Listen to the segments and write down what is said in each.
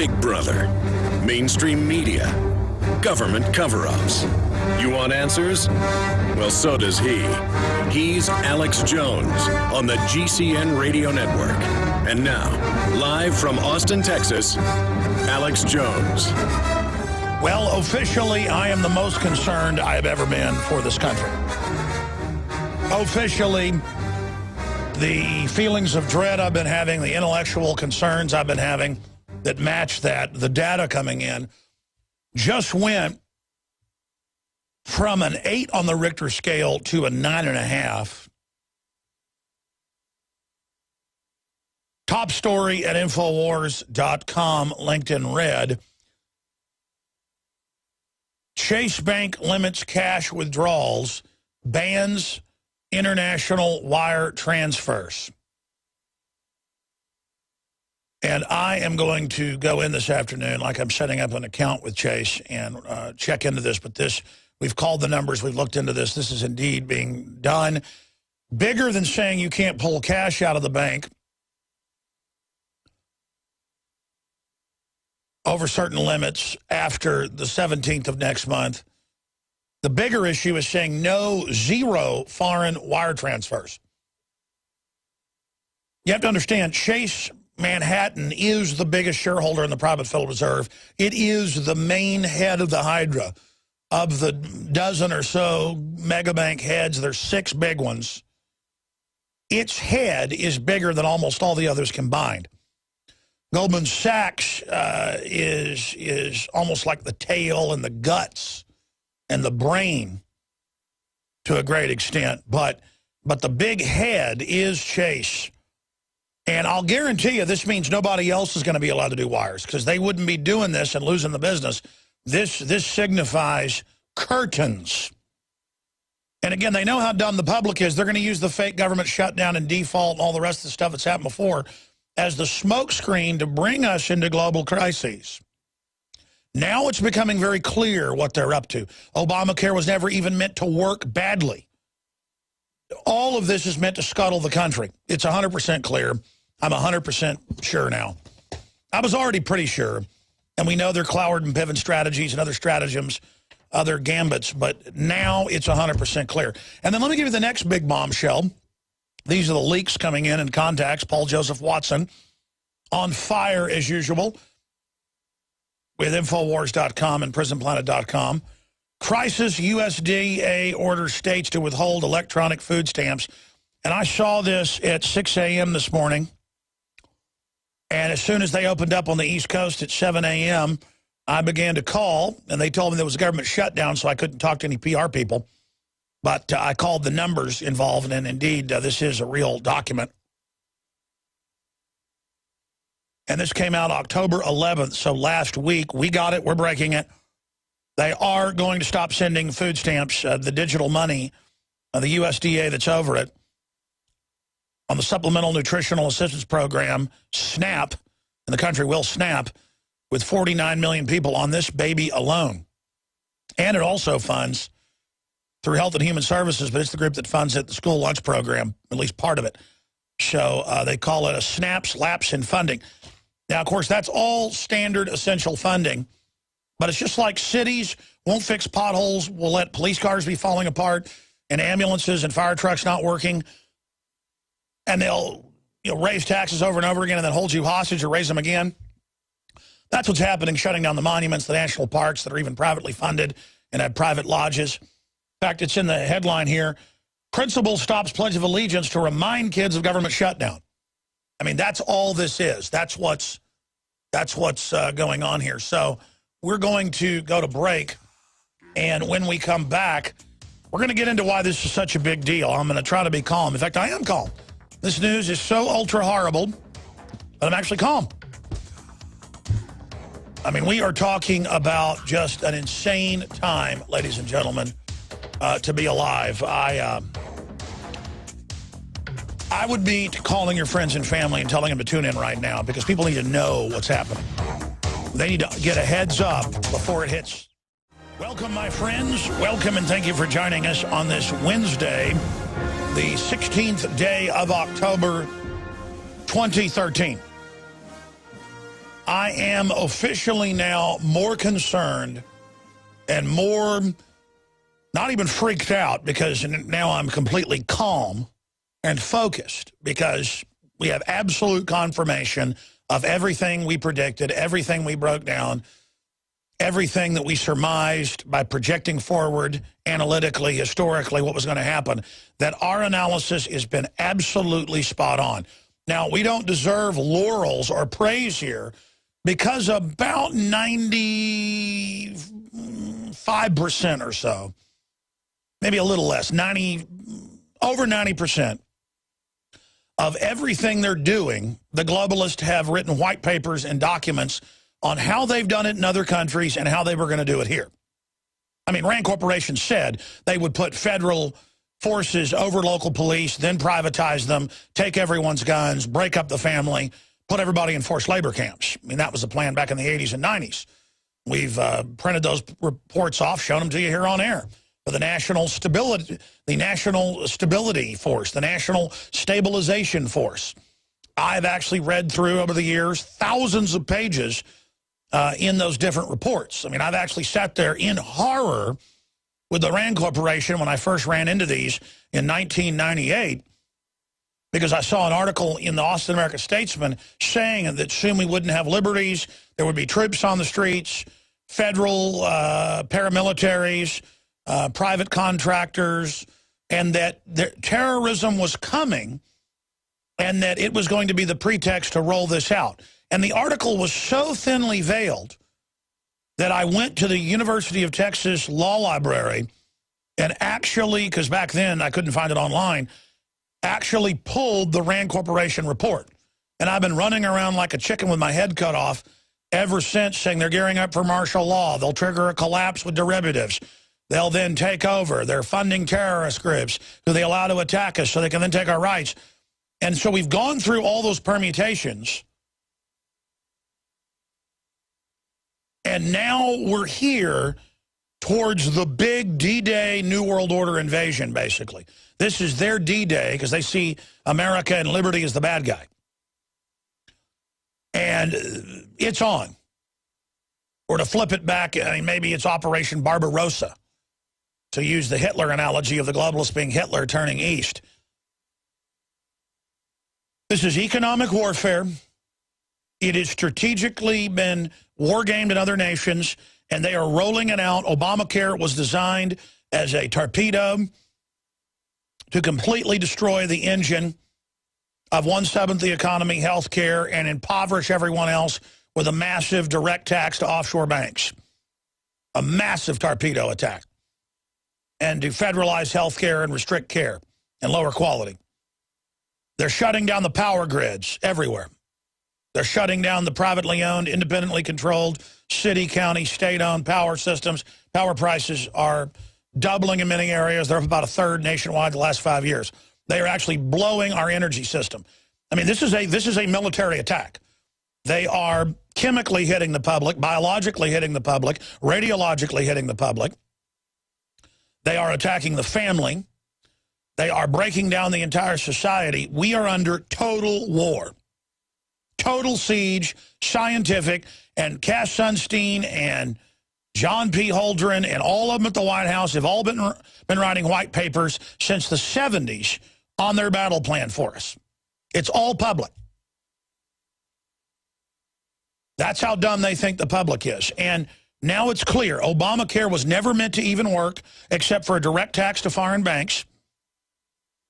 Big Brother, mainstream media, government cover-ups. You want answers? Well, so does he. He's Alex Jones on the GCN Radio Network. And now, live from Austin, Texas, Alex Jones. Well, officially, I am the most concerned I have ever been for this country. Officially, the feelings of dread I've been having, the intellectual concerns I've been having that match that, the data coming in, just went from an 8 on the Richter scale to a 9.5. Top story at Infowars.com, linked in red. Chase Bank limits cash withdrawals, bans international wire transfers. And I am going to go in this afternoon, like I'm setting up an account with Chase, and check into this. But this, we've called the numbers, we've looked into this. This is indeed being done. Bigger than saying you can't pull cash out of the bank over certain limits after the 17th of next month. The bigger issue is saying zero foreign wire transfers. You have to understand, Chase Manhattan is the biggest shareholder in the private Federal Reserve. It is the main head of the Hydra. Of the dozen or so mega bank heads, there's 6 big ones. Its head is bigger than almost all the others combined. Goldman Sachs is almost like the tail and the guts and the brain to a great extent. But the big head is Chase. And I'll guarantee you this means nobody else is going to be allowed to do wires, because they wouldn't be doing this and losing the business. This signifies curtains. And again, they know how dumb the public is. They're going to use the fake government shutdown and default and all the rest of the stuff that's happened before as the smokescreen to bring us into global crises. Now it's becoming very clear what they're up to. Obamacare was never even meant to work badly. All of this is meant to scuttle the country. It's 100% clear. I'm 100% sure now. I was already pretty sure. And we know they're Cloward and Piven strategies and other stratagems, other gambits. But now it's 100% clear. And then let me give you the next big bombshell. These are the leaks coming in and contacts. Paul Joseph Watson on fire as usual with Infowars.com and PrisonPlanet.com. Crisis USDA orders states to withhold electronic food stamps. And I saw this at 6 a.m. this morning. And as soon as they opened up on the East Coast at 7 a.m., I began to call, and they told me there was a government shutdown, so I couldn't talk to any PR people. But I called the numbers involved, and indeed, this is a real document. And this came out October 11th, so last week. We got it. We're breaking it. They are going to stop sending food stamps, the digital money, the USDA that's over it, on the Supplemental Nutritional Assistance Program, SNAP, and the country will snap, with 49 million people on this baby alone. And it also funds, through Health and Human Services, but it's the group that funds it, the school lunch program, at least part of it. So they call it a SNAP's lapse in funding. Now, of course, that's all standard essential funding, but it's just like cities won't fix potholes, will let police cars be falling apart, and ambulances and fire trucks not working, and they'll raise taxes over and over again and then hold you hostage or raise them again. That's what's happening, shutting down the monuments, the national parks that are even privately funded and have private lodges. In fact, it's in the headline here. Principal stops Pledge of Allegiance to remind kids of government shutdown. I mean, that's all this is. That's what's going on here. So we're going to go to break, and when we come back, we're going to get into why this is such a big deal. I'm going to try to be calm. In fact, I am calm. This news is so ultra horrible, but I'm actually calm. I mean, we are talking about just an insane time, ladies and gentlemen, to be alive. I would be calling your friends and family and telling them to tune in right now, because people need to know what's happening. They need to get a heads up before it hits. Welcome, my friends. Welcome, and thank you for joining us on this Wednesday, the 16th day of October, 2013. I am officially now more concerned and more, not even freaked out, because now I'm completely calm and focused, because we have absolute confirmation of everything we predicted, everything we broke down, everything that we surmised by projecting forward analytically, historically, what was going to happen, that our analysis has been absolutely spot on. Now, we don't deserve laurels or praise here, because about 95% or so, maybe a little less, over 90% of everything they're doing, the globalists have written white papers and documents on how they've done it in other countries and how they were going to do it here. I mean, Rand Corporation said they would put federal forces over local police, then privatize them, take everyone's guns, break up the family, put everybody in forced labor camps. I mean, that was the plan back in the 80s and 90s. We've printed those reports off, shown them to you here on air. For the National Stability Force, the National Stabilization Force. I've actually read through, over the years, thousands of pages in those different reports. I mean, I've actually sat there in horror with the Rand Corporation when I first ran into these in 1998, because I saw an article in the Austin American-Statesman saying that soon we wouldn't have liberties, there would be troops on the streets, federal paramilitaries, private contractors, and that terrorism was coming, and that it was going to be the pretext to roll this out. And the article was so thinly veiled that I went to the University of Texas Law Library and actually, because back then I couldn't find it online, actually pulled the Rand Corporation report. And I've been running around like a chicken with my head cut off ever since, saying they're gearing up for martial law. They'll trigger a collapse with derivatives. They'll then take over. They're funding terrorist groups who they allow to attack us so they can then take our rights. And so we've gone through all those permutations. And now we're here towards the big D-Day New World Order invasion, basically. This is their D-Day because they see America and liberty as the bad guy. And it's on. Or to flip it back, I mean, maybe it's Operation Barbarossa, to use the Hitler analogy of the globalists being Hitler turning east. This is economic warfare. It has strategically been war-gamed in other nations, and they are rolling it out. Obamacare was designed as a torpedo to completely destroy the engine of 1/7 the economy, health care, and impoverish everyone else with a massive direct tax to offshore banks. A massive torpedo attack. And to federalize health care and restrict care and lower quality. They're shutting down the power grids everywhere. They're shutting down the privately owned, independently controlled, city, county, state-owned power systems. Power prices are doubling in many areas. They're up about a third nationwide the last 5 years. They are actually blowing our energy system. I mean, this is a military attack. They are chemically hitting the public, biologically hitting the public, radiologically hitting the public. They are attacking the family. They are breaking down the entire society. We are under total war. Total siege, scientific, and Cass Sunstein and John P. Holdren and all of them at the White House have all been writing white papers since the 70s on their battle plan for us. It's all public. That's how dumb they think the public is. And now it's clear. Obamacare was never meant to even work except for a direct tax to foreign banks.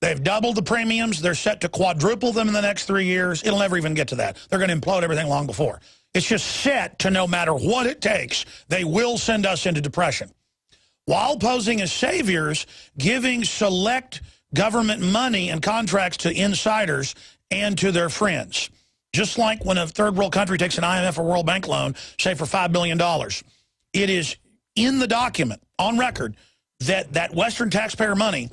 They've doubled the premiums. They're set to quadruple them in the next 3 years. It'll never even get to that. They're going to implode everything long before. It's just set to, no matter what it takes, they will send us into depression. While posing as saviors, giving select government money and contracts to insiders and to their friends. Just like when a third world country takes an IMF or World Bank loan, say for $5 billion, it is in the document, on record, that Western taxpayer money,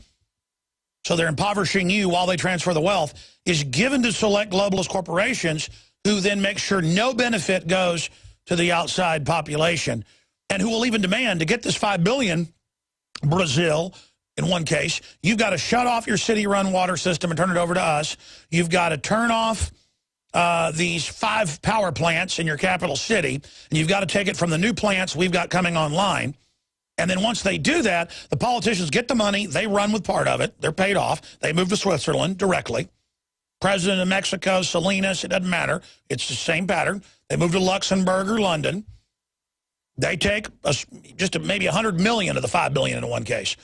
so they're impoverishing you while they transfer the wealth, is given to select globalist corporations who then make sure no benefit goes to the outside population, and who will even demand to get this $5 billion, Brazil, in one case, you've got to shut off your city-run water system and turn it over to us. You've got to turn off these 5 power plants in your capital city, and you've got to take it from the new plants we've got coming online. And then once they do that, the politicians get the money. They run with part of it. They're paid off. They move to Switzerland directly. President of Mexico, Salinas, it doesn't matter. It's the same pattern. They move to Luxembourg or London. They take just maybe 100 million of the 5 billion in one case.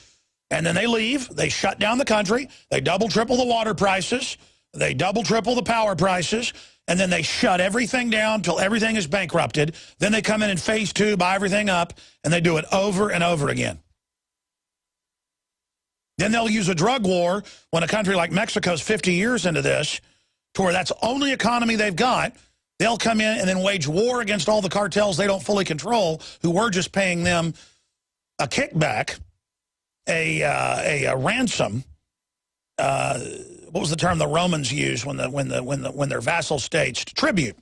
And then they leave. They shut down the country. They double, triple the water prices. They double, triple the power prices. And then they shut everything down until everything is bankrupted. Then they come in phase 2, buy everything up, and they do it over and over again. Then they'll use a drug war when a country like Mexico's 50 years into this, to where that's the only economy they've got. They'll come in and then wage war against all the cartels they don't fully control, who were just paying them a kickback, a ransom. What was the term the Romans used when their vassal states? Tribute.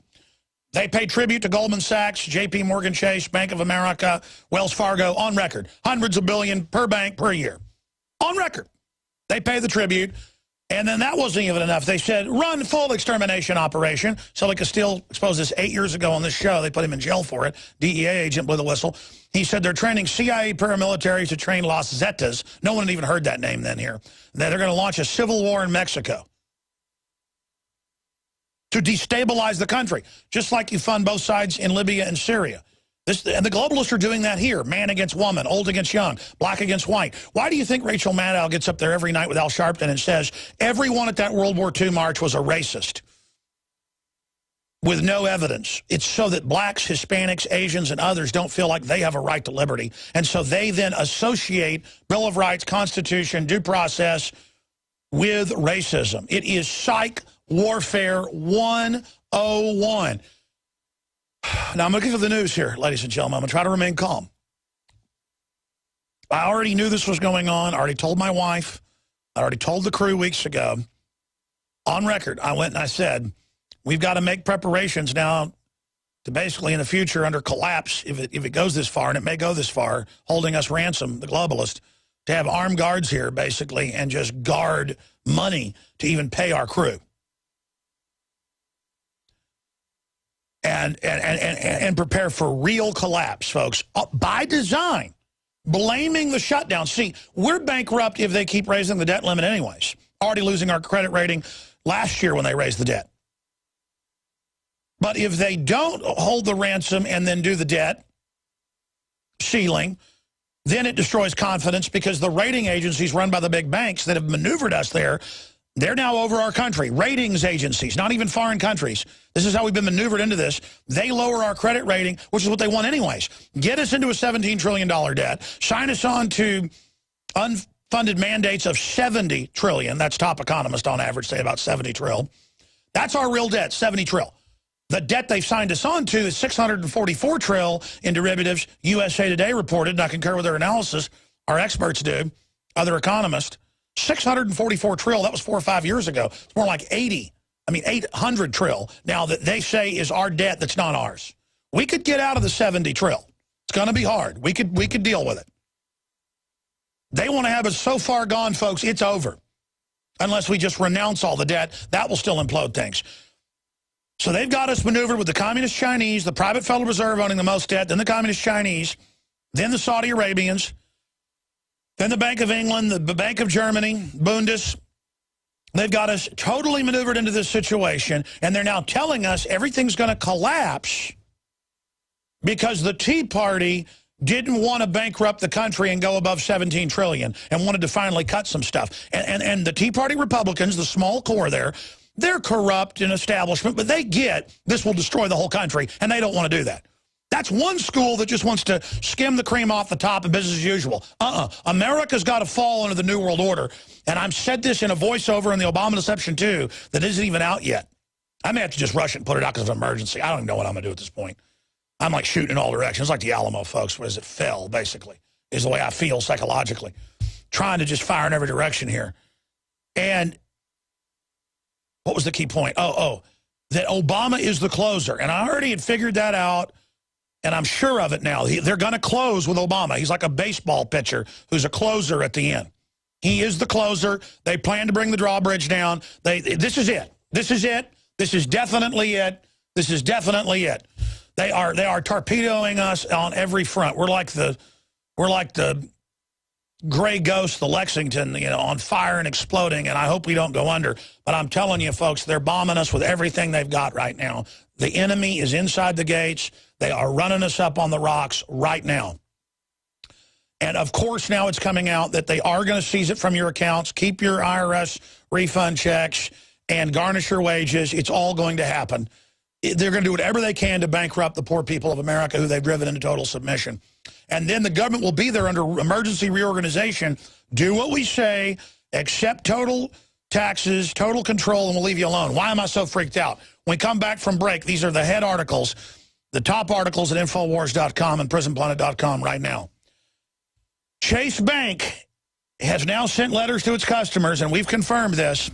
They pay tribute to Goldman Sachs, J.P. Morgan Chase, Bank of America, Wells Fargo, on record. Hundreds of billion per bank per year. On record. They pay the tribute. And then that wasn't even enough. They said, run full extermination operation. So like Castile exposed this 8 years ago on this show. They put him in jail for it. DEA agent blew the whistle. He said they're training CIA paramilitaries to train Los Zetas. No one had even heard that name then here. That they're going to launch a civil war in Mexico to destabilize the country, just like you fund both sides in Libya and Syria. And the globalists are doing that here. Man against woman, old against young, black against white. Why do you think Rachel Maddow gets up there every night with Al Sharpton and says everyone at that World War II march was a racist? With no evidence. It's so that blacks, Hispanics, Asians, and others don't feel like they have a right to liberty. And so they then associate Bill of Rights, Constitution, due process with racism. It is psych warfare 101. Now, I'm looking for the news here, ladies and gentlemen. I'm going to try to remain calm. I already knew this was going on. I already told my wife. I already told the crew weeks ago. On record, I went and I said, we've got to make preparations now to basically in the future under collapse, if it goes this far, and it may go this far, holding us ransom, the globalist, to have armed guards here, basically, and just guard money to even pay our crew. And prepare for real collapse, folks, by design, blaming the shutdown. See, we're bankrupt if they keep raising the debt limit anyways. Already losing our credit rating last year when they raised the debt. But if they don't hold the ransom and then do the debt ceiling, then it destroys confidence because the rating agencies run by the big banks that have maneuvered us there, they're now over our country. Ratings agencies, not even foreign countries. This is how we've been maneuvered into this. They lower our credit rating, which is what they want anyways. Get us into a $17 trillion debt. Sign us on to unfunded mandates of $70 trillion. That's top economists on average say about $70 trillion. That's our real debt, $70 trillion. The debt they've signed us on to is $644 trillion in derivatives. USA Today reported, and I concur with their analysis, our experts do, other economists. 644 trillion, that was 4 or 5 years ago. It's more like 800 trillion now that they say is our debt that's not ours. We could get out of the 70 trillion. It's going to be hard. We could deal with it. They want to have us so far gone, folks, it's over. Unless we just renounce all the debt, that will still implode things. So they've got us maneuvered with the Communist Chinese, the private Federal Reserve owning the most debt, then the Communist Chinese, then the Saudi Arabians, then the Bank of England, the Bank of Germany, Bundes. They've got us totally maneuvered into this situation, and they're now telling us everything's going to collapse because the Tea Party didn't want to bankrupt the country and go above $17 trillion and wanted to finally cut some stuff. And the Tea Party Republicans, the small core there, they're corrupt in establishment, but they get this will destroy the whole country, and they don't want to do that. That's one school that just wants to skim the cream off the top and business as usual. America's got to fall under the New World Order. And I've said this in a voiceover in the Obama Deception 2 that isn't even out yet. I may have to just rush it and put it out because of emergency. I don't even know what I'm going to do at this point. I'm like shooting in all directions. Like the Alamo, folks, as it fell, basically, is the way I feel psychologically. Trying to just fire in every direction here. And what was the key point? That Obama is the closer. And I already had figured that out. And I'm sure of it now. They're going to close with Obama. He's like a baseball pitcher who's a closer at the end. He is the closer. They plan to bring the drawbridge down. This is it. This is it. This is definitely it. This is definitely it. They are torpedoing us on every front. We're like the gray ghost, the Lexington, on fire and exploding, and I hope we don't go under. But I'm telling you, folks, they're bombing us with everything they've got right now. The enemy is inside the gates. They are running us up on the rocks right now. And, of course, now it's coming out that they are going to seize it from your accounts, keep your IRS refund checks, and garnish your wages. It's all going to happen. They're going to do whatever they can to bankrupt the poor people of America who they've driven into total submission. And then the government will be there under emergency reorganization. Do what we say, accept total taxes, total control, and we'll leave you alone. Why am I so freaked out? When we come back from break, these are the head articles, the top articles at Infowars.com and PrisonPlanet.com right now. Chase Bank has now sent letters to its customers, and we've confirmed this,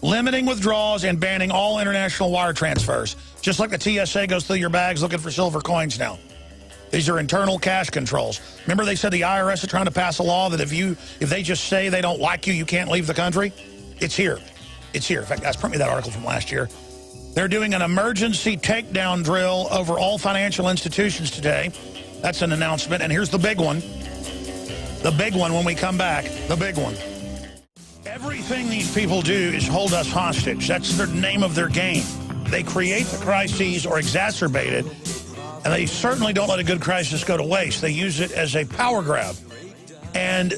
limiting withdrawals and banning all international wire transfers. Just like the TSA goes through your bags looking for silver coins now. These are internal cash controls. Remember they said the IRS is trying to pass a law that if they just say they don't like you, you can't leave the country? It's here. It's here. In fact, guys, print me that article from last year. They're doing an emergency takedown drill over all financial institutions today. That's an announcement. And here's the big one. The big one when we come back. The big one. Everything these people do is hold us hostage. That's the name of their game. They create the crises or exacerbate it, and they certainly don't let a good crisis go to waste. They use it as a power grab. And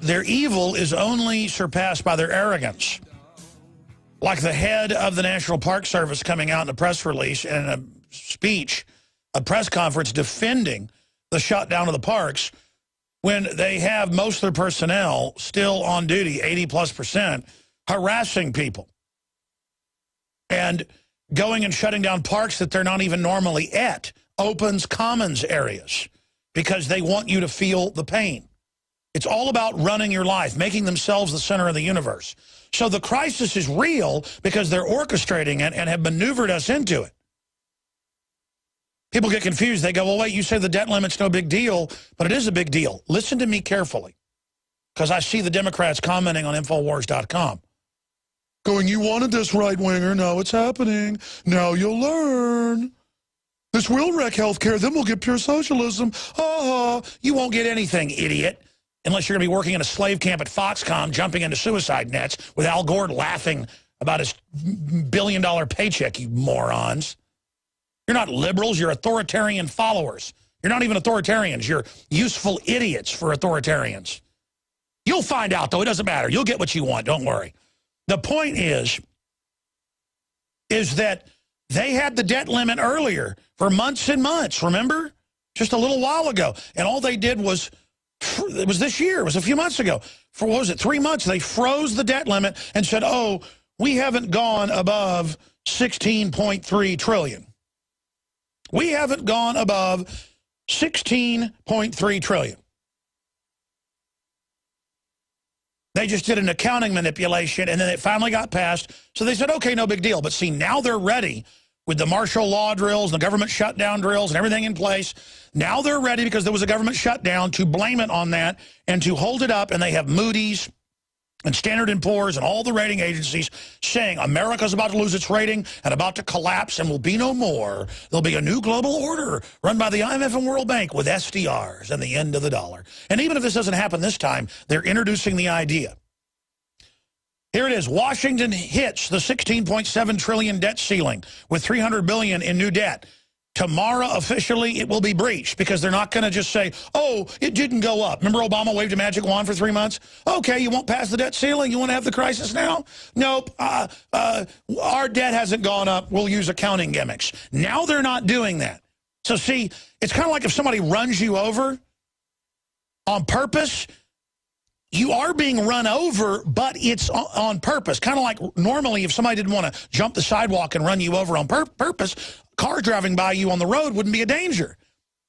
their evil is only surpassed by their arrogance. Like the head of the National Park Service coming out in a press release and a speech, a press conference defending the shutdown of the parks, when they have most of their personnel still on duty, 80+%, harassing people and going and shutting down parks that they're not even normally at, opens commons areas, because they want you to feel the pain. It's all about running your life, making themselves the center of the universe. So the crisis is real because they're orchestrating it and have maneuvered us into it. People get confused. They go, well, wait, you say the debt limit's no big deal, but it is a big deal. Listen to me carefully, because I see the Democrats commenting on Infowars.com. Going, you wanted this, right-winger. No, it's happening. Now you'll learn. This will wreck health care. Then we'll get pure socialism. You won't get anything, idiot, unless you're going to be working in a slave camp at Foxconn, jumping into suicide nets with Al Gore laughing about his billion-dollar paycheck, you morons. You're not liberals, you're authoritarian followers. You're not even authoritarians, you're useful idiots for authoritarians. You'll find out, though, it doesn't matter. You'll get what you want, don't worry. The point is that they had the debt limit earlier for months and months, remember? Just a little while ago. And all they did was, it was this year, it was a few months ago. For, what was it, 3 months, they froze the debt limit and said, oh, we haven't gone above 16.3 trillion. We haven't gone above 16.3 trillion. They just did an accounting manipulation, and then it finally got passed. So they said, okay, no big deal. But see, now they're ready with the martial law drills, and the government shutdown drills, and everything in place. Now they're ready, because there was a government shutdown, to blame it on that and to hold it up. And they have Moody's and Standard & Poor's and all the rating agencies saying America's about to lose its rating and about to collapse and will be no more. There'll be a new global order run by the IMF and World Bank with SDRs and the end of the dollar. And even if this doesn't happen this time, they're introducing the idea. Here it is. Washington hits the 16.7 trillion debt ceiling with $300 billion in new debt. Tomorrow, officially, it will be breached, because they're not going to just say, oh, it didn't go up. Remember Obama waved a magic wand for 3 months? Okay, you won't pass the debt ceiling? You want to have the crisis now? Nope. Our debt hasn't gone up. We'll use accounting gimmicks. Now they're not doing that. So, see, it's kind of like if somebody runs you over on purpose. You are being run over, but it's on purpose. Kind of like normally if somebody didn't want to jump the sidewalk and run you over on purpose, car driving by you on the road wouldn't be a danger.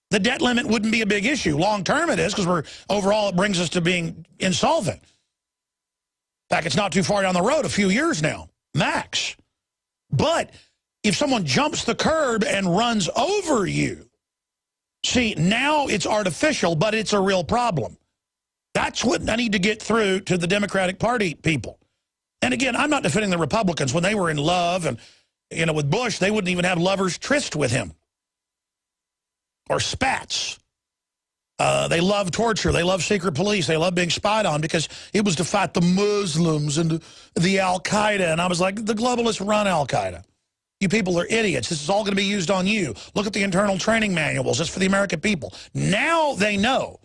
The debt limit wouldn't be a big issue. Long term it is, because overall it brings us to being insolvent. In fact, it's not too far down the road, a few years now, max. But if someone jumps the curb and runs over you, see, now it's artificial, but it's a real problem. That's what I need to get through to the Democratic Party people. And again, I'm not defending the Republicans. When they were in love and, you know, with Bush, they wouldn't even have lovers tryst with him. Or spats. They love torture. They love secret police. They love being spied on because it was to fight the Muslims and the Al-Qaeda. And I was like, the globalists run Al-Qaeda. You people are idiots. This is all going to be used on you. Look at the internal training manuals. It's for the American people. Now they know.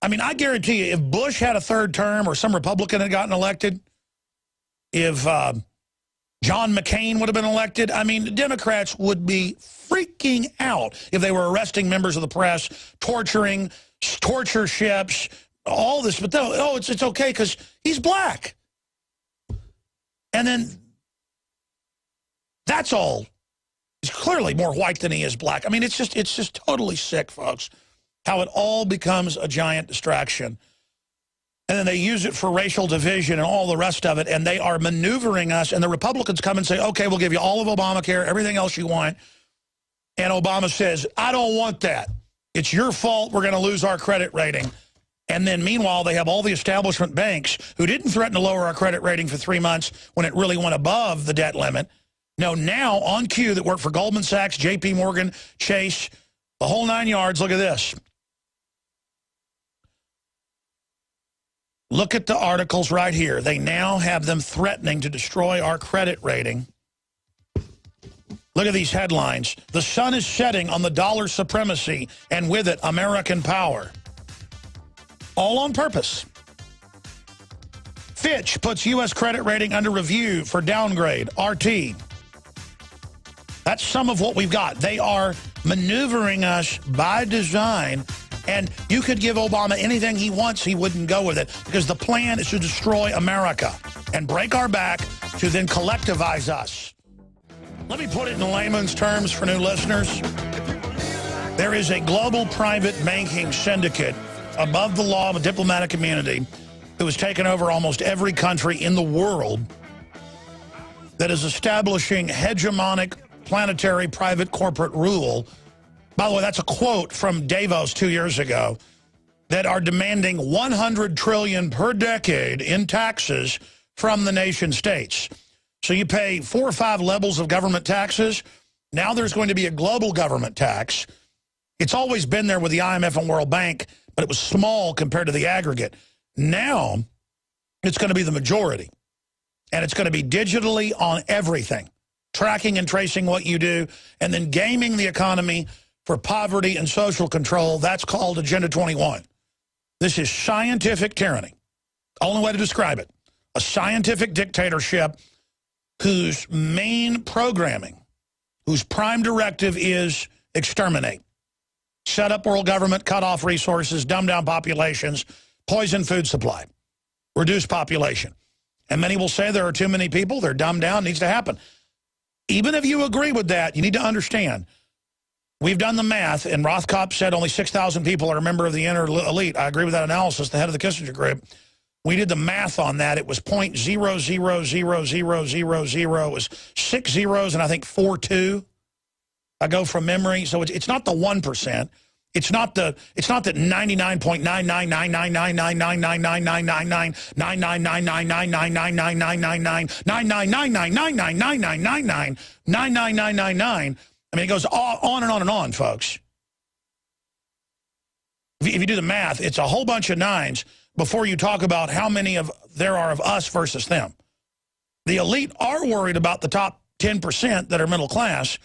I mean, I guarantee you, if Bush had a third term or some Republican had gotten elected, if John McCain would have been elected, I mean, Democrats would be freaking out if they were arresting members of the press, torturing, torture ships, all this. But it's okay because he's black. And then that's all. He's clearly more white than he is black. I mean, it's just totally sick, folks, how it all becomes a giant distraction. And then they use it for racial division and all the rest of it, and they are maneuvering us. And the Republicans come and say, okay, we'll give you all of Obamacare, everything else you want. And Obama says, I don't want that. It's your fault. We're going to lose our credit rating. And then meanwhile, they have all the establishment banks who didn't threaten to lower our credit rating for 3 months when it really went above the debt limit. No, now on cue that work for Goldman Sachs, JP Morgan, Chase, the whole 9 yards. Look at this. Look at the articles right here. They now have them threatening to destroy our credit rating. Look at these headlines. The sun is setting on the dollar supremacy, and with it, American power. All on purpose. Fitch puts U.S. credit rating under review for downgrade, RT. That's some of what we've got. They are maneuvering us by design. And you could give Obama anything he wants, he wouldn't go with it. Because the plan is to destroy America and break our back to then collectivize us. Let me put it in layman's terms for new listeners. There is a global private banking syndicate above the law of a diplomatic community who has taken over almost every country in the world that is establishing hegemonic planetary private corporate rule. By the way, that's a quote from Davos 2 years ago, that are demanding $100 trillion per decade in taxes from the nation states. So you pay 4 or 5 levels of government taxes. Now there's going to be a global government tax. It's always been there with the IMF and World Bank, but it was small compared to the aggregate. Now it's going to be the majority. And it's going to be digitally on everything, tracking and tracing what you do, and then gaming the economy for poverty and social control. That's called Agenda 21. This is scientific tyranny. Only way to describe it. A scientific dictatorship whose main programming, whose prime directive is exterminate. Set up world government, cut off resources, dumb down populations, poison food supply, reduce population. And many will say there are too many people, they're dumbed down, needs to happen. Even if you agree with that, you need to understand, we've done the math, and Rothkopf said only 6,000 people are a member of the inner elite. I agree with that analysis, the head of the Kissinger group. We did the math on that. It was 0.000000. It was 6 zeros and I think 42. I go from memory. So it's not the 1%. It's not that 99.9999999999999999999999999999999. I mean, it goes on and on and on, folks. If you do the math, it's a whole bunch of nines before you talk about how many there are of us versus them. The elite are worried about the top 10% that are middle class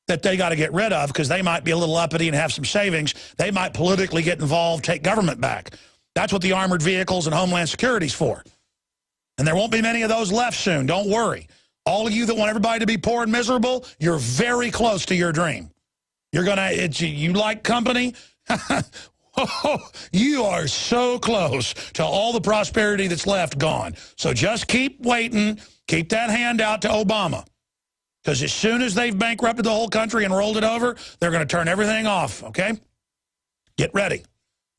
that they got to get rid of because they might be a little uppity and have some savings. They might politically get involved, take government back. That's what the armored vehicles and Homeland Security's for. And there won't be many of those left soon. Don't worry. All of you that want everybody to be poor and miserable, you're very close to your dream. You like company? You are so close to all the prosperity that's left gone. So just keep waiting. Keep that hand out to Obama. Because as soon as they've bankrupted the whole country and rolled it over, they're going to turn everything off, okay? Get ready.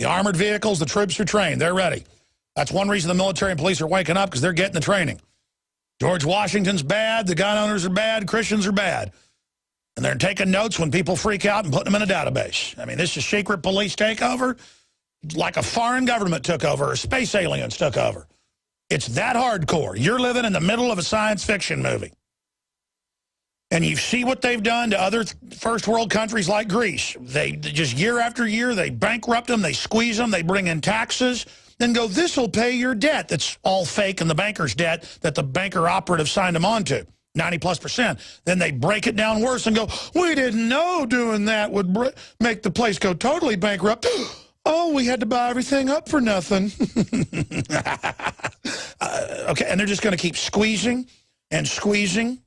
The armored vehicles, the troops are trained. They're ready. That's one reason the military and police are waking up, because they're getting the training. George Washington's bad. The gun owners are bad. Christians are bad. And they're taking notes when people freak out and putting them in a database. I mean, this is secret police takeover, like a foreign government took over or space aliens took over. It's that hardcore. You're living in the middle of a science fiction movie. And you see what they've done to other first world countries like Greece. They just year after year, they bankrupt them, they squeeze them, they bring in taxes, then go, this will pay your debt. That's all fake and the banker's debt that the banker operative signed them onto, 90+%. Then they break it down worse and go, we didn't know doing that would make the place go totally bankrupt. Oh, we had to buy everything up for nothing. Okay, and they're just going to keep squeezing and squeezing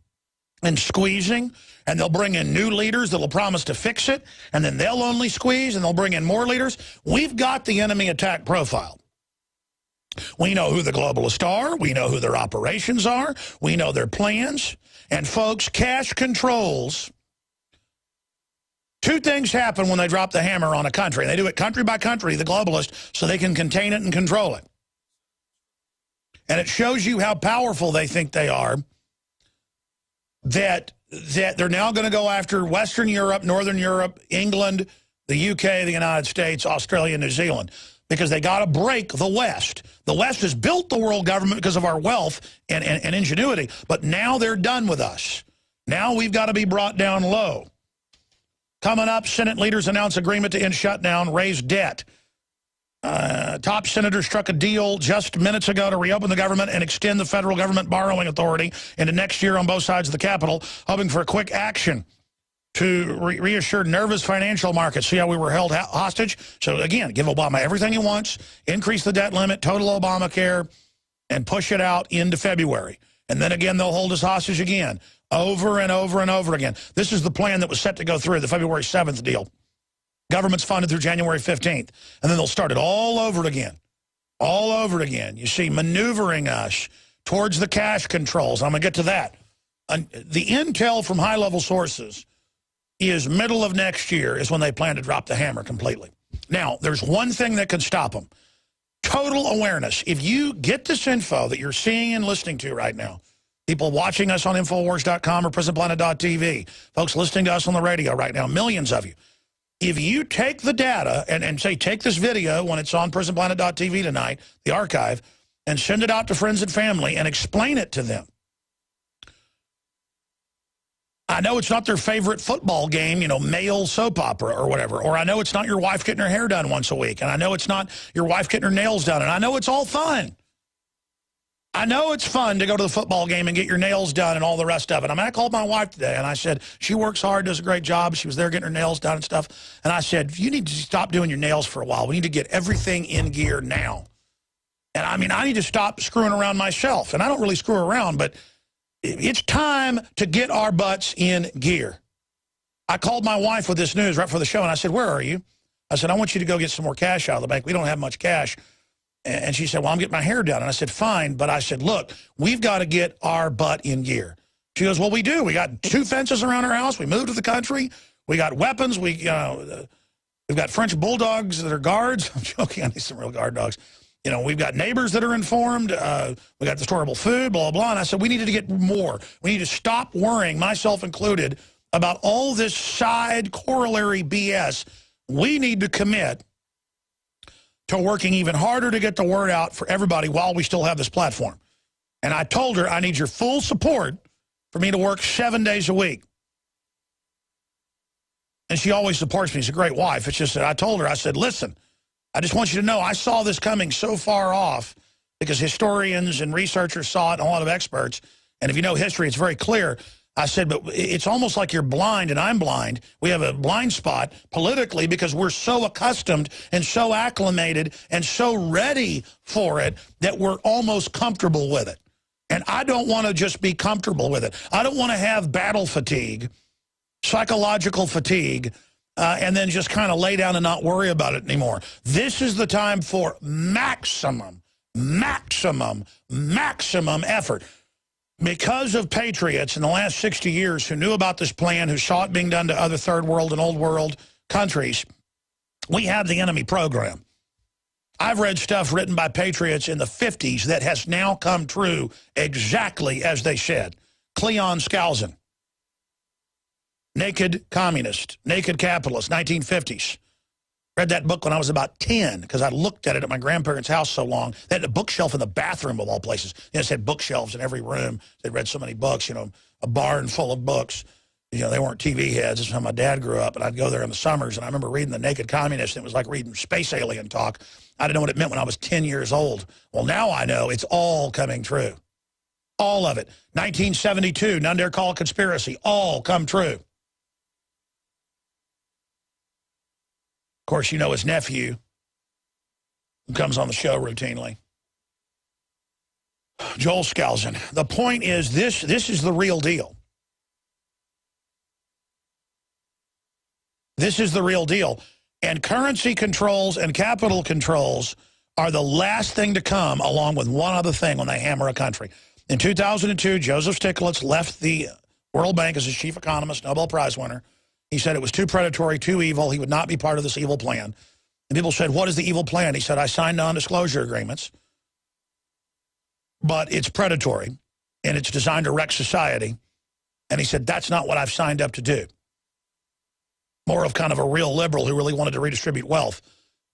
and squeezing, and they'll bring in new leaders that'll promise to fix it, and then they'll only squeeze, and they'll bring in more leaders. We've got the enemy attack profile. We know who the globalists are. We know who their operations are. We know their plans. And, folks, cash controls. Two things happen when they drop the hammer on a country. They do it country by country, the globalists, so they can contain it and control it. And it shows you how powerful they think they are, that they're now going to go after Western Europe, Northern Europe, England, the UK, the United States, Australia, New Zealand, because they got to break the West. The West has built the world government because of our wealth and ingenuity, but now they're done with us. Now we've got to be brought down low. Coming up, Senate leaders announce agreement to end shutdown, raise debt. Top senator struck a deal just minutes ago to reopen the government and extend the federal government borrowing authority into next year on both sides of the Capitol, hoping for a quick action to reassure nervous financial markets. See how we were held hostage? So, again, give Obama everything he wants, increase the debt limit, total Obamacare, and push it out into February. And then, again, they'll hold us hostage again, over and over and over again. This is the plan that was set to go through, the February 7th deal. Government's funded through January 15th. And then they'll start it all over again. All over again. You see, maneuvering us towards the cash controls. I'm going to get to that. The intel from high-level sources is middle of next year is when they plan to drop the hammer completely. Now, there's one thing that can stop them. Total awareness. If you get this info that you're seeing and listening to right now, people watching us on Infowars.com or PrisonPlanet.tv, folks listening to us on the radio right now, millions of you, if you take the data and say, take this video when it's on PrisonPlanet.tv tonight, the archive, and send it out to friends and family and explain it to them. I know it's not their favorite football game, you know, male soap opera or whatever. Or I know it's not your wife getting her hair done once a week. And I know it's not your wife getting her nails done. And I know it's all fun. I know it's fun to go to the football game and get your nails done and all the rest of it. I mean, I called my wife today, and I said, she works hard, does a great job. She was there getting her nails done and stuff. And I said, you need to stop doing your nails for a while. We need to get everything in gear now. And, I mean, I need to stop screwing around myself. And I don't really screw around, but it's time to get our butts in gear. I called my wife with this news right before the show, and I said, where are you? I said, I want you to go get some more cash out of the bank. We don't have much cash. And she said, well, I'm getting my hair done. And I said, fine. But I said, look, we've got to get our butt in gear. She goes, well, we do. We got 2 fences around our house. We moved to the country. We got weapons. We've got French bulldogs that are guards. I'm joking. I need some real guard dogs. You know, we've got neighbors that are informed. We got the storable food, blah, blah. And I said, we needed to get more. We need to stop worrying, myself included, about all this side corollary BS. We need to commit to working even harder to get the word out for everybody while we still have this platform. And I told her, I need your full support for me to work 7 days a week. And she always supports me. She's a great wife. It's just that I told her, I said, listen, I just want you to know I saw this coming so far off because historians and researchers saw it and a lot of experts. And if you know history, it's very clear. I said, but it's almost like you're blind and I'm blind. We have a blind spot politically because we're so accustomed and so acclimated and so ready for it that we're almost comfortable with it. And I don't want to just be comfortable with it. I don't want to have battle fatigue, psychological fatigue, and then just kind of lay down and not worry about it anymore. This is the time for maximum effort. Because of patriots in the last 60 years who knew about this plan, who saw it being done to other third world and old world countries, we have the enemy program. I've read stuff written by patriots in the 50s that has now come true exactly as they said. Cleon Skousen, naked communist, naked capitalist, 1950s. Read that book when I was about 10 because I looked at it at my grandparents' house so long. They had a bookshelf in the bathroom of all places. They just had bookshelves in every room. They'd read so many books, a barn full of books. They weren't TV heads. This is how my dad grew up, and I'd go there in the summers, and I remember reading The Naked Communist, and it was like reading space alien talk. I didn't know what it meant when I was 10 years old. Well, now I know it's all coming true. All of it. 1972, none dare call it conspiracy. All come true. Of course, his nephew, who comes on the show routinely. Joel Skousen. The point is, this is the real deal. This is the real deal. And currency controls and capital controls are the last thing to come, along with one other thing when they hammer a country. In 2002, Joseph Stiglitz left the World Bank as his chief economist, Nobel Prize winner. He said it was too predatory, too evil. He would not be part of this evil plan. And people said, what is the evil plan? He said, I signed non-disclosure agreements, but it's predatory, and it's designed to wreck society. And he said, that's not what I've signed up to do. More of kind of a real liberal who really wanted to redistribute wealth.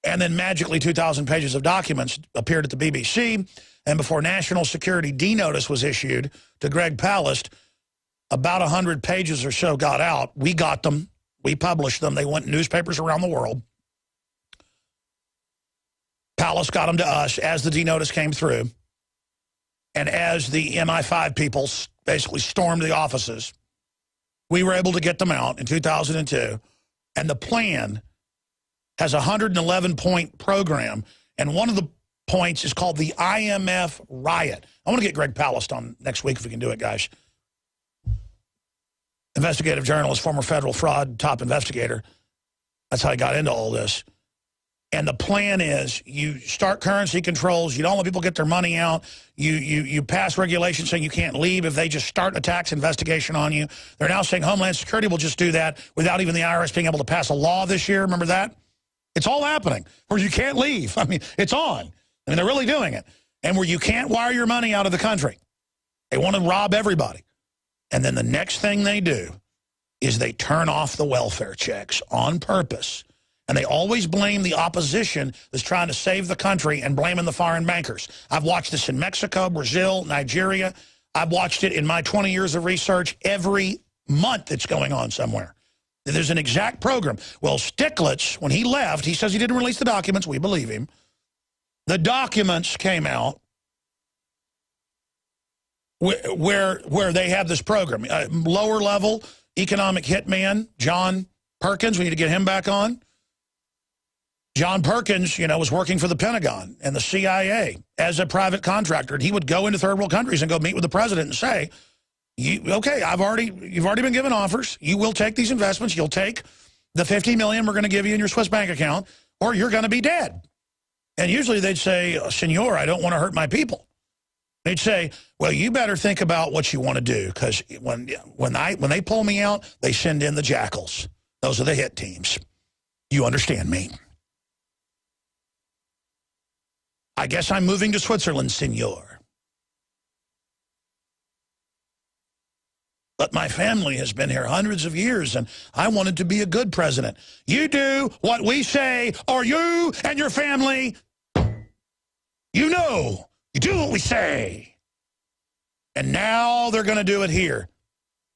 And then magically 2,000 pages of documents appeared at the BBC. And before national security D-notice was issued to Greg Palast, about 100 pages or so got out. We got them. We published them. They went in newspapers around the world. Palast got them to us as the D-notice came through. And as the MI5 people basically stormed the offices, we were able to get them out in 2002. And the plan has a 111-point program. And one of the points is called the IMF riot. I want to get Greg Palast on next week if we can do it, guys. Investigative journalist, former federal fraud top investigator. That's how he got into all this. And the plan is you start currency controls. You don't let people get their money out. You pass regulations saying you can't leave if they just start a tax investigation on you. They're now saying Homeland Security will just do that without even the IRS being able to pass a law this year. Remember that? It's all happening where you can't leave. I mean, it's on. I mean, they're really doing it. And where you can't wire your money out of the country. They want to rob everybody. And then the next thing they do is they turn off the welfare checks on purpose. And they always blame the opposition that's trying to save the country and blaming the foreign bankers. I've watched this in Mexico, Brazil, Nigeria. I've watched it in my 20 years of research. Every month it's going on somewhere. There's an exact program. Well, Stiglitz, when he left, he says he didn't release the documents. We believe him. The documents came out where they have this program. Lower level economic hitman, John Perkins. We need to get him back on. John Perkins, was working for the Pentagon and the CIA as a private contractor. And he would go into third world countries and go meet with the president and say, okay, you've already been given offers. You will take these investments. You'll take the $50 million we're going to give you in your Swiss bank account, or you're going to be dead. And usually they'd say, Senor, I don't want to hurt my people. They'd say, well, you better think about what you want to do, because when they pull me out, they send in the jackals. Those are the hit teams. You understand me? I guess I'm moving to Switzerland, senor. But my family has been here hundreds of years, and I wanted to be a good president. You do what we say, or you and your family, you do what we say. And now they're going to do it here.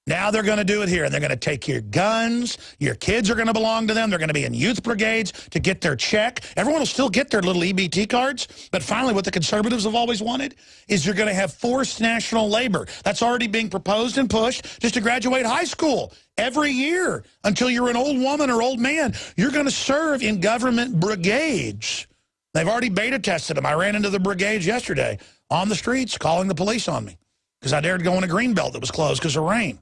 Now they're going to do it here, and they're going to take your guns. Your kids are going to belong to them. They're going to be in youth brigades to get their check. Everyone will still get their little EBT cards, but finally what the conservatives have always wanted is you're going to have forced national labor. That's already being proposed and pushed just to graduate high school. Every year, until you're an old woman or old man, you're going to serve in government brigades. They've already beta tested them. I ran into the brigades yesterday on the streets calling the police on me because I dared go in a green belt that was closed because of rain.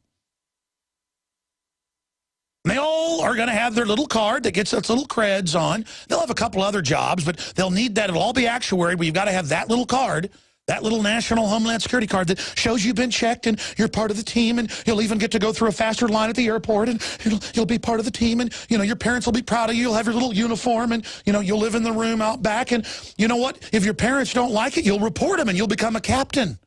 And they all are going to have their little card that gets its little creds on. They'll have a couple other jobs, but they'll need that. It'll all be actuaried, but you've got to have that little card, that little National Homeland Security card that shows you've been checked and you're part of the team, and you'll even get to go through a faster line at the airport, and you'll be part of the team, and your parents will be proud of you. You'll have your little uniform, and you'll live in the room out back, and you know what? If your parents don't like it, you'll report them and you'll become a captain.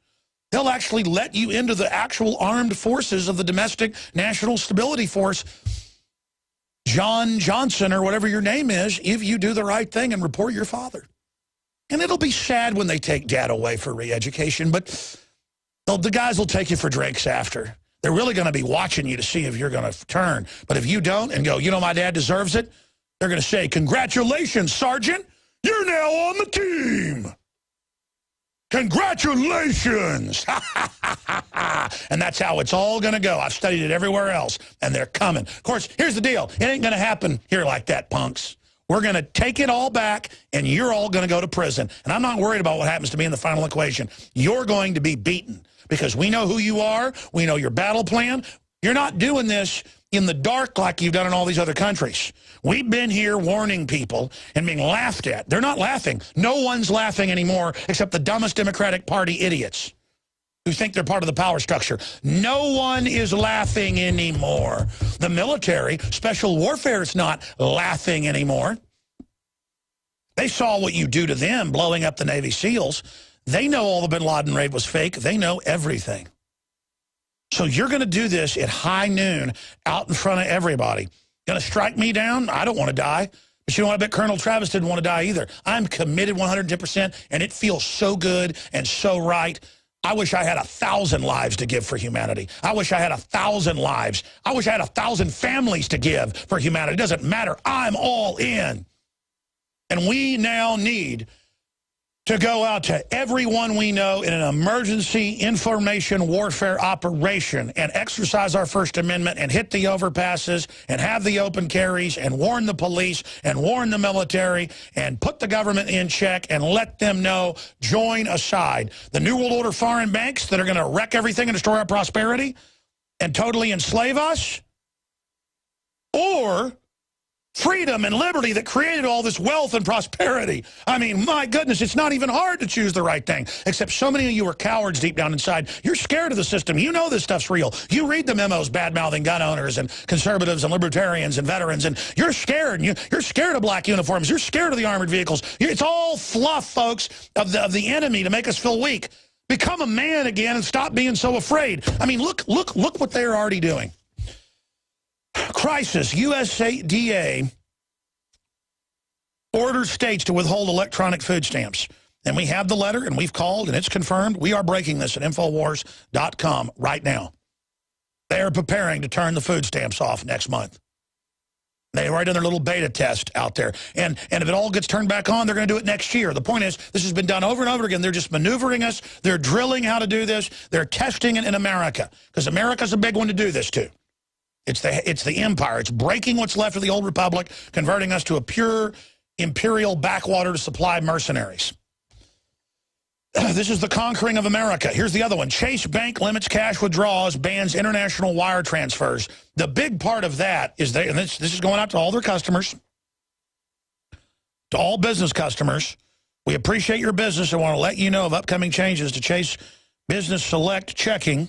They'll actually let you into the actual armed forces of the domestic national stability force. John Johnson or whatever your name is if you do the right thing and report your father. And it'll be sad when they take dad away for re-education, but the guys will take you for drinks after. They're really going to be watching you to see if you're going to turn. But if you don't and go, you know, my dad deserves it, they're going to say, congratulations, Sergeant. You're now on the team. Congratulations. And that's how it's all going to go. I've studied it everywhere else, and they're coming. Of course, here's the deal. It ain't going to happen here like that, punks. We're going to take it all back, and you're all going to go to prison. And I'm not worried about what happens to me in the final equation. You're going to be beaten because we know who you are. We know your battle plan. You're not doing this in the dark like you've done in all these other countries. We've been here warning people and being laughed at. They're not laughing. No one's laughing anymore except the dumbest Democratic Party idiots who think they're part of the power structure. No one is laughing anymore. The military, special warfare is not laughing anymore. They saw what you do to them, blowing up the Navy SEALs. They know all the bin Laden raid was fake. They know everything. So you're going to do this at high noon out in front of everybody. Going to strike me down? I don't want to die. But you know what? I bet Colonel Travis didn't want to die either. I'm committed 110%, and it feels so good and so right. I wish I had 1,000 lives to give for humanity. I wish I had 1,000 lives. I wish I had 1,000 families to give for humanity. It doesn't matter. I'm all in. And we now need to go out to everyone we know in an emergency information warfare operation and exercise our First Amendment and hit the overpasses and have the open carries and warn the police and warn the military and put the government in check and let them know, join a side. The New World Order foreign banks that are going to wreck everything and destroy our prosperity and totally enslave us, or freedom and liberty that created all this wealth and prosperity. I mean, my goodness, it's not even hard to choose the right thing, except so many of you are cowards deep down inside. You're scared of the system. You know this stuff's real. You read the memos bad-mouthing gun owners and conservatives and libertarians and veterans, and you're scared. You're scared of black uniforms. You're scared of the armored vehicles. It's all fluff, folks, of the enemy to make us feel weak. Become a man again and stop being so afraid. I mean, look what they're already doing. Crisis. USDA orders states to withhold electronic food stamps. And we have the letter, and we've called, and it's confirmed. We are breaking this at Infowars.com right now. They are preparing to turn the food stamps off next month. They're right in their little beta test out there. And if it all gets turned back on, they're going to do it next year. The point is, this has been done over and over again. They're just maneuvering us. They're drilling how to do this. They're testing it in America, because America's a big one to do this to. It's the empire. It's breaking what's left of the old republic, converting us to a pure imperial backwater to supply mercenaries. This is the conquering of America. Here's the other one. Chase Bank limits cash withdrawals, bans international wire transfers. The big part of that is and this is going out to all their customers, to all business customers. We appreciate your business and want to let you know of upcoming changes to Chase Business Select Checking.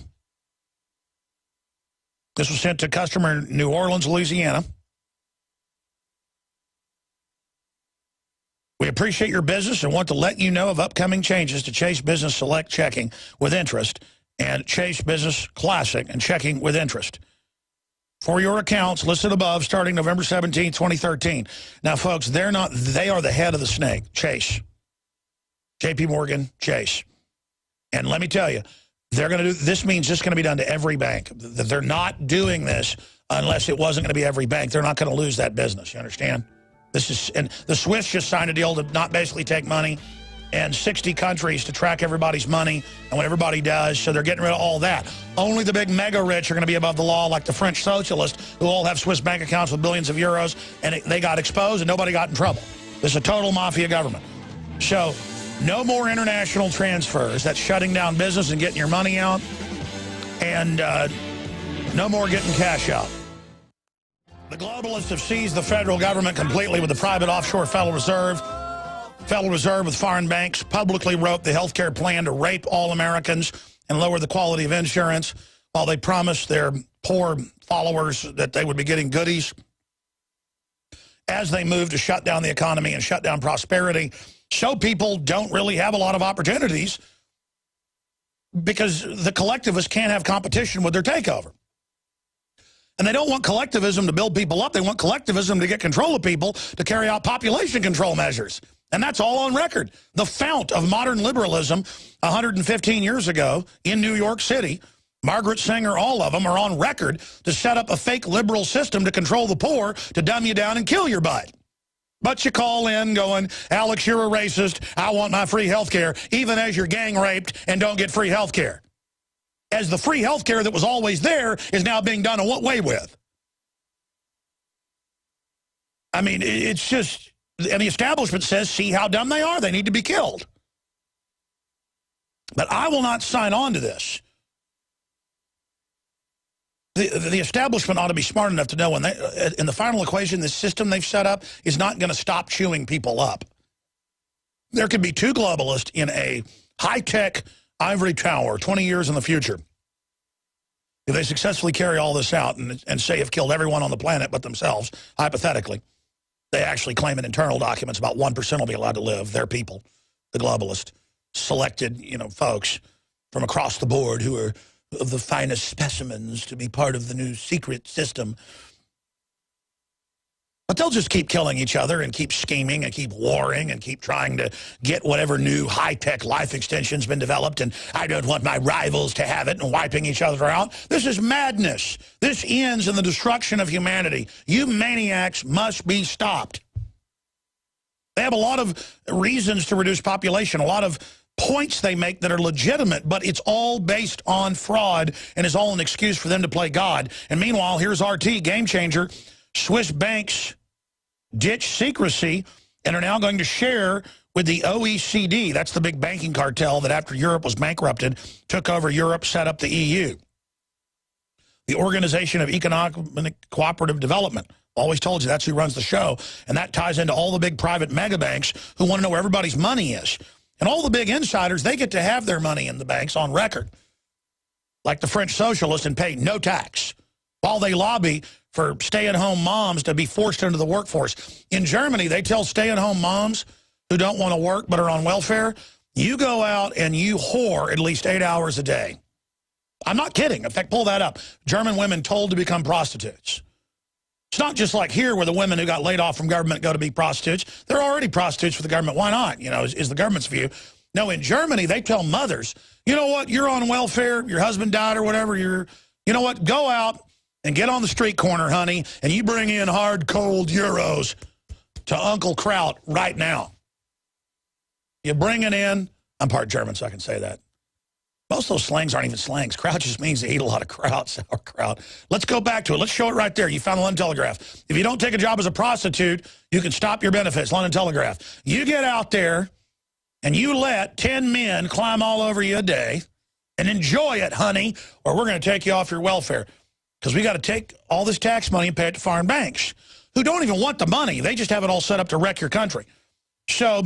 This was sent to customer in New Orleans, Louisiana. We appreciate your business and want to let you know of upcoming changes to Chase Business Select Checking with Interest and Chase Business Classic and Checking with Interest for your accounts listed above starting November 17, 2013. Now, folks, they are the head of the snake, Chase. JP Morgan, Chase. And let me tell you, they're going to do this. Means this is going to be done to every bank. They're not doing this unless it wasn't going to be every bank. They're not going to lose that business. You understand? And the Swiss just signed a deal to not basically take money, and 60 countries to track everybody's money and what everybody does. So they're getting rid of all that. Only the big mega rich are going to be above the law, like the French socialists who all have Swiss bank accounts with billions of euros, and they got exposed and nobody got in trouble. This is a total mafia government. So no more international transfers. That's shutting down business and getting your money out. And no more getting cash out. The globalists have seized the federal government completely with the private offshore Federal Reserve. Federal Reserve with foreign banks publicly wrote the health care plan to rape all Americans and lower the quality of insurance while they promised their poor followers that they would be getting goodies as they move to shut down the economy and shut down prosperity. So people don't really have a lot of opportunities because the collectivists can't have competition with their takeover. And they don't want collectivism to build people up. They want collectivism to get control of people to carry out population control measures. And that's all on record. The fount of modern liberalism 115 years ago in New York City, Margaret Sanger, all of them are on record to set up a fake liberal system to control the poor, to dumb you down and kill your butt. But you call in going, Alex, you're a racist. I want my free health care, even as you're gang raped and don't get free health care. As the free health care that was always there is now being done away with. I mean, it's just, and the establishment says, see how dumb they are. They need to be killed. But I will not sign on to this. The establishment ought to be smart enough to know when they, in the final equation, this system they've set up is not going to stop chewing people up. There could be two globalists in a high-tech ivory tower 20 years in the future. If they successfully carry all this out and say have killed everyone on the planet but themselves, hypothetically, they actually claim in internal documents about 1% will be allowed to live. They're people, the globalist, selected, folks from across the board who are of the finest specimens to be part of the new secret system. But they'll just keep killing each other and keep scheming and keep warring and keep trying to get whatever new high-tech life extension's been developed, and I don't want my rivals to have it, and wiping each other out. This is madness. This ends in the destruction of humanity. You maniacs must be stopped. They have a lot of reasons to reduce population, a lot of points they make that are legitimate, but it's all based on fraud and is all an excuse for them to play God. And meanwhile, here's RT, game changer. Swiss banks ditch secrecy and are now going to share with the OECD. That's the big banking cartel that after Europe was bankrupted, took over Europe, set up the EU. The Organization of Economic Cooperative Development. Always told you that's who runs the show. And that ties into all the big private mega banks who want to know where everybody's money is. And all the big insiders, they get to have their money in the banks on record, like the French socialists, and pay no tax, while they lobby for stay-at-home moms to be forced into the workforce. In Germany, they tell stay-at-home moms who don't want to work but are on welfare, you go out and you whore at least 8 hours a day. I'm not kidding. In fact, pull that up. German women told to become prostitutes. It's not just like here where the women who got laid off from government go to be prostitutes. They're already prostitutes for the government. Why not? Is the government's view. No, in Germany, they tell mothers, you know what, you're on welfare, your husband died or whatever, you know what, go out and get on the street corner, honey, and you bring in hard, cold euros to Uncle Kraut right now. You bring it in. I'm part German, so I can say that. Most of those slangs aren't even slangs. Kraut just means they eat a lot of kraut, sauerkraut. Let's go back to it. Let's show it right there. You found the London Telegraph. If you don't take a job as a prostitute, you can stop your benefits. London Telegraph. You get out there and you let 10 men climb all over you a day and enjoy it, honey, or we're going to take you off your welfare. Because we got to take all this tax money and pay it to foreign banks who don't even want the money. They just have it all set up to wreck your country. So,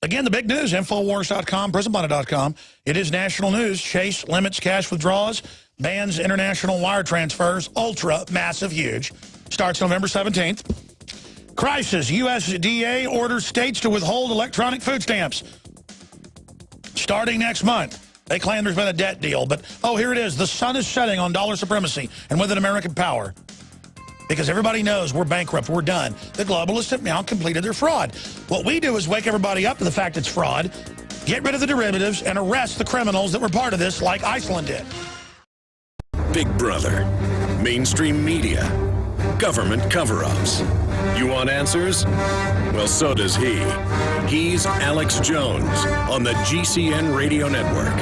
again, the big news, Infowars.com, PrisonPlanet.com. It is national news. Chase limits cash withdrawals, bans international wire transfers, ultra, massive, huge. Starts November 17th. Crisis, USDA orders states to withhold electronic food stamps. Starting next month. They claim there's been a debt deal, but, oh, here it is. The sun is setting on dollar supremacy and with an American power. Because everybody knows we're bankrupt, we're done. The globalists have now completed their fraud. What we do is wake everybody up to the fact it's fraud, get rid of the derivatives, and arrest the criminals that were part of this like Iceland did. Big Brother, mainstream media, government cover-ups. You want answers? Well, so does he. He's Alex Jones on the GCN Radio Network.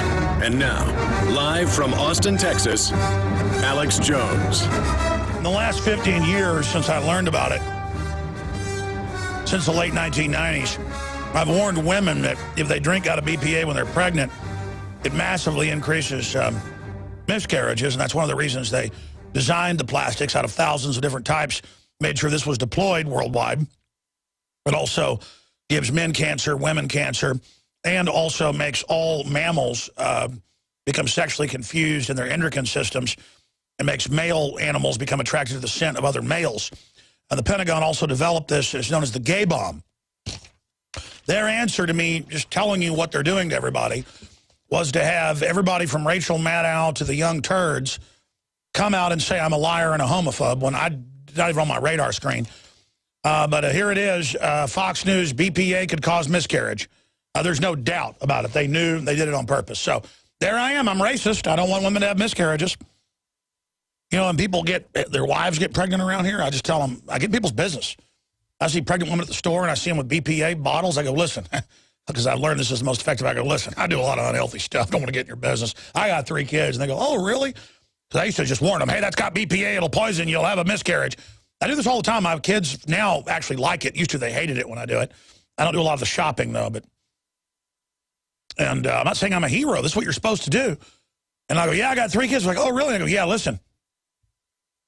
And now, live from Austin, Texas, Alex Jones. In the last 15 years since I learned about it, since the late 1990s, I've warned women that if they drink out of BPA when they're pregnant, it massively increases miscarriages, and that's one of the reasons they designed the plastics out of thousands of different types, made sure this was deployed worldwide. It also gives men cancer, women cancer, and also makes all mammals become sexually confused in their endocrine systems, and makes male animals become attracted to the scent of other males. And the Pentagon also developed this. It's known as the gay bomb. Their answer to me, just telling you what they're doing to everybody, was to have everybody from Rachel Maddow to the young turds come out and say I'm a liar and a homophobe when I'm not even on my radar screen. But here it is, Fox News, BPA could cause miscarriage. There's no doubt about it. They knew, they did it on purpose. So there I am, I'm racist. I don't want women to have miscarriages. You know, and people their wives get pregnant around here, I just tell them, I get people's business. I see pregnant women at the store and I see them with BPA bottles. I go, listen, because I've learned this is the most effective. I go, listen, I do a lot of unhealthy stuff. Don't want to get in your business. I got 3 kids. And they go, oh, really? Because I used to just warn them, hey, that's got BPA. It'll poison you. You'll have a miscarriage. I do this all the time. My kids now actually like it. Used to, they hated it when I do it. I don't do a lot of the shopping, though. And I'm not saying I'm a hero. This is what you're supposed to do. And I go, yeah, I got 3 kids. They're like, oh, really? I go, yeah, listen.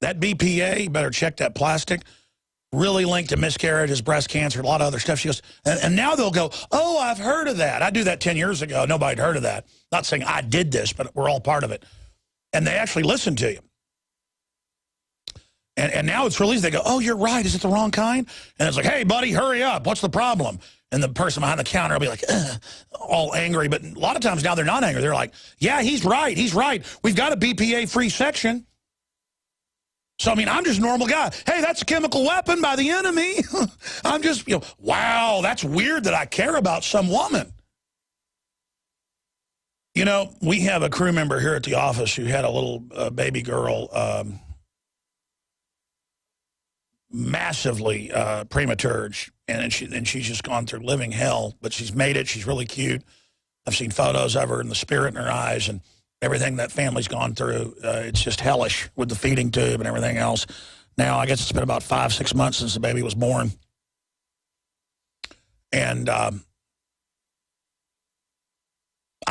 That BPA, you better check that plastic, really linked to miscarriages, breast cancer, a lot of other stuff. She goes, and now they'll go, oh, I've heard of that. I do that 10 years ago. Nobody'd heard of that. Not saying I did this, but we're all part of it. And they actually listen to you. And now it's released. They go, oh, you're right. Is it the wrong kind? And it's like, hey, buddy, hurry up. What's the problem? And the person behind the counter will be like, all angry. But a lot of times now they're not angry. They're like, yeah, he's right. He's right. We've got a BPA-free section. So, I mean, I'm just a normal guy. Hey, that's a chemical weapon by the enemy. I'm just, you know, wow, that's weird that I care about some woman. You know, we have a crew member here at the office who had a little baby girl, massively premature, and she's just gone through living hell, but she's made it. She's really cute. I've seen photos of her and the spirit in her eyes and everything that family's gone through. It's just hellish with the feeding tube and everything else. Now, I guess it's been about 5-6 months since the baby was born. And I'm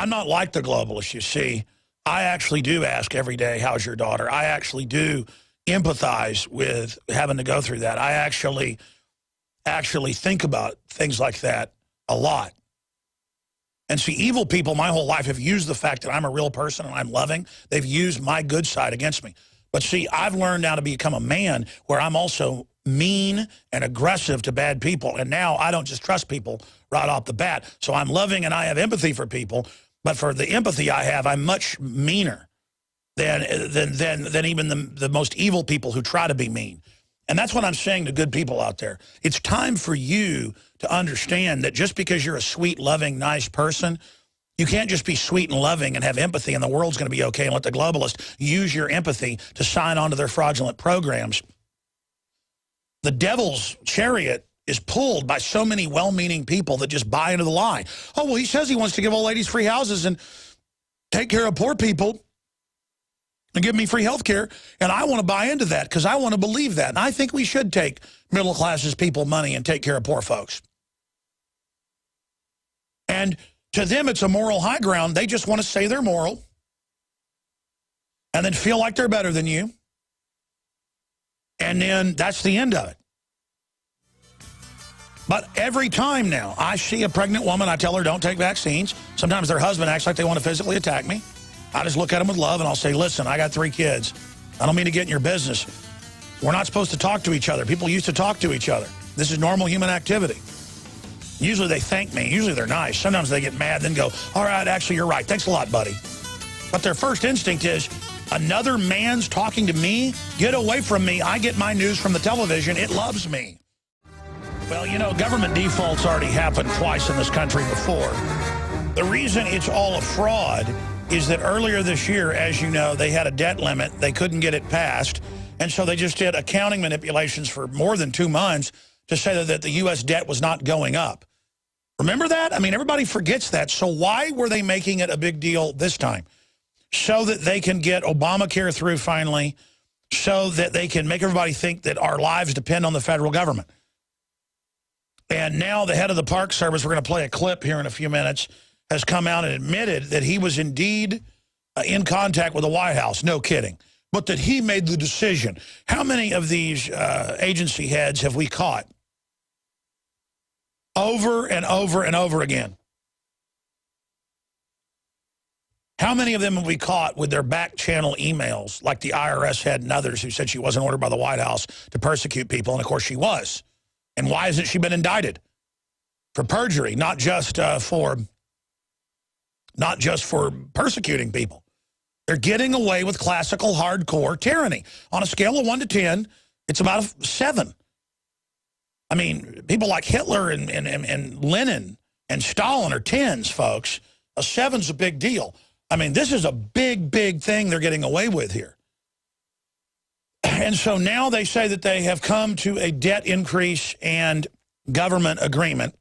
not like the globalists, you see. I actually do ask every day, how's your daughter? I actually do empathize with having to go through that. I actually think about things like that a lot. And see, evil people my whole life have used the fact that I'm a real person and I'm loving. They've used my good side against me. But see, I've learned now to become a man where I'm also mean and aggressive to bad people. And now I don't just trust people right off the bat. So I'm loving and I have empathy for people. But for the empathy I have, I'm much meaner than even the most evil people who try to be mean. And that's what I'm saying to good people out there. It's time for you to understand that just because you're a sweet, loving, nice person, you can't just be sweet and loving and have empathy and the world's going to be okay and let the globalists use your empathy to sign on to their fraudulent programs. The devil's chariot is pulled by so many well-meaning people that just buy into the lie. Oh, well, he says he wants to give old ladies free houses and take care of poor people and give me free health care, and I want to buy into that because I want to believe that. And I think we should take middle classes people money and take care of poor folks. And to them, it's a moral high ground. They just want to say they're moral and then feel like they're better than you. And then that's the end of it. But every time now I see a pregnant woman, I tell her don't take vaccines. Sometimes their husband acts like they want to physically attack me. I just look at them with love and I'll say, listen, I got 3 kids. I don't mean to get in your business. We're not supposed to talk to each other. People used to talk to each other. This is normal human activity. Usually they thank me. Usually they're nice. Sometimes they get mad, then go, all right, actually, you're right. Thanks a lot, buddy. But their first instinct is, another man's talking to me? Get away from me. I get my news from the television. It loves me. Well, you know, government defaults already happened twice in this country before. The reason it's all a fraud is that earlier this year, as you know, they had a debt limit. They couldn't get it passed. And so they just did accounting manipulations for more than 2 months to say that the U.S. debt was not going up. Remember that? I mean, everybody forgets that. So why were they making it a big deal this time? So that they can get Obamacare through finally, so that they can make everybody think that our lives depend on the federal government. And now the head of the Park Service, we're going to play a clip here in a few minutes, has come out and admitted that he was indeed in contact with the White House. No kidding. But that he made the decision. How many of these agency heads have we caught? Over and over and over again. How many of them have we caught with their back channel emails, like the IRS head and others who said she wasn't ordered by the White House to persecute people, and of course she was. And why hasn't she been indicted? For perjury, not just for persecuting people. They're getting away with classical hardcore tyranny. On a scale of 1 to 10, it's about a 7. I mean, people like Hitler and Lenin and Stalin are 10s, folks. A 7's a big deal. I mean, this is a big, big thing they're getting away with here. And so now they say that they have come to a debt increase and government agreement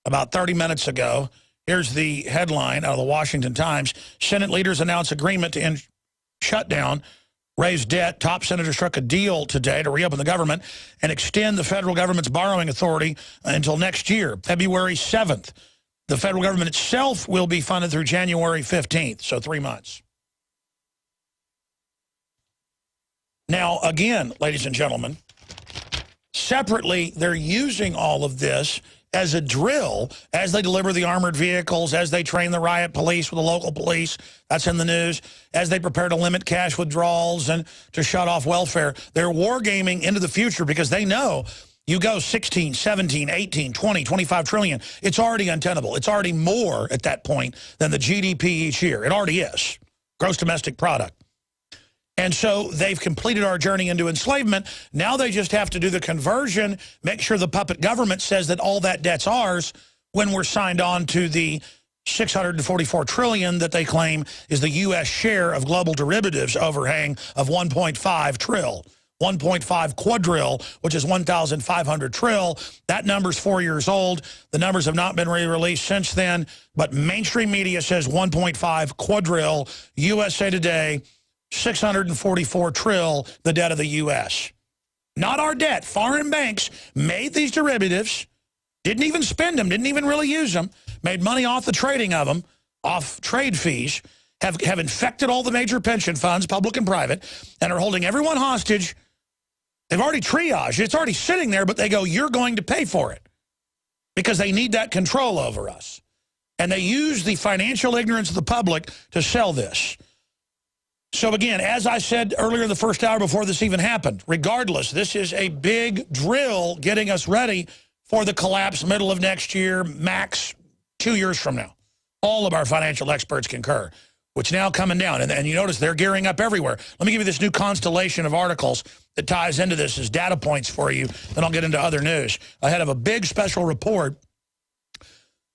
about 30 minutes ago. Here's the headline out of the Washington Times. Senate leaders announce agreement to end shutdown, raise debt. Top senators struck a deal today to reopen the government and extend the federal government's borrowing authority until next year, February 7th. The federal government itself will be funded through January 15th, so 3 months. Now, again, ladies and gentlemen, separately, they're using all of this as a drill as they deliver the armored vehicles, as they train the riot police with the local police. That's in the news. As they prepare to limit cash withdrawals and to shut off welfare. They're wargaming into the future because they know you go 16, 17, 18, 20, 25 trillion. It's already untenable. It's already more at that point than the GDP each year. It already is. Gross domestic product. And so they've completed our journey into enslavement. Now they just have to do the conversion, make sure the puppet government says that all that debt's ours when we're signed on to the $644 trillion that they claim is the U.S. share of global derivatives overhang of 1.5 trill. 1.5 quadrill, which is 1,500 trill. That number's 4 years old. The numbers have not been re-released since then, but mainstream media says 1.5 quadrill. USA Today, 644 trill, the debt of the U.S. Not our debt. Foreign banks made these derivatives, didn't even spend them, didn't even really use them, made money off the trading of them, off trade fees, have infected all the major pension funds, public and private, and are holding everyone hostage. They've already triaged. It's already sitting there, but they go, you're going to pay for it because they need that control over us. And they use the financial ignorance of the public to sell this. So again, as I said earlier in the first hour before this even happened, regardless, this is a big drill getting us ready for the collapse middle of next year, max 2 years from now. All of our financial experts concur, which now coming down. And you notice they're gearing up everywhere. Let me give you this new constellation of articles that ties into this as data points for you. Then I'll get into other news. Ahead of a big special report,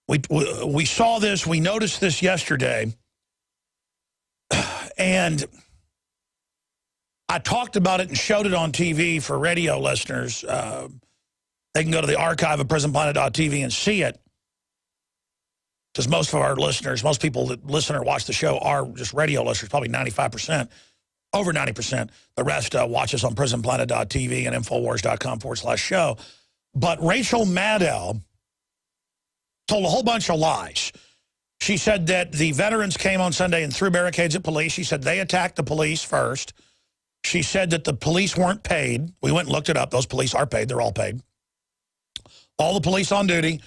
we saw this, we noticed this yesterday. And I talked about it and showed it on TV for radio listeners. They can go to the archive of prisonplanet.tv and see it. Because most of our listeners, most people that listen or watch the show are just radio listeners, probably 95%, over 90%. The rest watch us on prisonplanet.tv and infowars.com/show. But Rachel Maddow told a whole bunch of lies. She said that the veterans came on Sunday and threw barricades at police. She said they attacked the police first. She said that the police weren't paid. We went and looked it up. Those police are paid. They're all paid. All the police on duty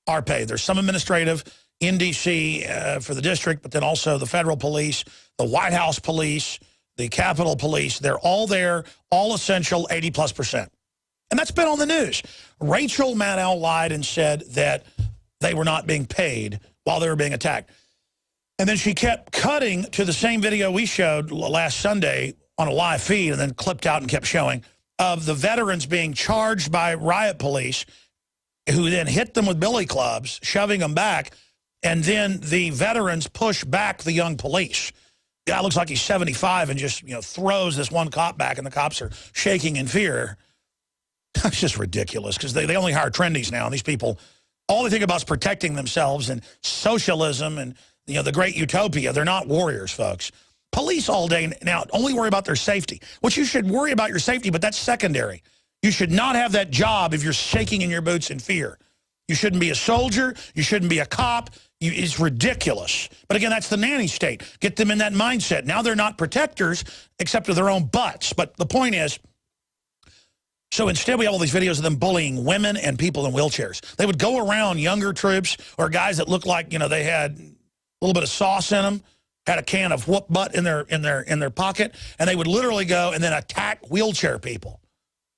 are paid. There's some administrative in D.C. For the district, but then also the federal police, the White House police, the Capitol police. They're all there, all essential, 80+%. And that's been on the news. Rachel Maddow lied and said that they were not being paid while they were being attacked. And then she kept cutting to the same video we showed last Sunday on a live feed and then clipped out and kept showing of the veterans being charged by riot police who then hit them with billy clubs, shoving them back, and then the veterans push back the young police. The guy looks like he's 75 and just, throws this one cop back, and the cops are shaking in fear. It's just ridiculous because they only hire trendies now, and these people, all they think about is protecting themselves and socialism and, the great utopia. They're not warriors, folks. Police all day now only worry about their safety, which you should worry about your safety, but that's secondary. You should not have that job if you're shaking in your boots in fear. You shouldn't be a soldier. You shouldn't be a cop. It's ridiculous. But again, that's the nanny state. Get them in that mindset. Now they're not protectors except of their own butts. But the point is, so instead we have all these videos of them bullying women and people in wheelchairs. They would go around younger troops or guys that looked like, they had a little bit of sauce in them, had a can of whoop butt in their pocket, and they would literally go and then attack wheelchair people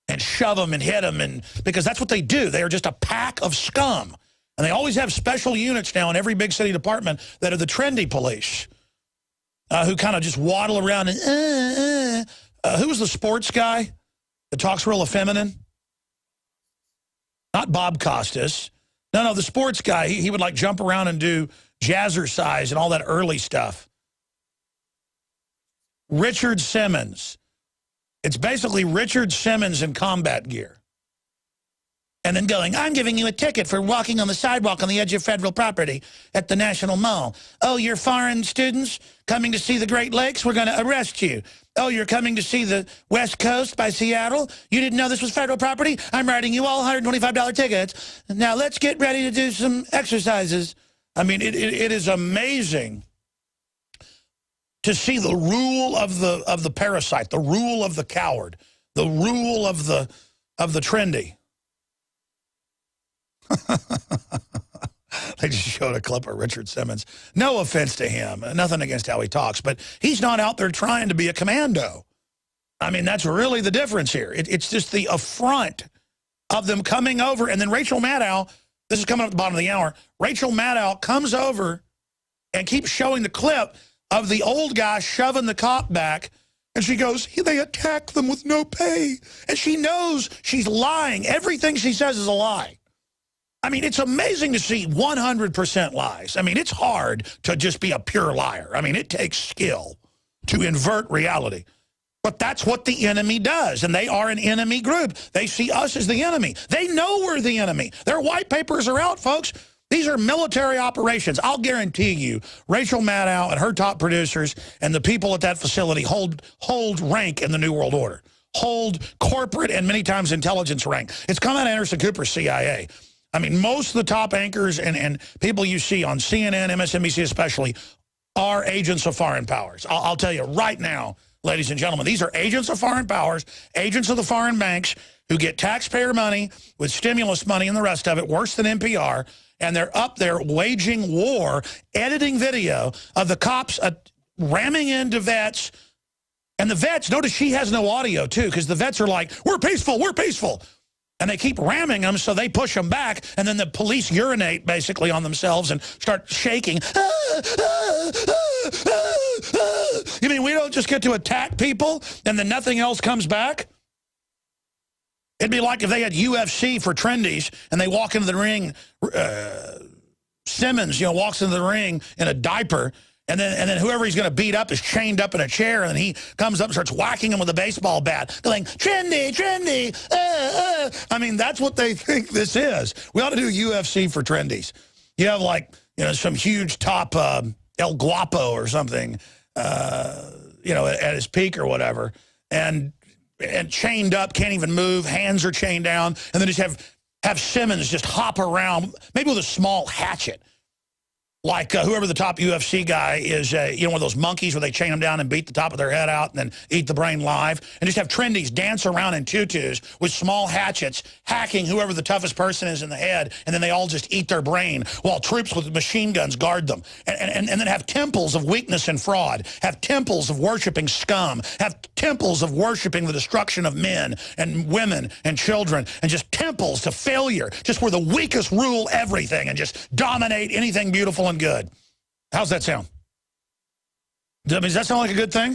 and shove them and hit them, and because that's what they do. They are just a pack of scum. And they always have special units now in every big city department that are the trendy police. who kind of just waddle around and, who was the sports guy that talks real effeminate? Not Bob Costas. No, the sports guy. He would like jump around and do jazzercise and all that early stuff. Richard Simmons. It's basically Richard Simmons in combat gear. And then going, I'm giving you a ticket for walking on the sidewalk on the edge of federal property at the National Mall. Oh, you're foreign students coming to see the Great Lakes? We're going to arrest you. Oh, you're coming to see the West Coast by Seattle? You didn't know this was federal property? I'm writing you all $125 tickets. Now let's get ready to do some exercises. I mean, it is amazing to see the rule of the parasite, the rule of the coward, the rule of the trendy. They just showed a clip of Richard Simmons. No offense to him, nothing against how he talks, but he's not out there trying to be a commando. I mean, that's really the difference here. It's just the affront of them coming over, and then Rachel Maddow, this is coming up at the bottom of the hour, Rachel Maddow comes over and keeps showing the clip of the old guy shoving the cop back, and she goes, they attack them with no pay. And she knows she's lying. Everything she says is a lie. I mean, it's amazing to see 100% lies. I mean, it's hard to just be a pure liar. I mean, it takes skill to invert reality. But that's what the enemy does, and they are an enemy group. They see us as the enemy. They know we're the enemy. Their white papers are out, folks. These are military operations. I'll guarantee you, Rachel Maddow and her top producers and the people at that facility hold rank in the New World Order, hold corporate and many times intelligence rank. It's come out of Anderson Cooper's CIA. I mean, most of the top anchors and people you see on CNN, MSNBC especially, are agents of foreign powers. I'll tell you right now, ladies and gentlemen, these are agents of foreign powers, agents of the foreign banks who get taxpayer money with stimulus money and the rest of it, worse than NPR, and they're up there waging war, editing video of the cops ramming into vets. And the vets, notice she has no audio, too, because the vets are like, we're peaceful, we're peaceful. And they keep ramming them, so they push them back, and then the police urinate, basically, on themselves and start shaking. You mean we don't just get to attack people, and then nothing else comes back? It'd be like if they had UFC for trendies, and they walk into the ring, Simmons, walks into the ring in a diaper, and then whoever he's going to beat up is chained up in a chair, and he comes up and starts whacking him with a baseball bat, going, trendy, trendy, I mean, that's what they think this is. We ought to do UFC for trendies. You have, like, some huge top El Guapo or something, at his peak or whatever, and chained up, can't even move, hands are chained down, and then just have Simmons just hop around, maybe with a small hatchet. Like whoever the top UFC guy is, one of those monkeys where they chain them down and beat the top of their head out and then eat the brain live. And just have trendies dance around in tutus with small hatchets, hacking whoever the toughest person is in the head. And then they all just eat their brain while troops with machine guns guard them. And then have temples of weakness and fraud. Have temples of worshiping scum. Have temples of worshiping the destruction of men and women and children. And just temples to failure. Just where the weakest rule everything and just dominate anything beautiful and good. How's that sound? I mean, does that sound like a good thing?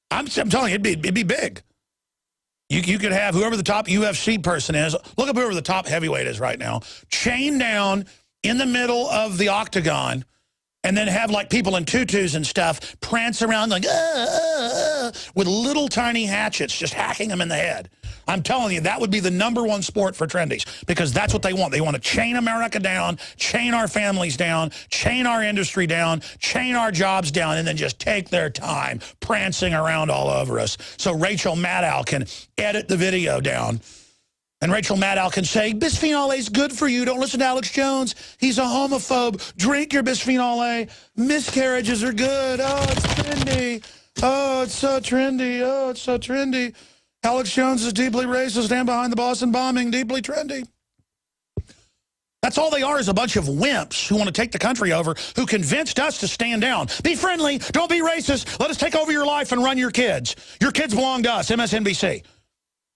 I'm telling you, it'd be big. You could have whoever the top UFC person is, look up whoever the top heavyweight is right now, chained down in the middle of the octagon, and then have like people in tutus and stuff prance around like, with little tiny hatchets just hacking them in the head. I'm telling you, that would be the #1 sport for trendies, because that's what they want. They want to chain America down, chain our families down, chain our industry down, chain our jobs down, and then just take their time prancing around all over us. So Rachel Maddow can edit the video down. And Rachel Maddow can say, bisphenol A is good for you. Don't listen to Alex Jones. He's a homophobe. Drink your bisphenol A. Miscarriages are good. Oh, it's trendy. Oh, it's so trendy. Oh, it's so trendy. Alex Jones is deeply racist. Stand behind the Boston bombing. Deeply trendy. That's all they are, is a bunch of wimps who want to take the country over, who convinced us to stand down. Be friendly. Don't be racist. Let us take over your life and run your kids. Your kids belong to us, MSNBC.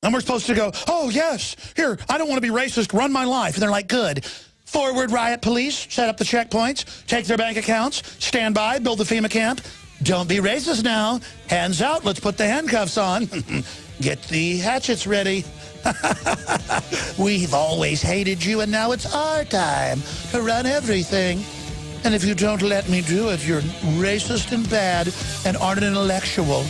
And we're supposed to go, oh, yes, here, I don't want to be racist, run my life. And they're like, good. Forward riot police, set up the checkpoints, take their bank accounts, stand by, build the FEMA camp, Don't be racist now. Hands out. Let's put the handcuffs on. Get the hatchets ready. We've always hated you, and now it's our time to run everything. And if you don't let me do it, you're racist and bad and aren't an intellectual.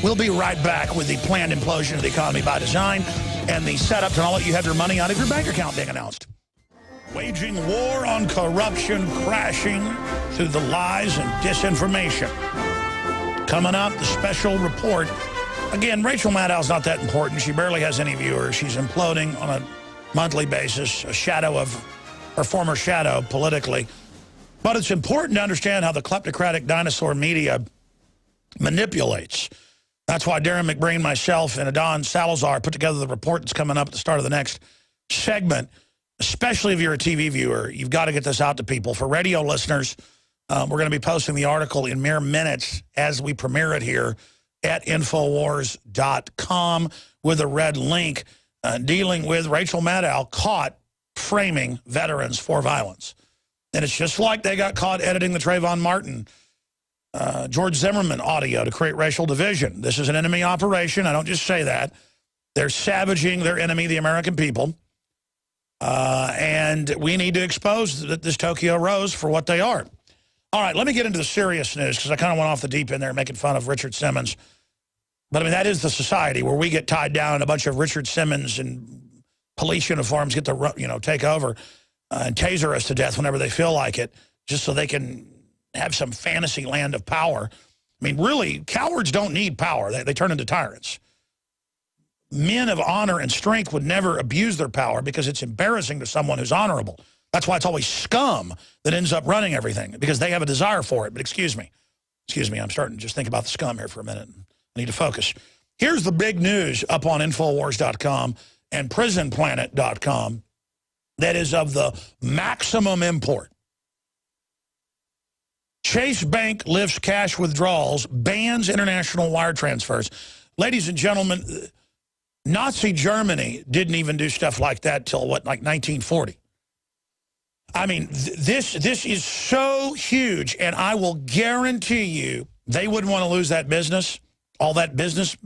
We'll be right back with the planned implosion of the economy by design and the setup to not let you have your money out of your bank account being announced. Waging war on corruption, crashing through the lies and disinformation. Coming up, the special report. Again, Rachel Maddow's not that important. She barely has any viewers. She's imploding on a monthly basis, a shadow of her former shadow politically. But it's important to understand how the kleptocratic dinosaur media manipulates. That's why Darren McBreen, myself, and Adon Salazar put together the report that's coming up at the start of the next segment. Especially if you're a TV viewer, you've got to get this out to people. For radio listeners, we're going to be posting the article in mere minutes as we premiere it here at Infowars.com with a red link dealing with Rachel Maddow caught framing veterans for violence. And it's just like they got caught editing the Trayvon Martin, George Zimmerman audio to create racial division. This is an enemy operation. I don't just say that. They're savaging their enemy, the American people. And we need to expose this Tokyo Rose for what they are. All right, let me get into the serious news because I kind of went off the deep end there making fun of Richard Simmons. But, I mean, that is the society where we get tied down and a bunch of Richard Simmons and police uniforms get to, take over and taser us to death whenever they feel like it, just so they can have some fantasy land of power. I mean, really, cowards don't need power. They turn into tyrants. Men of honor and strength would never abuse their power because it's embarrassing to someone who's honorable. That's why it's always scum that ends up running everything, because they have a desire for it. But excuse me, I'm starting to just think about the scum here for a minute. I need to focus. Here's the big news up on Infowars.com and PrisonPlanet.com that is of the maximum import. Chase Bank lifts cash withdrawals, bans international wire transfers. Ladies and gentlemen, Nazi Germany didn't even do stuff like that till, what, like 1940. I mean, this is so huge, and I will guarantee you they wouldn't want to lose that business, all that business.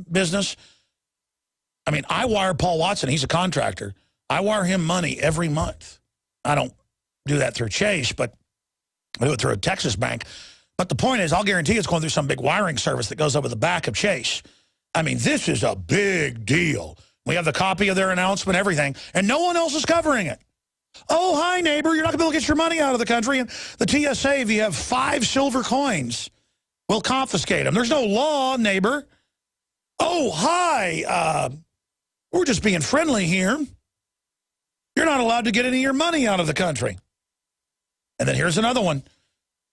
I mean, I wire Paul Watson. He's a contractor. I wire him money every month. I don't do that through Chase, but I do it through a Texas bank. But the point is, I'll guarantee it's going through some big wiring service that goes over the back of Chase. I mean, this is a big deal. We have the copy of their announcement, everything, and no one else is covering it. Oh, hi, neighbor, you're not going to be able to get your money out of the country. And the TSA, if you have 5 silver coins, will confiscate them. There's no law, neighbor. Oh, hi, we're just being friendly here. You're not allowed to get any of your money out of the country. And then here's another one.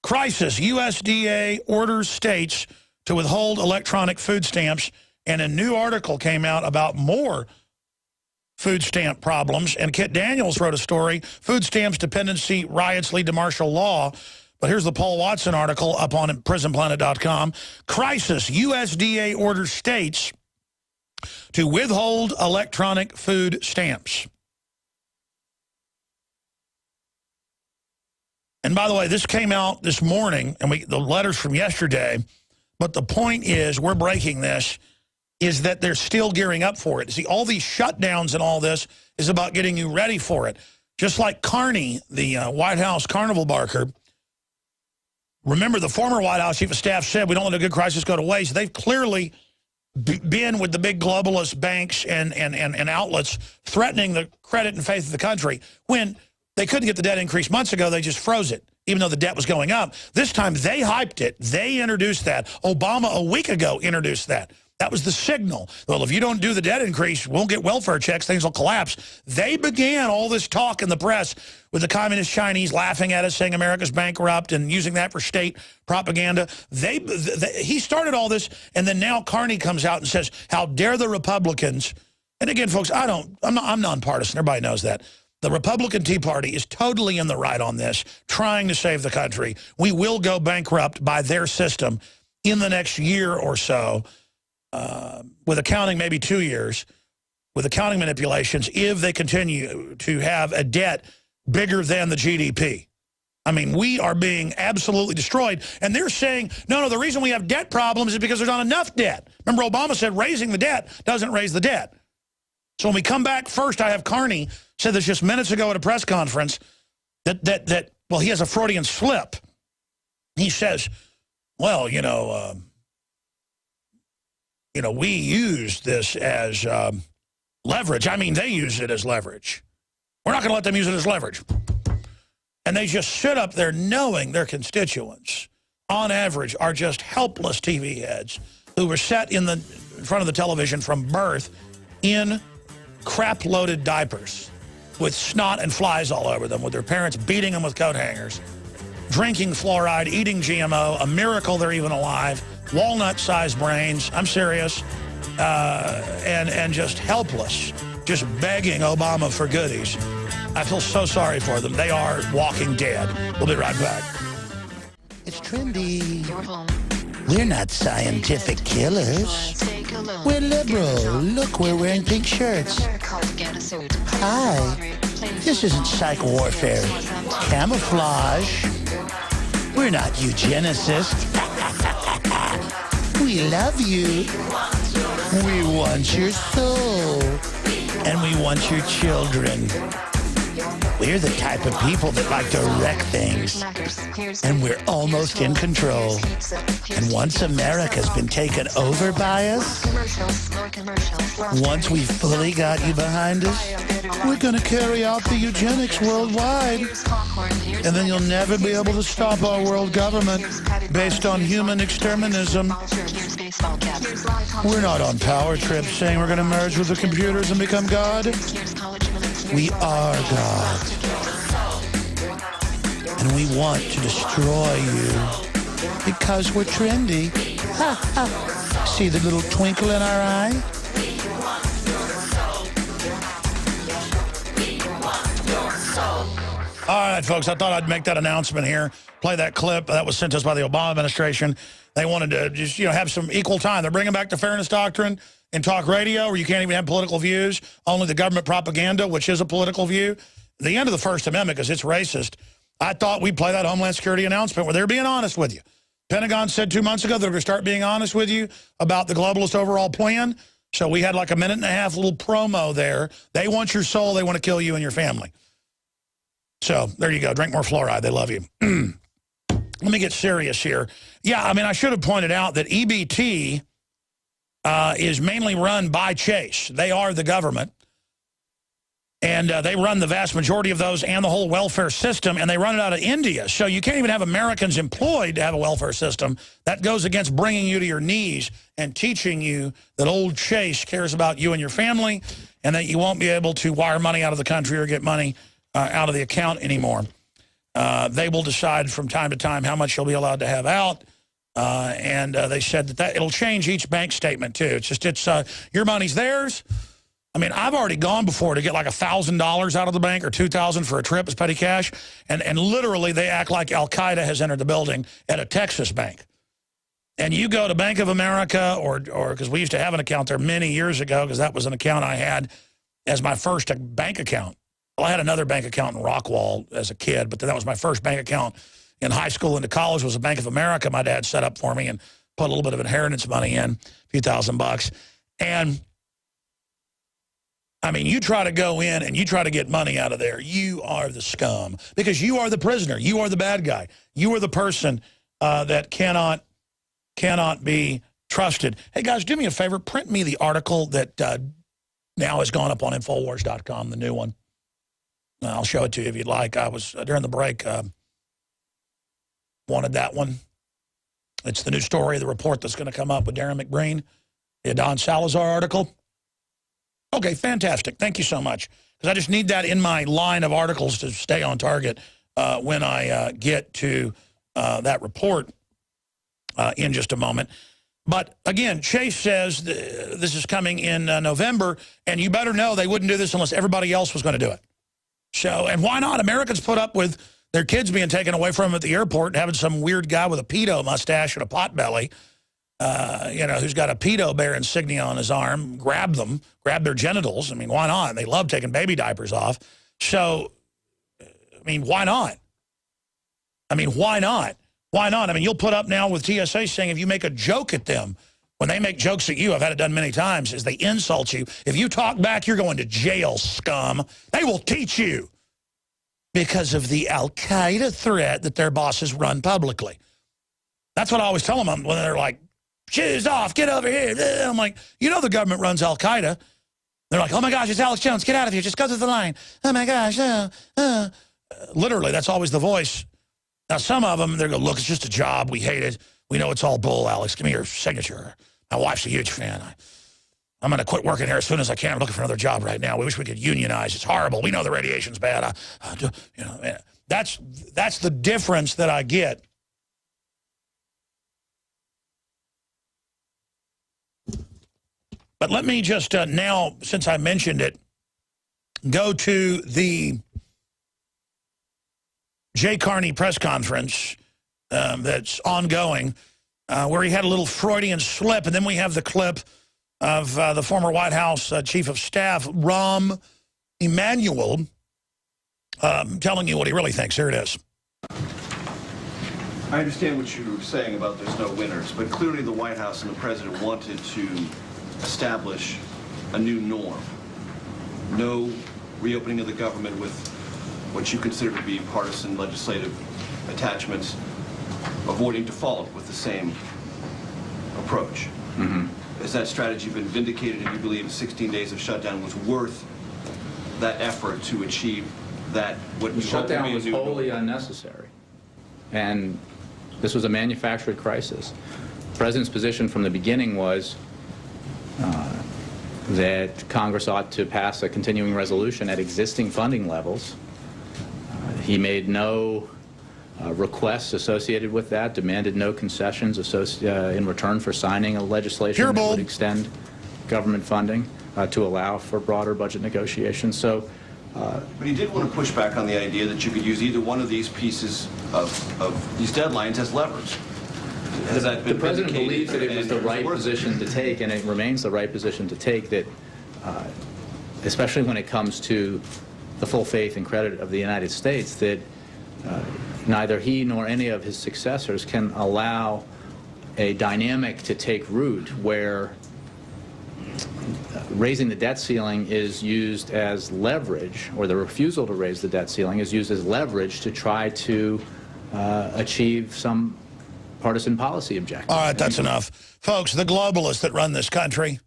Crisis, USDA orders states to withhold electronic food stamps, and a new article came out about more food stamp problems, and Kit Daniels wrote a story, Food Stamps Dependency Riots Lead to Martial Law. But here's the Paul Watson article up on PrisonPlanet.com. Crisis, USDA orders states to withhold electronic food stamps. And by the way, this came out this morning, and the letters from yesterday, but the point is, we're breaking this, is that they're still gearing up for it. See, all these shutdowns and all this is about getting you ready for it. Just like Carney, the White House carnival barker, remember the former White House chief of staff said, we don't let a good crisis go to waste. They've clearly been with the big globalist banks and outlets threatening the credit and faith of the country. When they couldn't get the debt increase months ago, they just froze it, even though the debt was going up. This time they hyped it. They introduced that. Obama a week ago introduced that. That was the signal. Well, if you don't do the debt increase, we won't get welfare checks, things will collapse. They began all this talk in the press with the communist Chinese laughing at us, saying America's bankrupt and using that for state propaganda. He started all this, and then now Carney comes out and says, how dare the Republicans. And again, folks, I'm nonpartisan. Everybody knows that. The Republican Tea Party is totally in the right on this, trying to save the country. We will go bankrupt by their system in the next year or so. With accounting, maybe 2 years, with accounting manipulations, if they continue to have a debt bigger than the GDP. I mean, we are being absolutely destroyed. And they're saying, no, the reason we have debt problems is because there's not enough debt. Remember, Obama said raising the debt doesn't raise the debt. So when we come back, first, I have Carney said this just minutes ago at a press conference that well, he has a Freudian slip. He says, well, we use this as leverage. I mean, they use it as leverage. We're not going to let them use it as leverage. And they just sit up there knowing their constituents, on average, are just helpless TV heads who were set in front of the television from birth in crap-loaded diapers with snot and flies all over them, with their parents beating them with coat hangers, drinking fluoride, eating GMO, a miracle they're even alive, walnut-sized brains, I'm serious, and just helpless, just begging Obama for goodies. I feel so sorry for them. They are walking dead. We'll be right back. It's trendy. We're not scientific killers. We're liberal. Look, we're wearing pink shirts. Hi. This isn't psych warfare. Camouflage. We're not eugenicists. We love you. We want your soul. And we want your children. We're the type of people that like to wreck things. And we're almost in control. And once America's been taken over by us, once we've fully got you behind us, we're going to carry out the eugenics worldwide. And then you'll never be able to stop our world government based on human exterminism. We're not on power trips saying we're going to merge with the computers and become God. We are God. And we want to destroy you because we're trendy. Ha, ha. See the little twinkle in our eye? All right, folks, I thought I'd make that announcement here, play that clip that was sent to us by the Obama administration. They wanted to just, have some equal time. They're bringing back the fairness doctrine in talk radio, where you can't even have political views, only the government propaganda, which is a political view. The end of the First Amendment, because it's racist. I thought we'd play that Homeland Security announcement where they're being honest with you. Pentagon said 2 months ago they're going to start being honest with you about the globalist overall plan. So we had like a minute-and-a-half little promo there. They want your soul. They want to kill you and your family. So there you go. Drink more fluoride. They love you. Let me get serious here. Yeah, I mean, I should have pointed out that EBT is mainly run by Chase. They are the government. And they run the vast majority of those and the whole welfare system, and they run it out of India. So you can't even have Americans employed to have a welfare system. That goes against bringing you to your knees and teaching you that old Chase cares about you and your family and that you won't be able to wire money out of the country or get money out of the account anymore. They will decide from time to time how much you'll be allowed to have out. And they said that it'll change each bank statement, too. It's just, your money's theirs. I mean, I've already gone before to get like $1,000 out of the bank or $2,000 for a trip as petty cash. And literally they act like Al-Qaeda has entered the building at a Texas bank. And you go to Bank of America or because we used to have an account there many years ago, because that was an account I had as my first bank account. Well, I had another bank account in Rockwall as a kid, but that was my first bank account in high school into college was a Bank of America my dad set up for me and put a little bit of inheritance money in, a few $1,000. And I mean, you try to go in and you try to get money out of there, you are the scum. Because you are the prisoner. You are the bad guy. You are the person that cannot be trusted. Hey, guys, do me a favor. Print me the article that now has gone up on Infowars.com, the new one. I'll show it to you if you'd like. I was, during the break, wanted that one. It's the new story, the report that's going to come up with Darren McBreen, the Don Salazar article. Okay, fantastic. Thank you so much. Because I just need that in my line of articles to stay on target when I get to that report in just a moment. But again, Chase says this is coming in November, and you better know they wouldn't do this unless everybody else was going to do it. So, and why not? Americans put up with their kids being taken away from them at the airport and having some weird guy with a pedo mustache and a pot belly, who's got a pedo bear insignia on his arm, grab their genitals. I mean, why not? They love taking baby diapers off. So, I mean, why not? I mean, why not? Why not? I mean, you'll put up now with TSA saying if you make a joke at them, when they make jokes at you, I've had it done many times, is they insult you. If you talk back, you're going to jail, scum. They will teach you because of the al-Qaeda threat that their bosses run publicly. That's what I always tell them when they're like, shoes off, get over here. I'm like, you know the government runs al-Qaeda. They're like, oh my gosh, it's Alex Jones, get out of here, just go through the line. Oh my gosh, literally, that's always the voice. Now, some of them, they're going, look, it's just a job, we hate it. We know it's all bull, Alex, give me your signature. My wife's a huge fan. I'm going to quit working here as soon as I can. I'm looking for another job right now. We wish we could unionize. It's horrible. We know the radiation's bad. You know, that's the difference that I get. But let me just now, since I mentioned it, go to the Jay Carney press conference that's ongoing, where he had a little Freudian slip, and then we have the clip of the former White House Chief of Staff, Rahm Emanuel, telling you what he really thinks. Here it is. I understand what you're saying about there's no winners, but clearly the White House and the President wanted to establish a new norm. No reopening of the government with what you consider to be partisan legislative attachments, avoiding default with the same approach. Mm-hmm. Has that strategy been vindicated, and you believe 16 days of shutdown was worth that effort to achieve that? What the shutdown was wholly unnecessary, and this was a manufactured crisis. The President's position from the beginning was that Congress ought to pass a continuing resolution at existing funding levels. He made no requests associated with that, demanded no concessions in return for signing a legislation that would extend government funding to allow for broader budget negotiations. So, but he did want to push back on the idea that you could use either one of these pieces of these deadlines as levers. Has that been the President believes that it was the right position to take, and it remains the right position to take, that especially when it comes to the full faith and credit of the United States, that neither he nor any of his successors can allow a dynamic to take root where raising the debt ceiling is used as leverage, or the refusal to raise the debt ceiling is used as leverage to try to achieve some partisan policy objective. All right, that's enough. Folks, the globalists that run this country,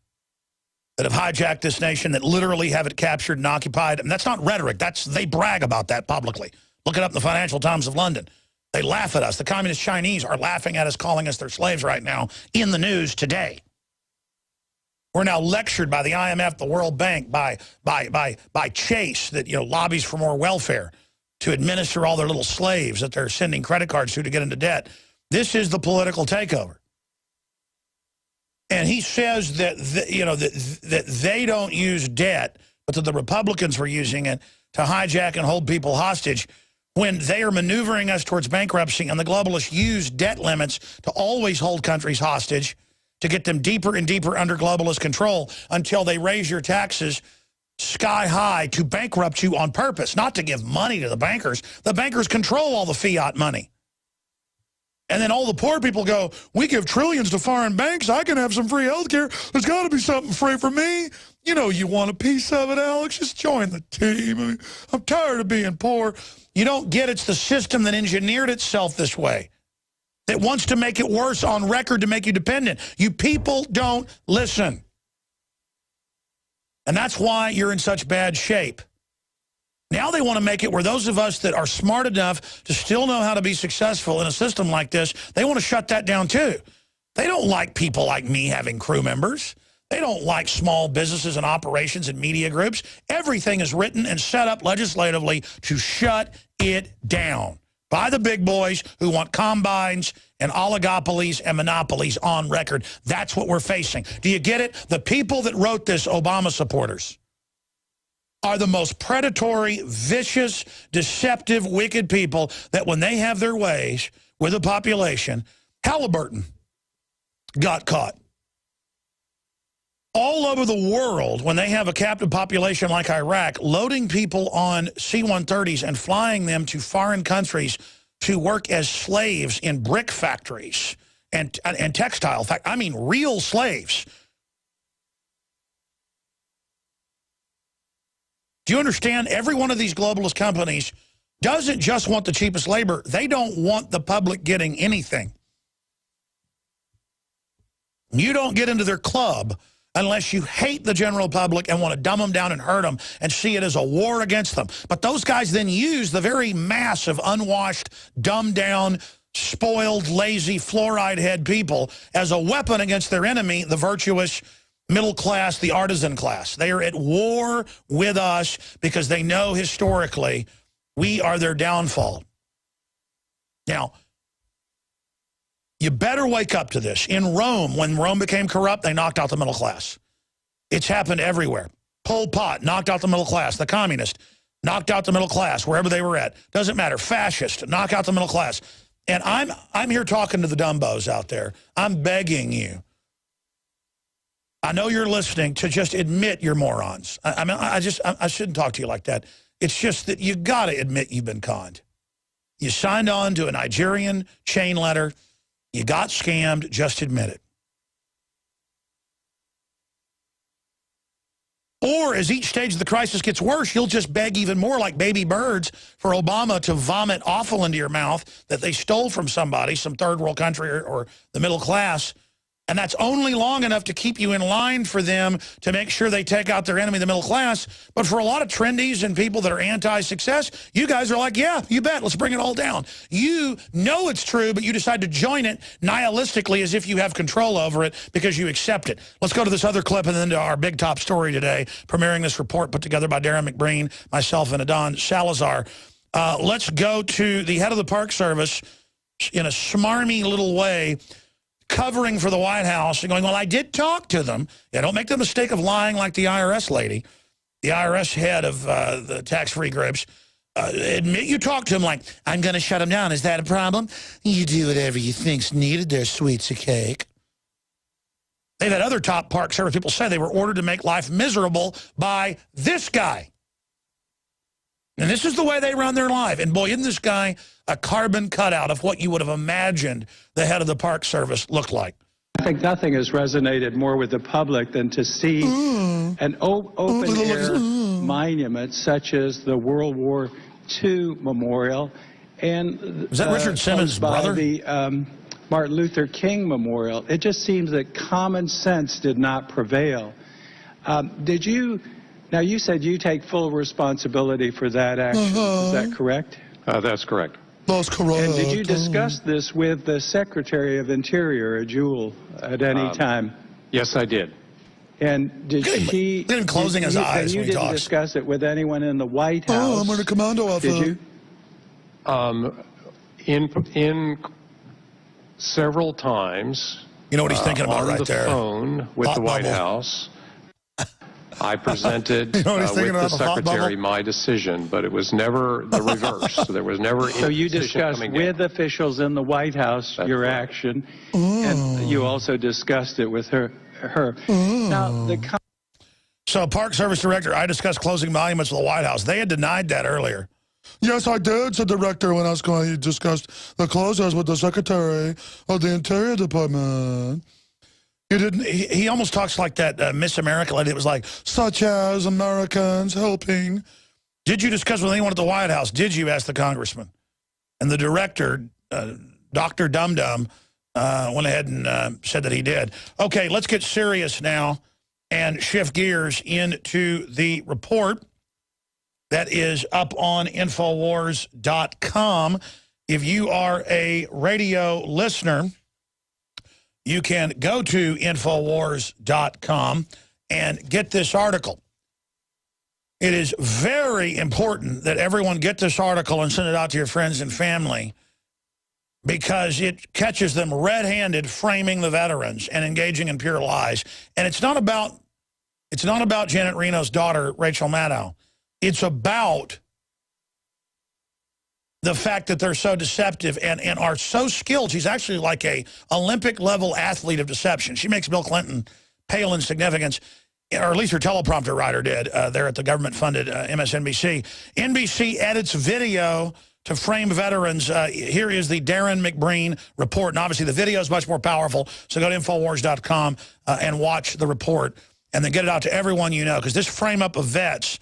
that have hijacked this nation, that literally have it captured and occupied, and that's not rhetoric. They brag about that publicly. Look it up in the Financial Times of London. They laugh at us. The communist Chinese are laughing at us, calling us their slaves right now in the news today. We're now lectured by the IMF, the World Bank, by Chase, that lobbies for more welfare, to administer all their little slaves that they're sending credit cards to get into debt. This is the political takeover. And he says that that they don't use debt, but that the Republicans were using it to hijack and hold people hostage, when they are maneuvering us towards bankruptcy, and the globalists use debt limits to always hold countries hostage, to get them deeper and deeper under globalist control until they raise your taxes sky high to bankrupt you on purpose, not to give money to the bankers. The bankers control all the fiat money. And then all the poor people go, we give trillions to foreign banks, I can have some free health care. There's got to be something free for me. You want a piece of it, Alex? Just join the team. I mean, I'm tired of being poor. You don't get it's the system that engineered itself this way, that wants to make it worse on record to make you dependent. You people don't listen. And that's why you're in such bad shape. Now they want to make it where those of us that are smart enough to still know how to be successful in a system like this, they want to shut that down too. They don't like people like me having crew members. They don't like small businesses and operations and media groups. Everything is written and set up legislatively to shut it down by the big boys who want combines and oligopolies and monopolies on record. That's what we're facing. Do you get it? The people that wrote this, Obama supporters, are the most predatory, vicious, deceptive, wicked people that when they have their ways with the population, Halliburton got caught. All over the world, when they have a captive population like Iraq, loading people on C-130s and flying them to foreign countries to work as slaves in brick factories and textile factories. I mean, real slaves. Do you understand? Every one of these globalist companies doesn't just want the cheapest labor. They don't want the public getting anything. You don't get into their club unless you hate the general public and want to dumb them down and hurt them and see it as a war against them. But those guys then use the very mass of unwashed, dumbed down, spoiled, lazy, fluoride head people as a weapon against their enemy, the virtuous middle class, the artisan class. They are at war with us because they know historically we are their downfall. Now, you better wake up to this. In Rome, when Rome became corrupt, they knocked out the middle class. It's happened everywhere. Pol Pot knocked out the middle class. The communist knocked out the middle class wherever they were at. Doesn't matter. Fascist, knock out the middle class. And I'm here talking to the dumbos out there. I'm begging you. I know you're listening to just admit you're morons. I mean, I shouldn't talk to you like that. It's just that you got to admit you've been conned. You signed on to a Nigerian chain letter. You got scammed, just admit it. Or as each stage of the crisis gets worse, you'll just beg even more like baby birds for Obama to vomit offal into your mouth that they stole from somebody, some third world country or the middle class. And that's only long enough to keep you in line for them to make sure they take out their enemy, the middle class. But for a lot of trendies and people that are anti-success, you guys are like, yeah, you bet, let's bring it all down. You know it's true, but you decide to join it nihilistically as if you have control over it because you accept it. Let's go to this other clip and then to our big top story today, premiering this report put together by Darren McBreen, myself, and Adon Salazar. Let's go to the head of the Park Service in a smarmy little way, covering for the White House and going, well, I did talk to them. Yeah, don't make the mistake of lying like the IRS lady, the IRS head of the tax-free groups. Admit you talked to them like, I'm going to shut them down. Is that a problem? You do whatever you think's needed there, sweets a cake. They've had other top Park Service people say they were ordered to make life miserable by this guy. And this is the way they run their life. And boy, isn't this guy a carbon cutout of what you would have imagined the head of the Park Service looked like? I think nothing has resonated more with the public than to see an open-air monument such as the World War II Memorial. And is that Richard Simmons' brother? The Martin Luther King Memorial. It just seems that common sense did not prevail. Now, you said you take full responsibility for that action. Is that correct? That's correct. That's correct. And did you discuss this with the Secretary of Interior, Jewel, at any time? Yes, I did. And did she... Look at him closing his eyes when he talks. You didn't discuss it with anyone in the White House? Oh, I'm in a commando outfit. Did you? In several times... You know what he's thinking about right there? On the phone with the White House... I presented with the Secretary my decision, but it was never the reverse. So there was never any. So you discussed with officials in the White House your action, and you also discussed it with her. Now, so Park Service Director, I discussed closing monuments with the White House. They had denied that earlier. Yes, I did, said the director when I was going. He discussed the closures with the Secretary of the Interior Department. He almost talks like that Miss America lady. It was like, such as Americans helping. Did you discuss with anyone at the White House? Did you, ask the congressman? And the director, Dr. Dum Dum, went ahead and said that he did. Okay, let's get serious now and shift gears into the report that is up on Infowars.com. If you are a radio listener, you can go to Infowars.com and get this article. It is very important that everyone get this article and send it out to your friends and family because it catches them red-handed framing the veterans and engaging in pure lies. And it's not about Janet Reno's daughter, Rachel Maddow. It's about the fact that they're so deceptive and are so skilled. She's actually like a Olympic-level athlete of deception. She makes Bill Clinton pale in significance, or at least her teleprompter writer did there at the government-funded MSNBC. NBC edits video to frame veterans. Here is the Darren McBreen report. And obviously the video is much more powerful. So go to Infowars.com and watch the report. And then get it out to everyone you know. Because this frame up of vets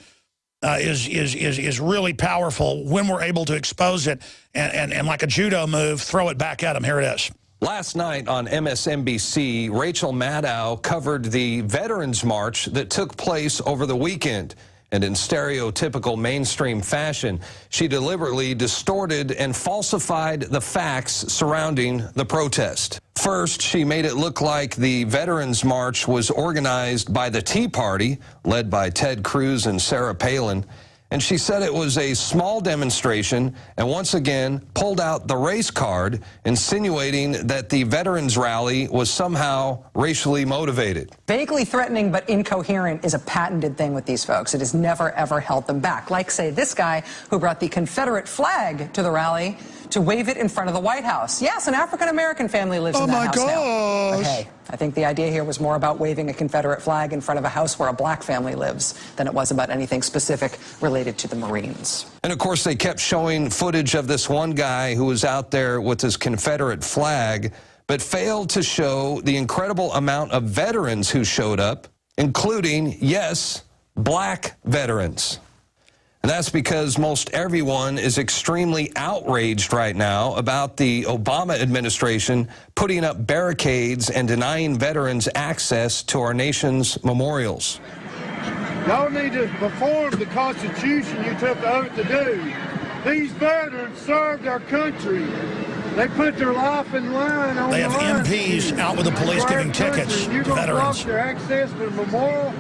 is really powerful when we're able to expose it. And like a judo move, throw it back at them. Here it is. Last night on MSNBC, Rachel Maddow covered the Veterans March that took place over the weekend. And in stereotypical mainstream fashion, she deliberately distorted and falsified the facts surrounding the protest. First, she made it look like the Veterans March was organized by the Tea Party, led by Ted Cruz and Sarah Palin. And she said it was a small demonstration and once again pulled out the race card, insinuating that the veterans rally was somehow racially motivated. Vaguely threatening but incoherent is a patented thing with these folks. It has never, ever held them back. Like, say, this guy who brought the Confederate flag to the rally to wave it in front of the White House. Yes, an African-American family lives in that house now. But hey, I think the idea here was more about waving a Confederate flag in front of a house where a black family lives than it was about anything specific related to the Marines. And of course, they kept showing footage of this one guy who was out there with his Confederate flag, but failed to show the incredible amount of veterans who showed up, including, yes, black veterans. And that's because most everyone is extremely outraged right now about the Obama administration putting up barricades and denying veterans access to our nation's memorials. Y'all need to perform the Constitution you took the oath to do. These veterans served our country. They put their life in line on They the have line. MPs out with the police giving tickets to You're going to block veterans. their access to the memorial?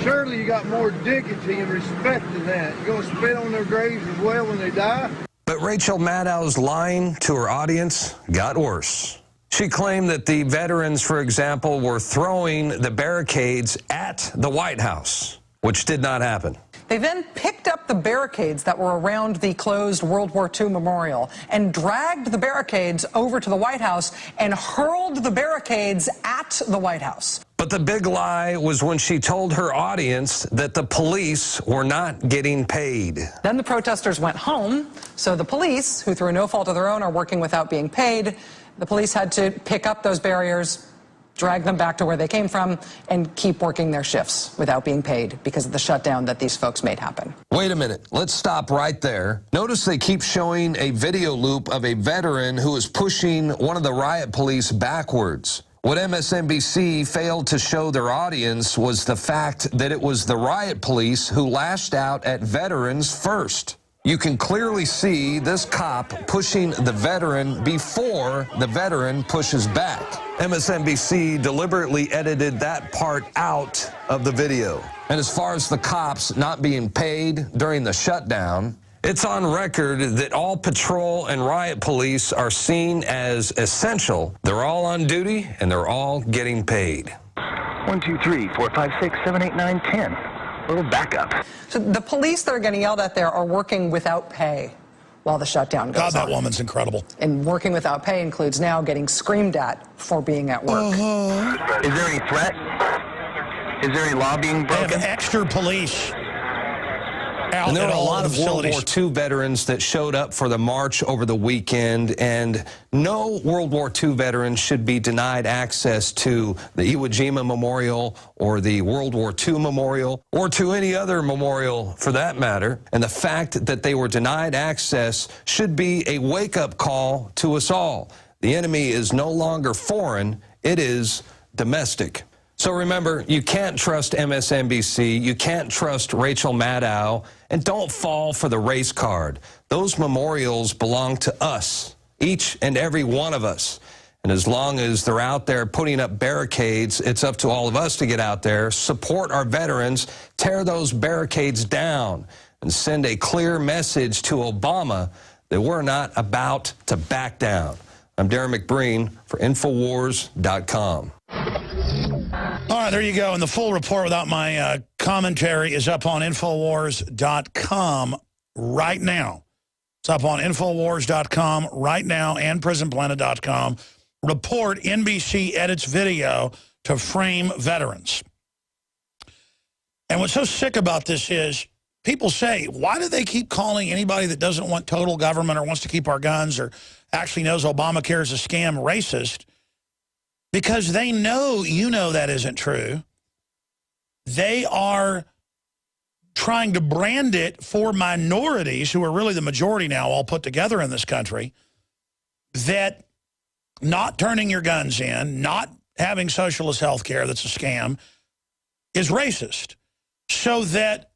Surely you got more dignity and respect than that. You're going to spit on their graves as well when they die? But Rachel Maddow's lying to her audience got worse. She claimed that the veterans, for example, were throwing the barricades at the White House, which did not happen. They then picked up the barricades that were around the closed World War II memorial and dragged the barricades over to the White House and hurled the barricades at the White House. But the big lie was when she told her audience that the police were not getting paid. Then the protesters went home, so the police, who through no fault of their own are working without being paid, the police had to pick up those barriers, drag them back to where they came from, and keep working their shifts without being paid because of the shutdown that these folks made happen. Wait a minute. Let's stop right there. Notice they keep showing a video loop of a veteran who is pushing one of the riot police backwards. What MSNBC failed to show their audience was the fact that it was the riot police who lashed out at veterans first. You can clearly see this cop pushing the veteran before the veteran pushes back. MSNBC deliberately edited that part out of the video. And as far as the cops not being paid during the shutdown, it's on record that all patrol and riot police are seen as essential. They're all on duty and they're all getting paid. 1, 2, 3, 4, 5, 6, 7, 8, 9, 10. A little backup. So the police that are getting yelled at there are working without pay while the shutdown goes on. God, that woman's incredible. And working without pay includes now getting screamed at for being at work. Is there any threat? Is there any lobbying They have broken? extra police out And there at were a all lot the of World facilities. War II veterans that showed up for the march over the weekend, and no World War II veteran should be denied access to the Iwo Jima Memorial or the World War II Memorial or to any other memorial for that matter. And the fact that they were denied access should be a wake-up call to us all. The enemy is no longer foreign, it is domestic. So remember, you can't trust MSNBC, you can't trust Rachel Maddow, and don't fall for the race card. Those memorials belong to us, each and every one of us. And as long as they're out there putting up barricades, it's up to all of us to get out there, support our veterans, tear those barricades down, and send a clear message to Obama that we're not about to back down. I'm Darren McBreen for Infowars.com. All right, there you go. And the full report without my commentary is up on Infowars.com right now. It's up on Infowars.com right now and PrisonPlanet.com. Report NBC edits video to frame veterans. And what's so sick about this is people say, why do they keep calling anybody that doesn't want total government or wants to keep our guns or actually knows Obamacare is a scam racist? Because they know, you know, that isn't true. They are trying to brand it for minorities, who are really the majority now all put together in this country, that not turning your guns in, not having socialist health care that's a scam, is racist. So that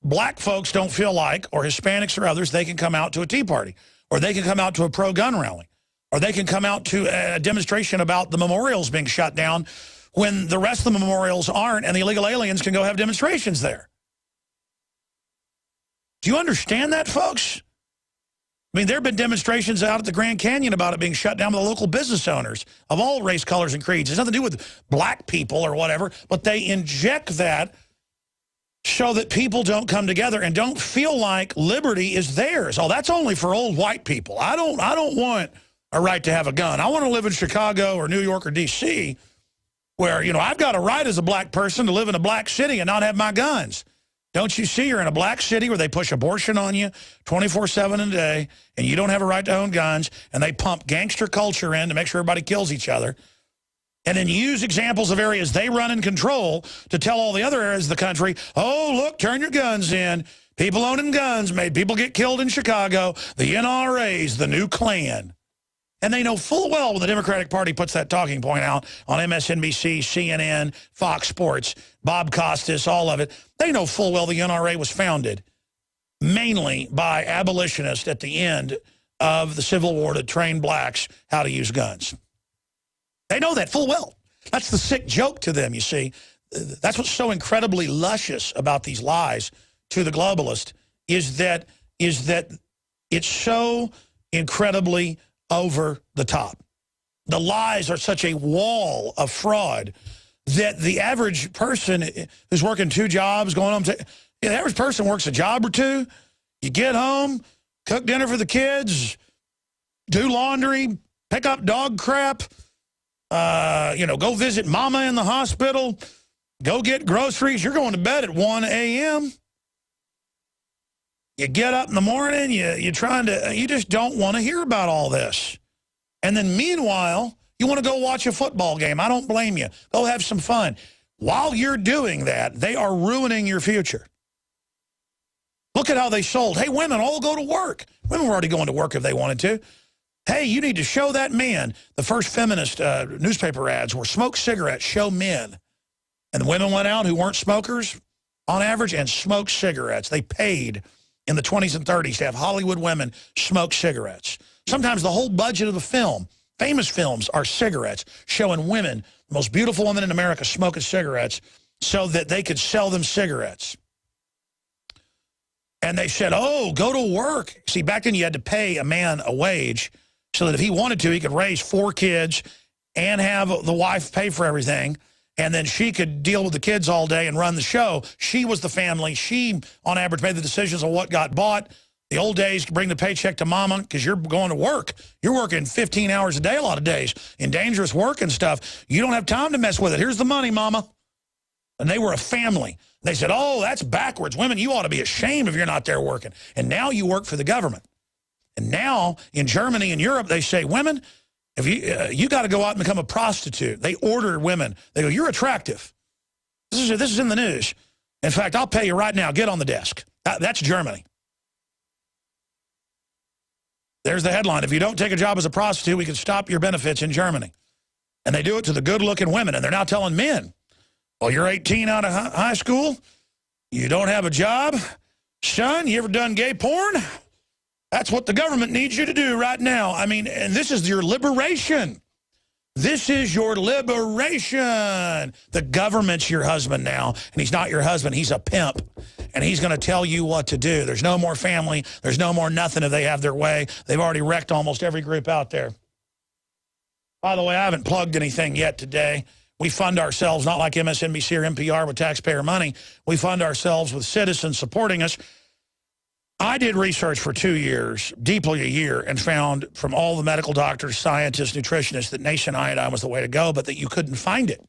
black folks don't feel like, or Hispanics or others, they can come out to a Tea Party, or they can come out to a pro-gun rally, or they can come out to a demonstration about the memorials being shut down when the rest of the memorials aren't, and the illegal aliens can go have demonstrations there. Do you understand that, folks? I mean, there have been demonstrations out at the Grand Canyon about it being shut down by the local business owners of all race, colors, and creeds. It has nothing to do with black people or whatever, but they inject that so that people don't come together and don't feel like liberty is theirs. Oh, that's only for old white people. I don't want a right to have a gun. I want to live in Chicago or New York or D.C., where, you know, I've got a right as a black person to live in a black city and not have my guns. Don't you see you're in a black city where they push abortion on you 24/7 a day, and you don't have a right to own guns, and they pump gangster culture in to make sure everybody kills each other, and then use examples of areas they run and control to tell all the other areas of the country, oh, look, turn your guns in. People owning guns made people get killed in Chicago. The NRA's the new Klan. And they know full well when the Democratic Party puts that talking point out on MSNBC, CNN, Fox Sports, Bob Costas, all of it, they know full well the NRA was founded mainly by abolitionists at the end of the Civil War to train blacks how to use guns. They know that full well. That's the sick joke to them, you see. That's what's so incredibly luscious about these lies to the globalist, is that it's so incredibly over the top. The lies are such a wall of fraud that the average person who's working 2 jobs, going home, the average person works a job or 2. You get home, cook dinner for the kids, do laundry, pick up dog crap, you know, go visit mama in the hospital, go get groceries. You're going to bed at 1 a.m. You get up in the morning, you just don't want to hear about all this. And then meanwhile, you want to go watch a football game. I don't blame you. Go have some fun. While you're doing that, they are ruining your future. Look at how they sold. Hey, women all go to work. Women were already going to work if they wanted to. Hey, you need to show that man. The first feminist newspaper ads were smoke cigarettes, show men. And the women went out who weren't smokers on average and smoked cigarettes. They paid in the 20s and 30s to have Hollywood women smoke cigarettes. Sometimes the whole budget of the film, famous films, are cigarettes, showing women, the most beautiful women in America, smoking cigarettes so that they could sell them cigarettes. And they said, oh, go to work. See, back then you had to pay a man a wage so that if he wanted to, he could raise 4 kids and have the wife pay for everything. And then she could deal with the kids all day and run the show. She was the family. She, on average, made the decisions on what got bought. The old days, bring the paycheck to mama because you're going to work. You're working 15 hours a day a lot of days in dangerous work and stuff. You don't have time to mess with it. Here's the money, mama. And they were a family. They said, oh, that's backwards. Women, you ought to be ashamed if you're not there working. And now you work for the government. And now in Germany and Europe, they say, women, if you got to go out and become a prostitute. They order women. They go, you're attractive. This is in the news. In fact, I'll pay you right now. Get on the desk. That's Germany. There's the headline. If you don't take a job as a prostitute, we can stop your benefits in Germany. And they do it to the good-looking women. And they're now telling men, well, you're 18 out of high school. You don't have a job. Son, you ever done gay porn? That's what the government needs you to do right now. I mean, and this is your liberation. This is your liberation. The government's your husband now, and he's not your husband. He's a pimp, and he's going to tell you what to do. There's no more family. There's no more nothing if they have their way. They've already wrecked almost every group out there. By the way, I haven't plugged anything yet today. We fund ourselves, not like MSNBC or NPR with taxpayer money. We fund ourselves with citizens supporting us. I did research for 2 years, deeply a year, and found from all the medical doctors, scientists, nutritionists that nascent iodine was the way to go, but that you couldn't find it.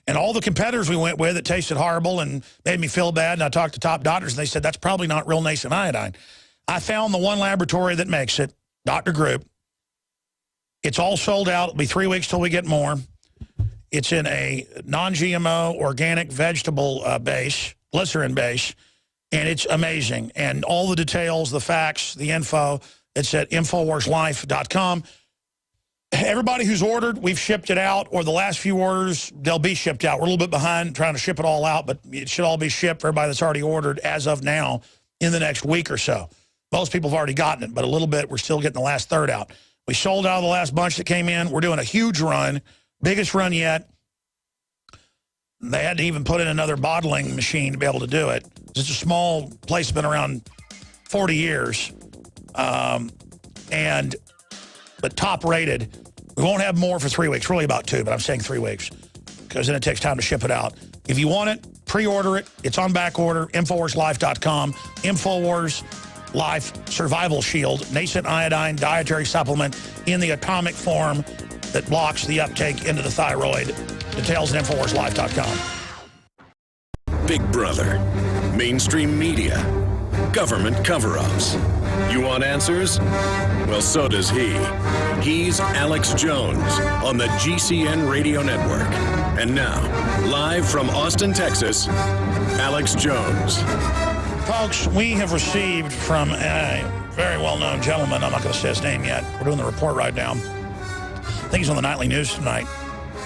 And all the competitors we went with, it tasted horrible and made me feel bad. And I talked to top doctors, and they said, that's probably not real nascent iodine. I found the one laboratory that makes it, Dr. Group. It's all sold out. It'll be 3 weeks till we get more. It's in a non-GMO, organic vegetable base, glycerin base, and it's amazing. And all the details, the facts, the info, it's at InfoWarsLife.com. Everybody who's ordered, we've shipped it out, or the last few orders, they'll be shipped out. We're a little bit behind trying to ship it all out, but it should all be shipped for everybody that's already ordered as of now in the next week or so. Most people have already gotten it, but a little bit, we're still getting the last third out. We sold out the last bunch that came in. We're doing a huge run, biggest run yet. They had to even put in another bottling machine to be able to do it. It's a small place, been around 40 years, but top rated. We won't have more for 3 weeks, really about 2, but I'm saying 3 weeks because then it takes time to ship it out. If you want it, pre-order it. It's on back order, InfoWarsLife.com. InfoWars Life Survival Shield, nascent iodine dietary supplement in the atomic form that blocks the uptake into the thyroid. Details at InfoWarsLife.com. Big Brother, mainstream media, government cover-ups. You want answers? Well, so does he. He's Alex Jones on the GCN Radio Network. And now, live from Austin, Texas, Alex Jones. Folks, we have received from a very well-known gentleman, I'm not going to say his name yet, we're doing the report right now, I think he's on the nightly news tonight,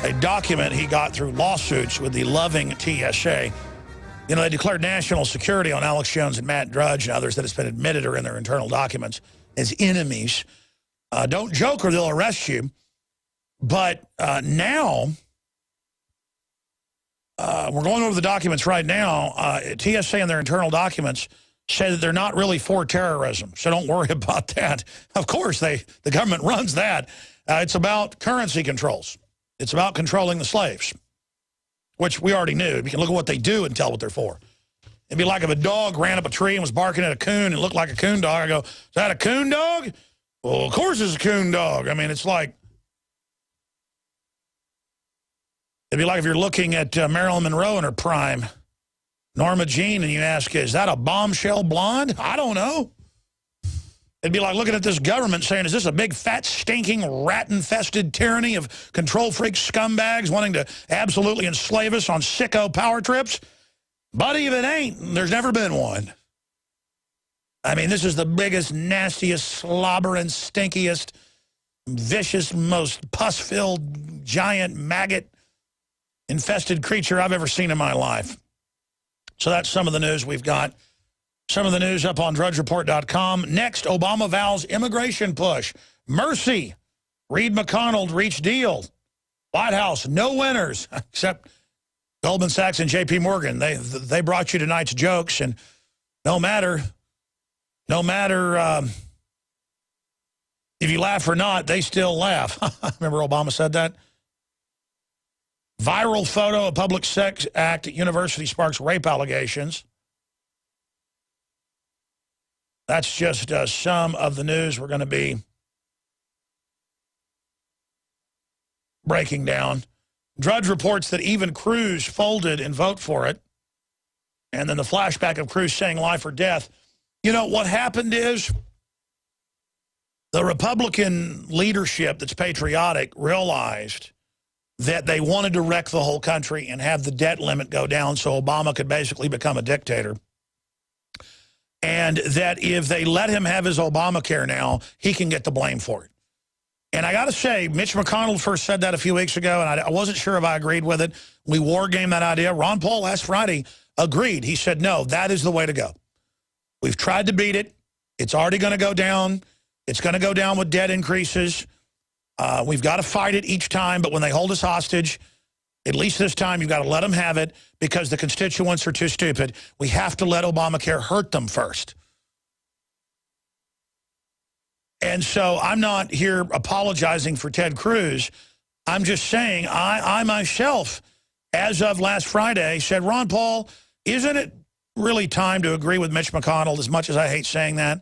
a document he got through lawsuits with the loving TSA. You know, they declared national security on Alex Jones and Matt Drudge and others that it's been admitted are in their internal documents as enemies. Don't joke or they'll arrest you. But now, we're going over the documents right now. TSA and their internal documents say that they're not really for terrorism, so don't worry about that. Of course, the government runs that. It's about currency controls. It's about controlling the slaves, which we already knew. You can look at what they do and tell what they're for. It'd be like if a dog ran up a tree and was barking at a coon and looked like a coon dog. I go, is that a coon dog? Well, of course it's a coon dog. I mean, it's like, it'd be like if you're looking at Marilyn Monroe in her prime, Norma Jean, and you ask, is that a bombshell blonde? I don't know. It'd be like looking at this government saying, is this a big, fat, stinking, rat-infested tyranny of control-freak scumbags wanting to absolutely enslave us on sicko power trips? Buddy, if it ain't, there's never been one. I mean, this is the biggest, nastiest, slobbering, stinkiest, vicious, most pus-filled, giant, maggot-infested creature I've ever seen in my life. So that's some of the news we've got. Some of the news up on DrudgeReport.com. Next, Obama vows immigration push. Mercy. Reid McConnell reached deal. White House, no winners, except Goldman Sachs and J.P. Morgan. They brought you tonight's jokes, and no matter if you laugh or not, they still laugh. Remember Obama said that? Viral photo of public sex act at university sparks rape allegations. That's just some of the news we're going to be breaking down. Drudge reports that even Cruz folded and vote for it. And then the flashback of Cruz saying life or death. You know, what happened is the Republican leadership that's patriotic realized that they wanted to wreck the whole country and have the debt limit go down so Obama could basically become a dictator. And that if they let him have his Obamacare now, he can get the blame for it. And I got to say, Mitch McConnell first said that a few weeks ago, and I wasn't sure if I agreed with it. We war gamed that idea. Ron Paul last Friday agreed. He said, no, that is the way to go. We've tried to beat it. It's already going to go down. It's going to go down with debt increases. We've got to fight it each time, but when they hold us hostage, at least this time, you've got to let them have it because the constituents are too stupid. We have to let Obamacare hurt them first. And so I'm not here apologizing for Ted Cruz. I'm just saying I myself, as of last Friday, said, Ron Paul, isn't it really time to agree with Mitch McConnell, as much as I hate saying that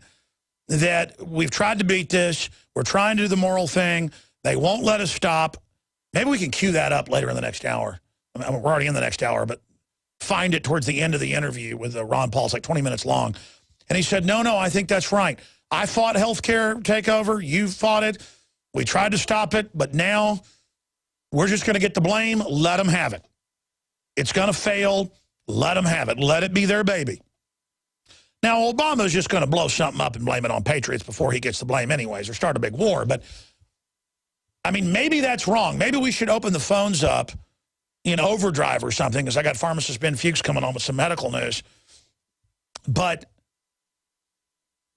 we've tried to beat this. We're trying to do the moral thing. They won't let us stop. Maybe we can cue that up later in the next hour. I mean, we're already in the next hour, but find it towards the end of the interview with Ron Paul. It's like 20 minutes long. And he said, no, I think that's right. I fought healthcare takeover. You fought it. We tried to stop it, but now we're just going to get the blame. Let them have it. It's going to fail. Let them have it. Let it be their baby. Now, Obama's just going to blow something up and blame it on patriots before he gets the blame anyways or start a big war. But, I mean, maybe that's wrong. Maybe we should open the phones up in overdrive or something, because I got pharmacist Ben Fuchs coming on with some medical news. But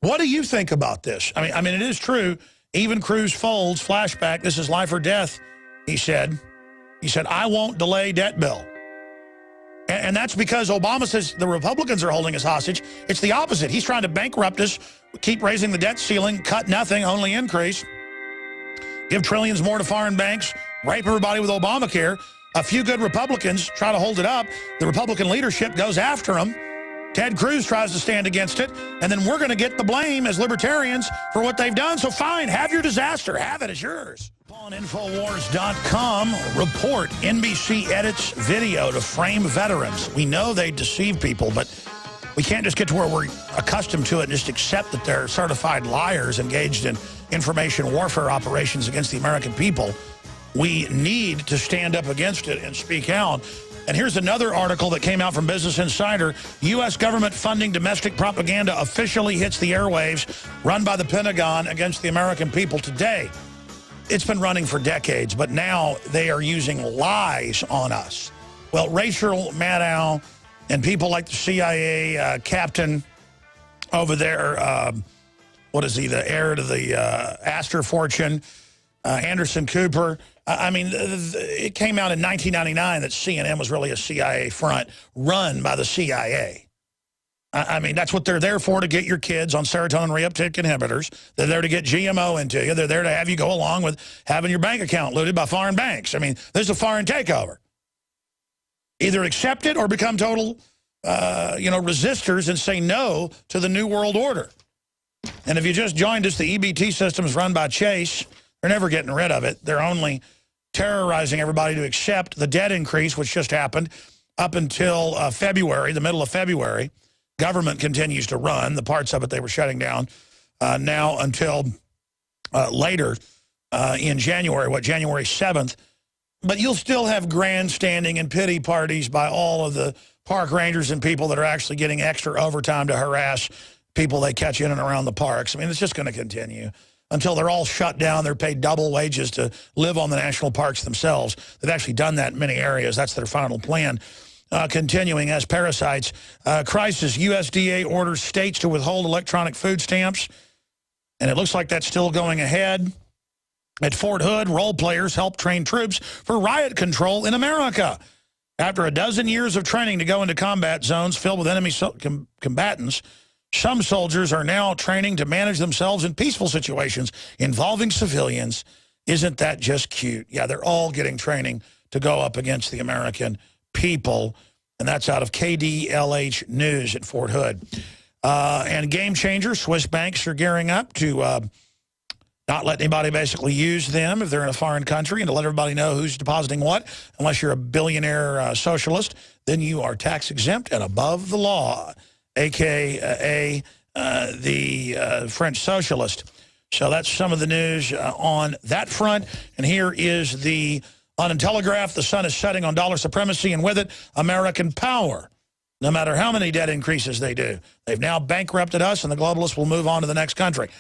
what do you think about this? I mean, it is true. Even Cruz folds, flashback, this is life or death, he said. He said, I won't delay debt bill. And that's because Obama says the Republicans are holding us hostage. It's the opposite. He's trying to bankrupt us, keep raising the debt ceiling, cut nothing, only increase, give trillions more to foreign banks, rape everybody with Obamacare. A few good Republicans try to hold it up. The Republican leadership goes after them. Ted Cruz tries to stand against it, and then we're going to get the blame as libertarians for what they've done. So fine, have your disaster. Have it. It's yours. On Infowars.com, report NBC edits video to frame veterans. We know they deceive people, but we can't just get to where we're accustomed to it and just accept that they're certified liars engaged in information warfare operations against the American people. We need to stand up against it and speak out. And here's another article that came out from Business Insider. U.S. government funding domestic propaganda officially hits the airwaves, run by the Pentagon against the American people today. It's been running for decades, but now they are using lies on us. Well, Rachel Maddow and people like the CIA captain over there, what is he, the heir to the Astor fortune, Anderson Cooper. I mean, it came out in 1999 that CNN was really a CIA front run by the CIA. I mean, that's what they're there for, to get your kids on serotonin reuptake inhibitors. They're there to get GMO into you. They're there to have you go along with having your bank account looted by foreign banks. I mean, this is a foreign takeover. Either accept it or become total, resistors and say no to the New World Order. And if you just joined us, the EBT system is run by Chase. They're never getting rid of it. They're only terrorizing everybody to accept the debt increase, which just happened up until February, the middle of February. Government continues to run the parts of it they were shutting down now until later in January, January 7th. But you'll still have grandstanding and pity parties by all of the park rangers and people that are actually getting extra overtime to harass people they catch in and around the parks. I mean, it's just going to continue until they're all shut down. They're paid double wages to live on the national parks themselves. They've actually done that in many areas. That's their final plan. Continuing as parasites. Crisis, USDA orders states to withhold electronic food stamps. And it looks like that's still going ahead. At Fort Hood, role players help train troops for riot control in America. After a dozen years of training to go into combat zones filled with enemy combatants, some soldiers are now training to manage themselves in peaceful situations involving civilians. Isn't that just cute? Yeah, they're all getting training to go up against the American people, and that's out of KDLH News at Fort Hood. And game changer, Swiss banks are gearing up to not let anybody basically use them if they're in a foreign country, and to let everybody know who's depositing what. Unless you're a billionaire socialist, then you are tax exempt and above the law, a.k.a. the French socialist. So that's some of the news on that front. And here is the on Telegraph, the sun is setting on dollar supremacy, and with it, American power. No matter how many debt increases they do. They've now bankrupted us, and the globalists will move on to the next country.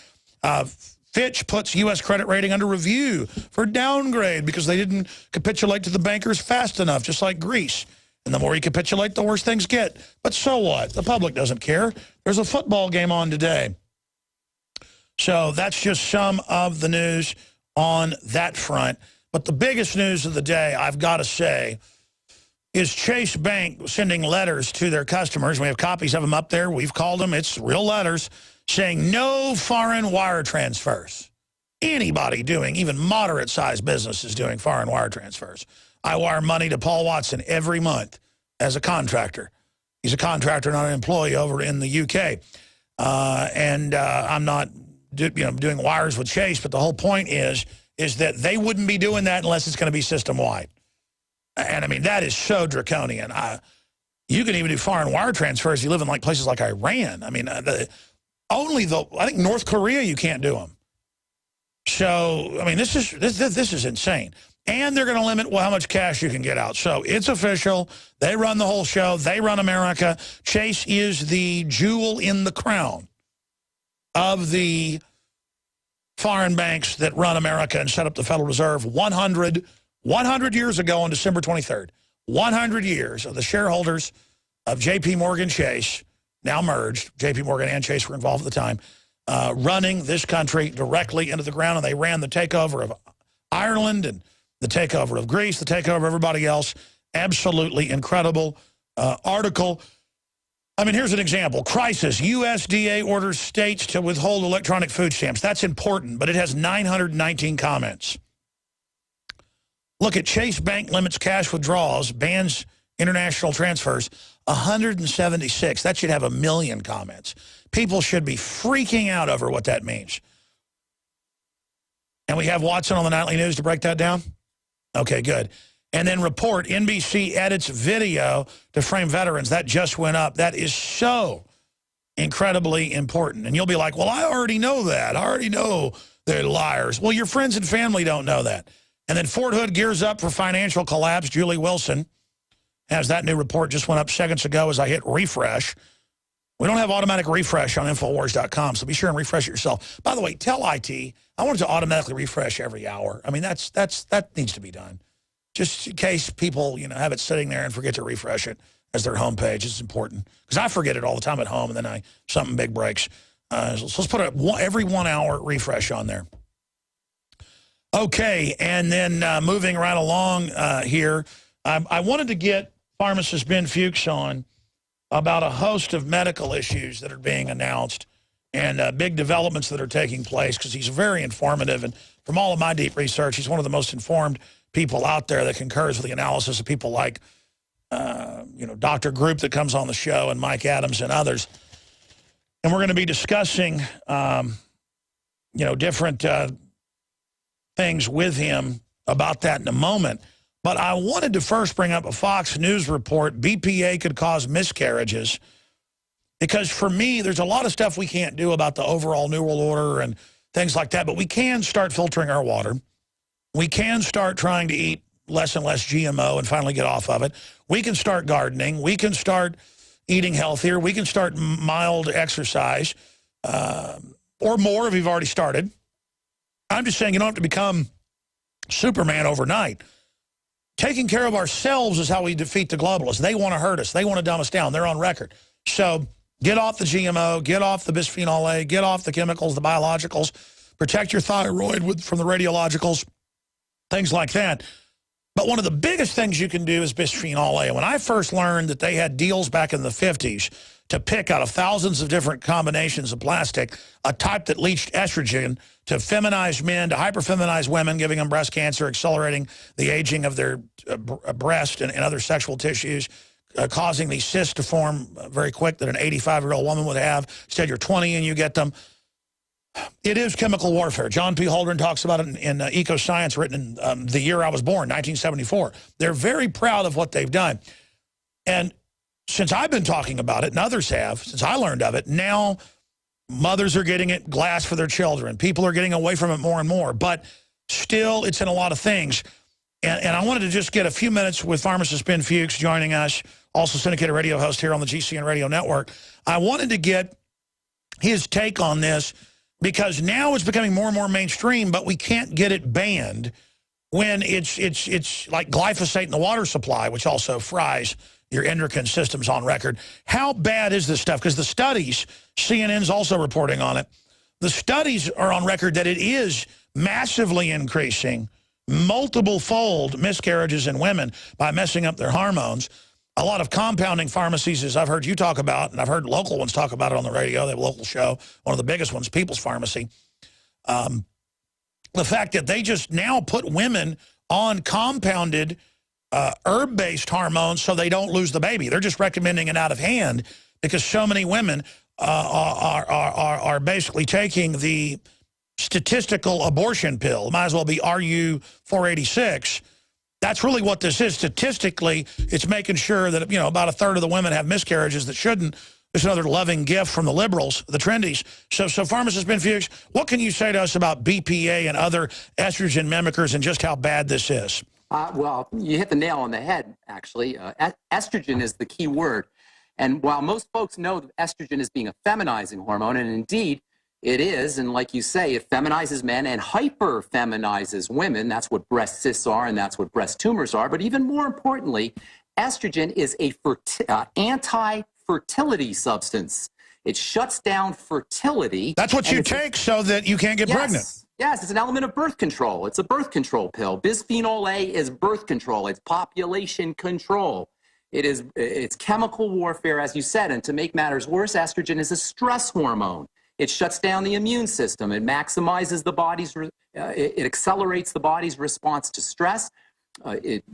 Fitch puts U.S. credit rating under review for downgrade because they didn't capitulate to the bankers fast enough, just like Greece. And the more you capitulate, the worse things get. But so what? The public doesn't care. There's a football game on today. So that's just some of the news on that front. But the biggest news of the day, I've got to say, is Chase Bank sending letters to their customers. We have copies of them up there. We've called them. It's real letters saying no foreign wire transfers. Anybody doing, even moderate-sized businesses doing foreign wire transfers. I wire money to Paul Watson every month as a contractor. He's a contractor, not an employee over in the UK. I'm not doing wires with Chase, but the whole point is that they wouldn't be doing that unless it's going to be system-wide. And I mean, that is so draconian. You can even do foreign wire transfers if you live in like places like Iran. I mean, I think North Korea you can't do them. So I mean, this is insane. And they're going to limit how much cash you can get out. So it's official. They run the whole show. They run America. Chase is the jewel in the crown of the foreign banks that run America and set up the Federal Reserve 100 years ago on December 23rd. 100 years of the shareholders of J.P. Morgan Chase, now merged, J.P. Morgan and Chase were involved at the time, running this country directly into the ground. And they ran the takeover of Ireland and the takeover of Greece, the takeover of everybody else. Absolutely incredible article. I mean, here's an example. Crisis. USDA orders states to withhold electronic food stamps. That's important, but it has 919 comments. Look at Chase Bank limits cash withdrawals, bans international transfers, 176. That should have 1 million comments. People should be freaking out over what that means. And we have Watson on the Nightly News to break that down? Okay, good. And then report, NBC edits video to frame veterans. That just went up. That is so incredibly important. And you'll be like, well, I already know that. I already know they're liars. Well, your friends and family don't know that. And then Fort Hood gears up for financial collapse. Julie Wilson has that new report, just went up seconds ago as I hit refresh. We don't have automatic refresh on Infowars.com, so be sure and refresh it yourself. By the way, tell IT, I want it to automatically refresh every hour. I mean, that needs to be done. Just in case people, have it sitting there and forget to refresh it as their homepage. It's important. Because I forget it all the time at home, and then something big breaks. So let's put every 1 hour refresh on there. Okay, and then moving right along here, I wanted to get pharmacist Ben Fuchs on about a host of medical issues that are being announced and big developments that are taking place, because he's very informative. And from all of my deep research, he's one of the most informed people out there that concurs with the analysis of people like, Dr. Group that comes on the show and Mike Adams and others. And we're going to be discussing, different things with him about that in a moment. But I wanted to first bring up a Fox News report, BPA could cause miscarriages. Because for me, there's a lot of stuff we can't do about the overall New World Order and things like that. But we can start filtering our water. We can start trying to eat less and less GMO and finally get off of it. We can start gardening. We can start eating healthier. We can start mild exercise or more if you've already started. I'm just saying you don't have to become Superman overnight. Taking care of ourselves is how we defeat the globalists. They want to hurt us. They want to dumb us down. They're on record. So get off the GMO, get off the bisphenol A, get off the chemicals, the biologicals, protect your thyroid from the radiologicals, things like that. But one of the biggest things you can do is bisphenol A. When I first learned that they had deals back in the 50s to pick out of thousands of different combinations of plastic, a type that leached estrogen to feminize men, to hyperfeminize women, giving them breast cancer, accelerating the aging of their breast and other sexual tissues, causing these cysts to form very quick that an 85-year-old woman would have. Instead, you're 20 and you get them. It is chemical warfare. John P. Holdren talks about it in Eco Science, written in the year I was born, 1974. They're very proud of what they've done. And since I've been talking about it, and others have, since I learned of it, now mothers are getting it, glass for their children. People are getting away from it more and more. But still, it's in a lot of things. And I wanted to just get a few minutes with pharmacist Ben Fuchs joining us, also syndicated radio host here on the GCN Radio Network. I wanted to get his take on this because now it's becoming more and more mainstream, but we can't get it banned when it's like glyphosate in the water supply, which also fries your endocrine systems on record. How bad is this stuff? Because the studies, CNN's also reporting on it, the studies are on record that it is massively increasing multiple-fold miscarriages in women by messing up their hormones. A lot of compounding pharmacies, as I've heard you talk about, and I've heard local ones talk about it on the radio, they have a local show, one of the biggest ones, People's Pharmacy. The fact that they just now put women on compounded herb-based hormones so they don't lose the baby. They're just recommending it out of hand because so many women are basically taking the statistical abortion pill. Might as well be RU-486 That's really what this is. Statistically, it's making sure that, about a third of the women have miscarriages that shouldn't. It's another loving gift from the liberals, the trendies. So pharmacist Ben Fuchs, what can you say to us about BPA and other estrogen mimickers and just how bad this is? Well, you hit the nail on the head, actually. Estrogen is the key word. And while most folks know that estrogen is being a feminizing hormone, and indeed it is, and like you say, it feminizes men and hyper-feminizes women. That's what breast cysts are, and that's what breast tumors are. But even more importantly, estrogen is a anti-fertility substance. It shuts down fertility. That's what you take so that you can't get pregnant. Yes, it's an element of birth control. It's a birth control pill. Bisphenol A is birth control. It's population control. It's chemical warfare, as you said. And to make matters worse, estrogen is a stress hormone. It shuts down the immune system. It maximizes the body's, it accelerates the body's response to stress. It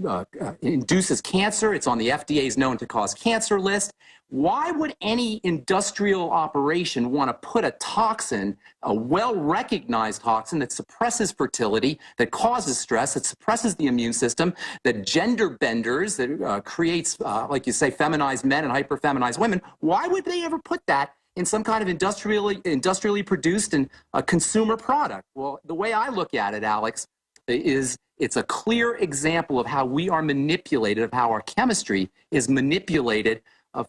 induces cancer. It's on the FDA's known to cause cancer list. Why would any industrial operation want to put a toxin, a well-recognized toxin that suppresses fertility, that causes stress, that suppresses the immune system, that gender benders, that creates, like you say, feminized men and hyper-feminized women? Why would they ever put that in some kind of industrially produced and consumer product? Well, the way I look at it, Alex, is it's a clear example of how we are manipulated, of how our chemistry is manipulated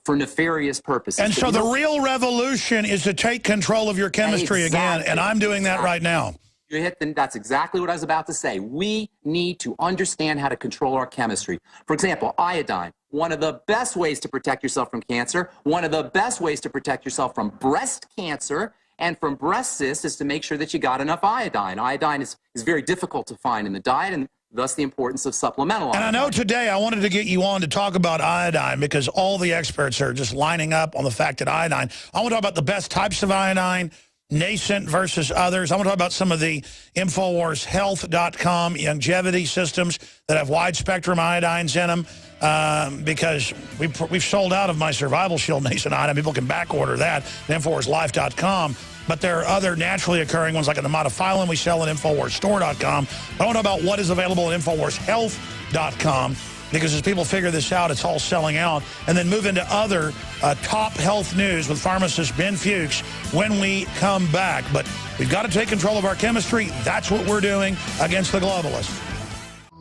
for nefarious purposes. And so the real revolution is to take control of your chemistry again, and I'm doing that right now. You hit that's exactly what I was about to say. We need to understand how to control our chemistry. For example, iodine, one of the best ways to protect yourself from cancer, one of the best ways to protect yourself from breast cancer and from breast cysts is to make sure that you got enough iodine. Iodine is very difficult to find in the diet, and thus the importance of supplemental iodine. And I know today I wanted to get you on to talk about iodine because all the experts are just lining up on the fact that iodine. I want to talk about the best types of iodine, nascent versus others. I want to talk about some of the InfoWarsHealth.com longevity systems that have wide-spectrum iodines in them because we've sold out of my Survival Shield nascent iodine. People can back order that at InfoWarsLife.com. But there are other naturally occurring ones like in the Modiphyllin we sell at InfoWarsStore.com. I want to know about what is available at InfoWarsHealth.com because as people figure this out, it's all selling out. And then move into other top health news with pharmacist Ben Fuchs when we come back. But we've got to take control of our chemistry. That's what we're doing against the globalists.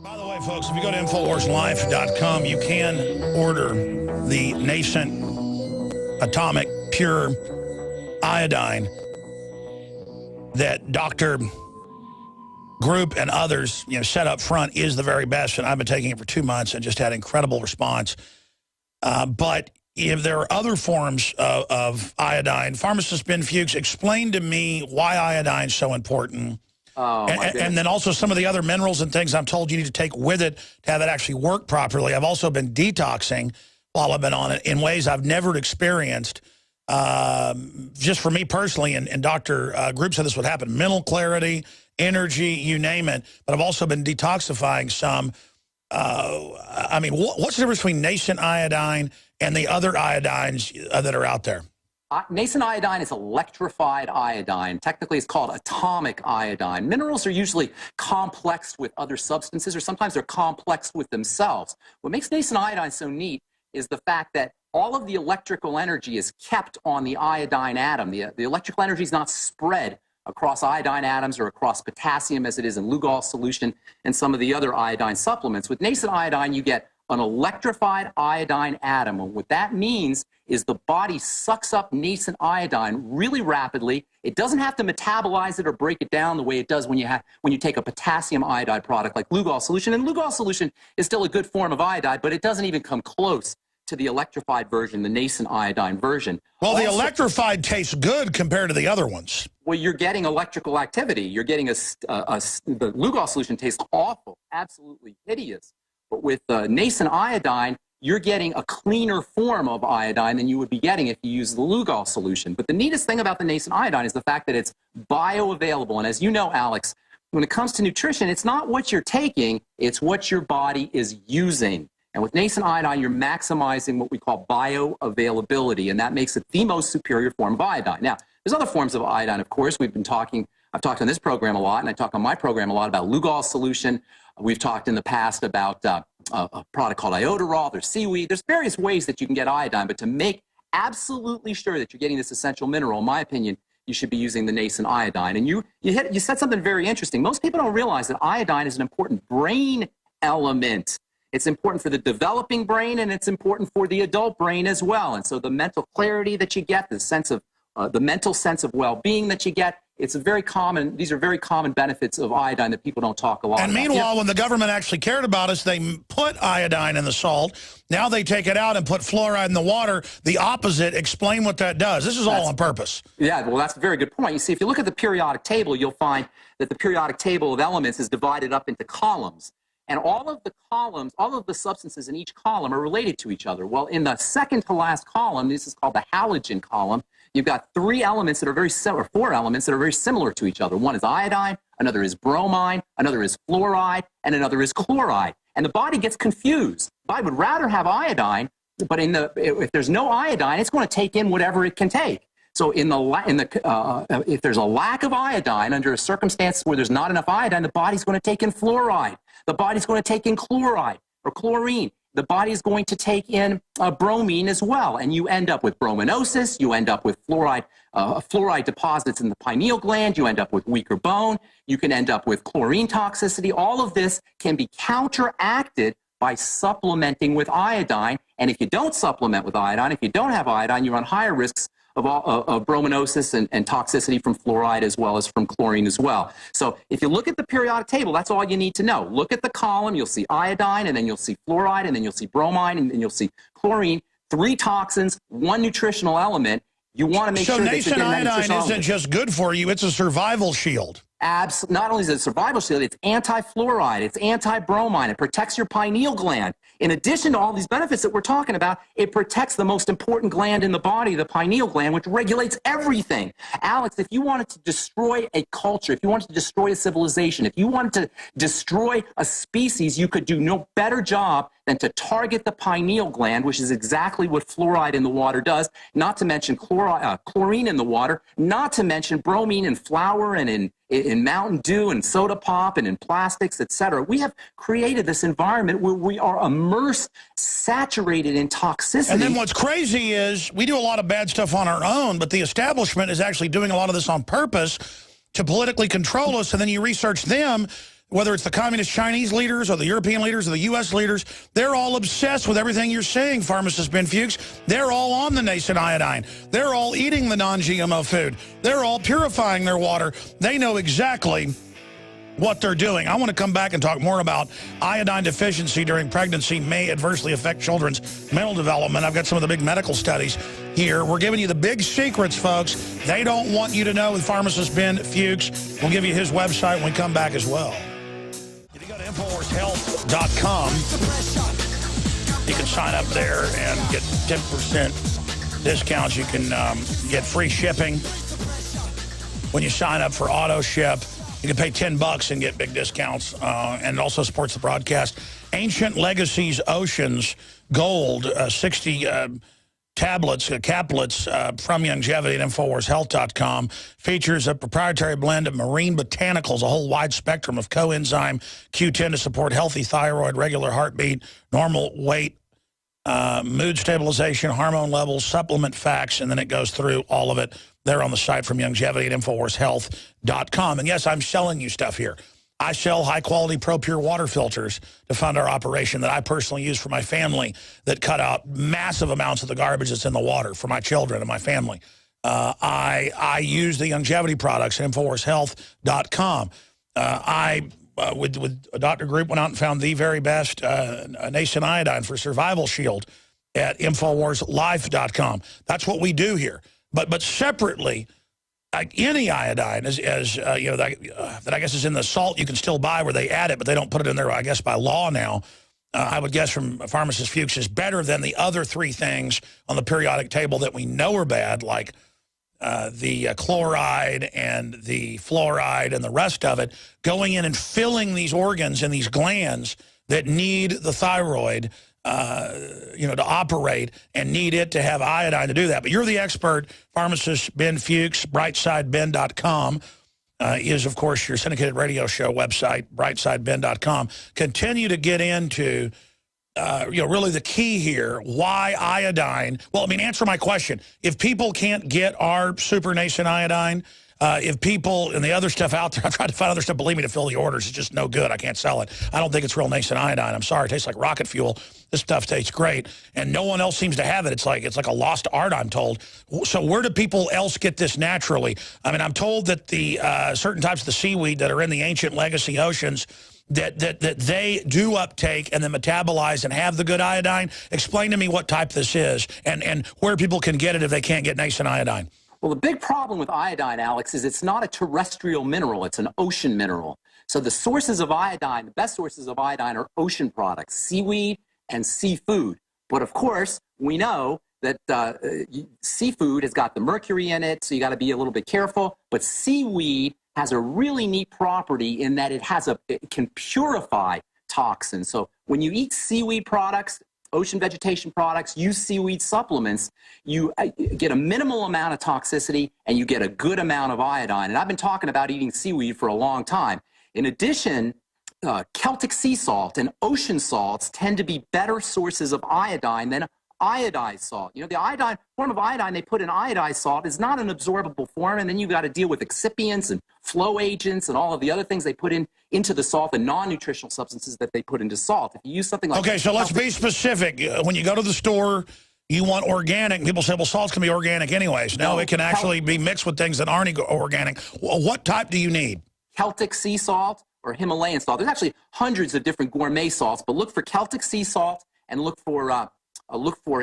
By the way, folks, if you go to InfoWarsLife.com, you can order the nascent atomic pure iodine that Dr. Group and others, set up front is the very best. And I've been taking it for 2 months and just had incredible response. But if there are other forms of iodine, pharmacist Ben Fuchs, explain to me why iodine is so important. And then also some of the other minerals and things I'm told you need to take with it to have it actually work properly. I've also been detoxing while I've been on it in ways I've never experienced. Just for me personally, and Dr. Group said this would happen, mental clarity, energy, you name it. But I've also been detoxifying some. I mean, what's the difference between nascent iodine and the other iodines that are out there? Nascent iodine is electrified iodine. Technically, it's called atomic iodine. Minerals are usually complexed with other substances, or sometimes they're complexed with themselves. What makes nascent iodine so neat is the fact that all of the electrical energy is kept on the iodine atom. The electrical energy is not spread across iodine atoms or across potassium as it is in Lugol solution and some of the other iodine supplements. With nascent iodine, you get an electrified iodine atom. And what that means is the body sucks up nascent iodine really rapidly. It doesn't have to metabolize it or break it down the way it does when you take a potassium iodide product like Lugol solution. And Lugol solution is still a good form of iodide, but it doesn't even come close to the electrified version, the nascent iodine version. Well, the electrified tastes good compared to the other ones. Well, you're getting electrical activity. You're getting the Lugol solution tastes awful, absolutely hideous. But with nascent iodine, you're getting a cleaner form of iodine than you would be getting if you use the Lugol solution. But the neatest thing about the nascent iodine is the fact that it's bioavailable. And as you know, Alex, when it comes to nutrition, it's not what you're taking, it's what your body is using. And with nascent iodine, you're maximizing what we call bioavailability, and that makes it the most superior form of iodine. Now, there's other forms of iodine, of course. I've talked on this program a lot, and I talk on my program a lot about Lugol solution, We've talked in the past about a product called iodoral. There's seaweed. There's various ways that you can get iodine, but to make absolutely sure that you're getting this essential mineral, in my opinion, you should be using the nascent iodine. And you said something very interesting. Most people don't realize that iodine is an important brain element. It's important for the developing brain, and it's important for the adult brain as well. And so the mental clarity that you get, the sense of the mental sense of well-being that you get, these are very common benefits of iodine that people don't talk a lot about. And meanwhile, when the government actually cared about us, they put iodine in the salt. Now they take it out and put fluoride in the water. The opposite. Explain what that does. This is all on purpose. Yeah, well, that's a very good point. You see, if you look at the periodic table, you'll find that the periodic table of elements is divided up into columns. And all of the columns, all of the substances in each column are related to each other. Well, in the second to last column, this is called the halogen column, you've got three elements that are very similar, four elements that are very similar to each other. One is iodine, another is bromine, another is fluoride, and another is chloride. And the body gets confused. The body would rather have iodine, but if there's no iodine, it's going to take in whatever it can take. So if there's a lack of iodine under a circumstance where there's not enough iodine, the body's going to take in fluoride. The body's going to take in chloride or chlorine. The body is going to take in bromine as well, and you end up with brominosis. You end up with fluoride deposits in the pineal gland. You end up with weaker bone. You can end up with chlorine toxicity. All of this can be counteracted by supplementing with iodine. And if you don't supplement with iodine, if you don't have iodine, you run higher risks of brominosis and toxicity from fluoride as well as from chlorine as well. So if you look at the periodic table, that's all you need to know. Look at the column, you'll see iodine, and then you'll see fluoride, and then you'll see bromine, and then you'll see chlorine. 3 toxins, 1 nutritional element. You want to make sure that you're getting that nutritional element. So nascent iodine isn't just good for you, it's a survival shield. Not only is it a survival shield, it's anti-fluoride, it's anti-bromine, it protects your pineal gland. In addition to all these benefits that we're talking about, it protects the most important gland in the body, the pineal gland, which regulates everything. Alex, if you wanted to destroy a culture, if you wanted to destroy a civilization, if you wanted to destroy a species, you could do no better job than to target the pineal gland, which is exactly what fluoride in the water does, not to mention chlorine in the water, not to mention bromine in flour and in Mountain Dew and soda pop and in plastics, etc. We have created this environment where we are immersed, saturated in toxicity. And then what's crazy is we do a lot of bad stuff on our own, but the establishment is actually doing a lot of this on purpose to politically control us, and then you research them, whether it's the communist Chinese leaders or the European leaders or the U.S. leaders, they're all obsessed with everything you're saying, pharmacist Ben Fuchs. They're all on the nascent iodine. They're all eating the non-GMO food. They're all purifying their water. They know exactly what they're doing. I want to come back and talk more about iodine deficiency during pregnancy may adversely affect children's mental development. I've got some of the big medical studies here. We're giving you the big secrets, folks. They don't want you to know with pharmacist Ben Fuchs. We'll give you his website when we come back as well. If you go to InfoWarsHealth.com, you can sign up there and get 10% discounts. You can get free shipping when you sign up for auto ship. You can pay $10 and get big discounts, and it also supports the broadcast. Ancient Legacies Oceans Gold, 60 tablets, caplets from Longevity at InfoWarsHealth.com. Features a proprietary blend of marine botanicals, a whole wide spectrum of coenzyme Q10 to support healthy thyroid, regular heartbeat, normal weight, mood stabilization, hormone levels, supplement facts, and then it goes through all of it there on the site from Longevity at InfoWarsHealth.com. And yes, I'm selling you stuff here. I sell high-quality ProPure water filters to fund our operation that I personally use for my family that cut out massive amounts of the garbage that's in the water for my children and my family. I use the Longevity products at InfoWarsHealth.com. With a doctor group, went out and found the very best nascent iodine for survival shield at InfoWarsLife.com. That's what we do here. But separately, like any iodine, as you know, that I guess is in the salt you can still buy where they add it, but they don't put it in there, I guess, by law now. I would guess from Pharmacist Fuchs is better than the other 3 things on the periodic table that we know are bad, like the chloride and the fluoride and the rest of it, going in and filling these organs and these glands that need the thyroid, you know, to operate and need it to have iodine to do that. But you're the expert, pharmacist Ben Fuchs, brightsideben.com. is, of course, your syndicated radio show website, brightsideben.com. Continue to get into, really the key here, why iodine. Well, I mean, answer my question. If people can't get our super nascent iodine, if people and the other stuff out there, I tried to find other stuff, believe me, to fill the orders. It's just no good. I can't sell it. I don't think it's real nascent iodine. I'm sorry. It tastes like rocket fuel. This stuff tastes great. And no one else seems to have it. It's like a lost art, I'm told. So where do people else get this naturally? I mean, I'm told that the certain types of the seaweed that are in the ancient legacy oceans, that they do uptake and then metabolize and have the good iodine. Explain to me what type this is and where people can get it if they can't get nascent iodine. Well, the big problem with iodine, Alex, is it's not a terrestrial mineral. It's an ocean mineral. So the sources of iodine, the best sources of iodine are ocean products, seaweed and seafood. But of course, we know that seafood has got the mercury in it, so you got to be a little bit careful. But seaweed has a really neat property in that it can purify toxins. So when you eat seaweed products, ocean vegetation products, use seaweed supplements, you get a minimal amount of toxicity and you get a good amount of iodine. And I've been talking about eating seaweed for a long time. In addition, Celtic sea salt and ocean salts tend to be better sources of iodine than iodized salt. You know, the iodine form of iodine they put in iodized salt is not an absorbable form, and then you've got to deal with excipients and flow agents and all of the other things they put into the salt, the non-nutritional substances that they put into salt. If you use something like... Okay, so let's be specific. When you go to the store, you want organic. People say, well, salts can be organic anyways. No, it can actually be mixed with things that aren't organic. What type do you need? Celtic sea salt or Himalayan salt. There's actually hundreds of different gourmet salts, but look for Celtic sea salt and look for a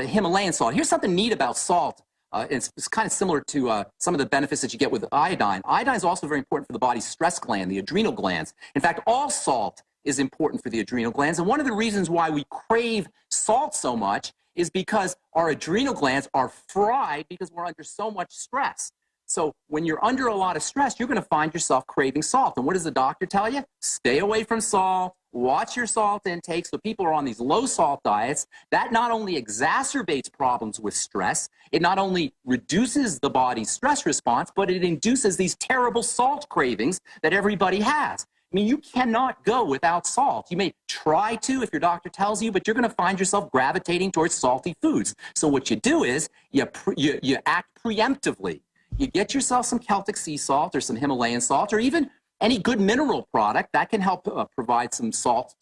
Himalayan salt. Here's something neat about salt. It's kind of similar to some of the benefits that you get with iodine. Iodine is also very important for the body's stress gland, the adrenal glands. In fact, all salt is important for the adrenal glands. And one of the reasons why we crave salt so much is because our adrenal glands are fried because we're under so much stress. So when you're under a lot of stress, you're going to find yourself craving salt. And what does the doctor tell you? Stay away from salt. Watch your salt intake. So people are on these low salt diets. That not only exacerbates problems with stress, it not only reduces the body's stress response, but it induces these terrible salt cravings that everybody has. I mean, you cannot go without salt. You may try to if your doctor tells you, but you're going to find yourself gravitating towards salty foods. So what you do is you act preemptively. You get yourself some Celtic sea salt or some Himalayan salt or even any good mineral product that can help provide some salts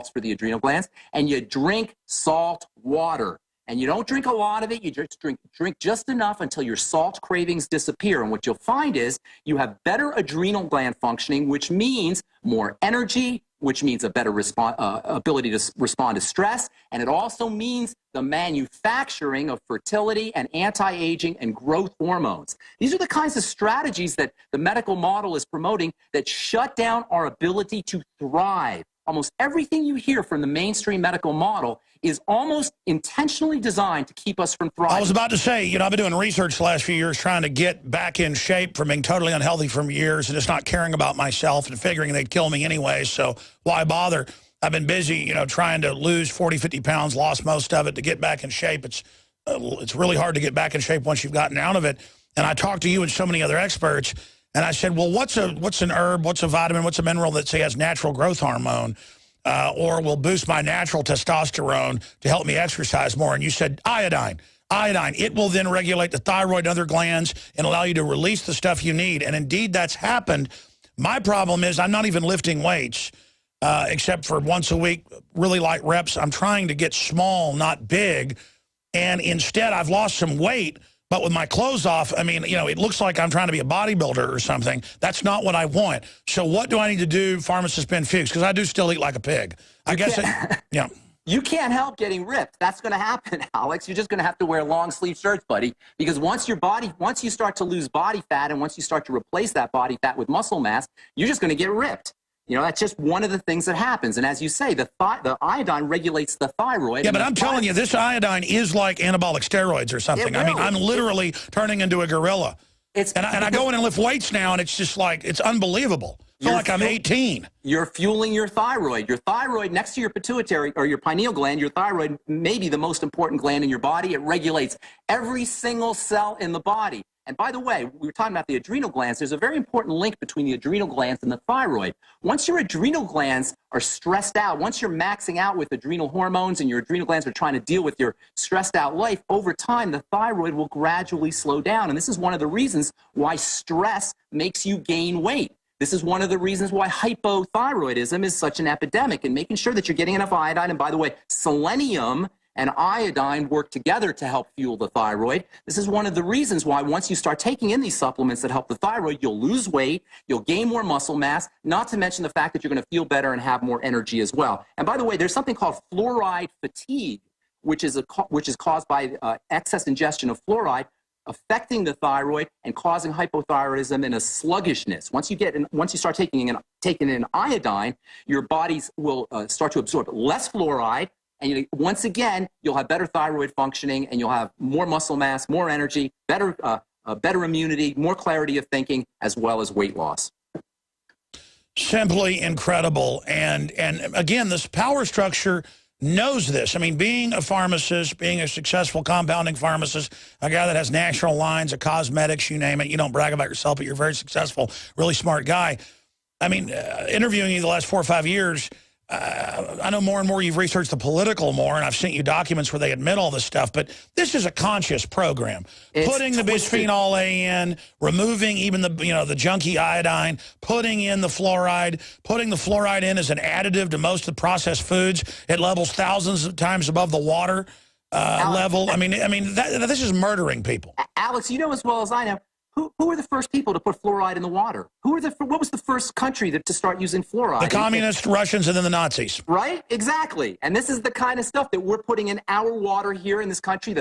for the adrenal glands, and you drink salt water. And you don't drink a lot of it, you just drink just enough until your salt cravings disappear. And what you'll find is you have better adrenal gland functioning, which means more energy, which means a better ability to respond to stress. And it also means the manufacturing of fertility and anti-aging and growth hormones. These are the kinds of strategies that the medical model is promoting that shut down our ability to thrive. Almost everything you hear from the mainstream medical model is almost intentionally designed to keep us from thriving. I was about to say, you know, I've been doing research the last few years trying to get back in shape from being totally unhealthy for years and just not caring about myself and figuring they'd kill me anyway, so why bother? I've been busy, you know, trying to lose 40, 50 pounds, lost most of it to get back in shape. It's really hard to get back in shape once you've gotten out of it. And I talked to you and so many other experts, and I said, well, what's an herb, what's a vitamin, what's a mineral that, say, has natural growth hormone or will boost my natural testosterone to help me exercise more? And you said iodine. Iodine. It will then regulate the thyroid and other glands and allow you to release the stuff you need. And indeed, that's happened. My problem is I'm not even lifting weights except for once a week, really light reps. I'm trying to get small, not big. And instead, I've lost some weight. But with my clothes off, I mean, you know, it looks like I'm trying to be a bodybuilder or something. That's not what I want. So what do I need to do, Pharmacist Ben Fuchs? Because I do still eat like a pig. I guess, yeah. You can't help getting ripped. That's going to happen, Alex. You're just going to have to wear long sleeve shirts, buddy. Because once you start to lose body fat and once you start to replace that body fat with muscle mass, you're just going to get ripped. You know, that's just one of the things that happens. And as you say, the iodine regulates the thyroid. Yeah, but I'm telling you, this iodine is like anabolic steroids or something. I mean, I'm literally turning into a gorilla. And I go in and lift weights now, and it's just like, it's unbelievable. I feel like I'm 18. You're fueling your thyroid. Your thyroid, next to your pituitary or your pineal gland, your thyroid may be the most important gland in your body. It regulates every single cell in the body. And by the way, we were talking about the adrenal glands. There's a very important link between the adrenal glands and the thyroid. Once your adrenal glands are stressed out, once you're maxing out with adrenal hormones and your adrenal glands are trying to deal with your stressed out life, over time, the thyroid will gradually slow down. And this is one of the reasons why stress makes you gain weight. This is one of the reasons why hypothyroidism is such an epidemic, and making sure that you're getting enough iodine. And by the way, selenium and iodine work together to help fuel the thyroid. This is one of the reasons why once you start taking in these supplements that help the thyroid, you'll lose weight, you'll gain more muscle mass, not to mention the fact that you're going to feel better and have more energy as well. And by the way, there's something called fluoride fatigue, which is caused by excess ingestion of fluoride, affecting the thyroid and causing hypothyroidism and a sluggishness. Once you start taking in iodine, your bodies will start to absorb less fluoride. And once again, you'll have better thyroid functioning, and you'll have more muscle mass, more energy, better immunity, more clarity of thinking, as well as weight loss. Simply incredible. And again, this power structure knows this. I mean, being a pharmacist, being a successful compounding pharmacist, a guy that has national lines of cosmetics, you name it. You don't brag about yourself, but you're a very successful, really smart guy. I mean, interviewing you the last 4 or 5 years, I know more and more you've researched the political more, and I've sent you documents where they admit all this stuff, but this is a conscious program. Putting the bisphenol A in, removing even the, the junky iodine, putting in the fluoride, putting the fluoride in as an additive to most of the processed foods. It levels thousands of times above the water level. I mean, this is murdering people. Alex, you know as well as I know, who were the first people to put fluoride in the water? What was the first country to start using fluoride? The communists, Russians, and then the Nazis. Right? Exactly. And this is the kind of stuff that we're putting in our water here in this country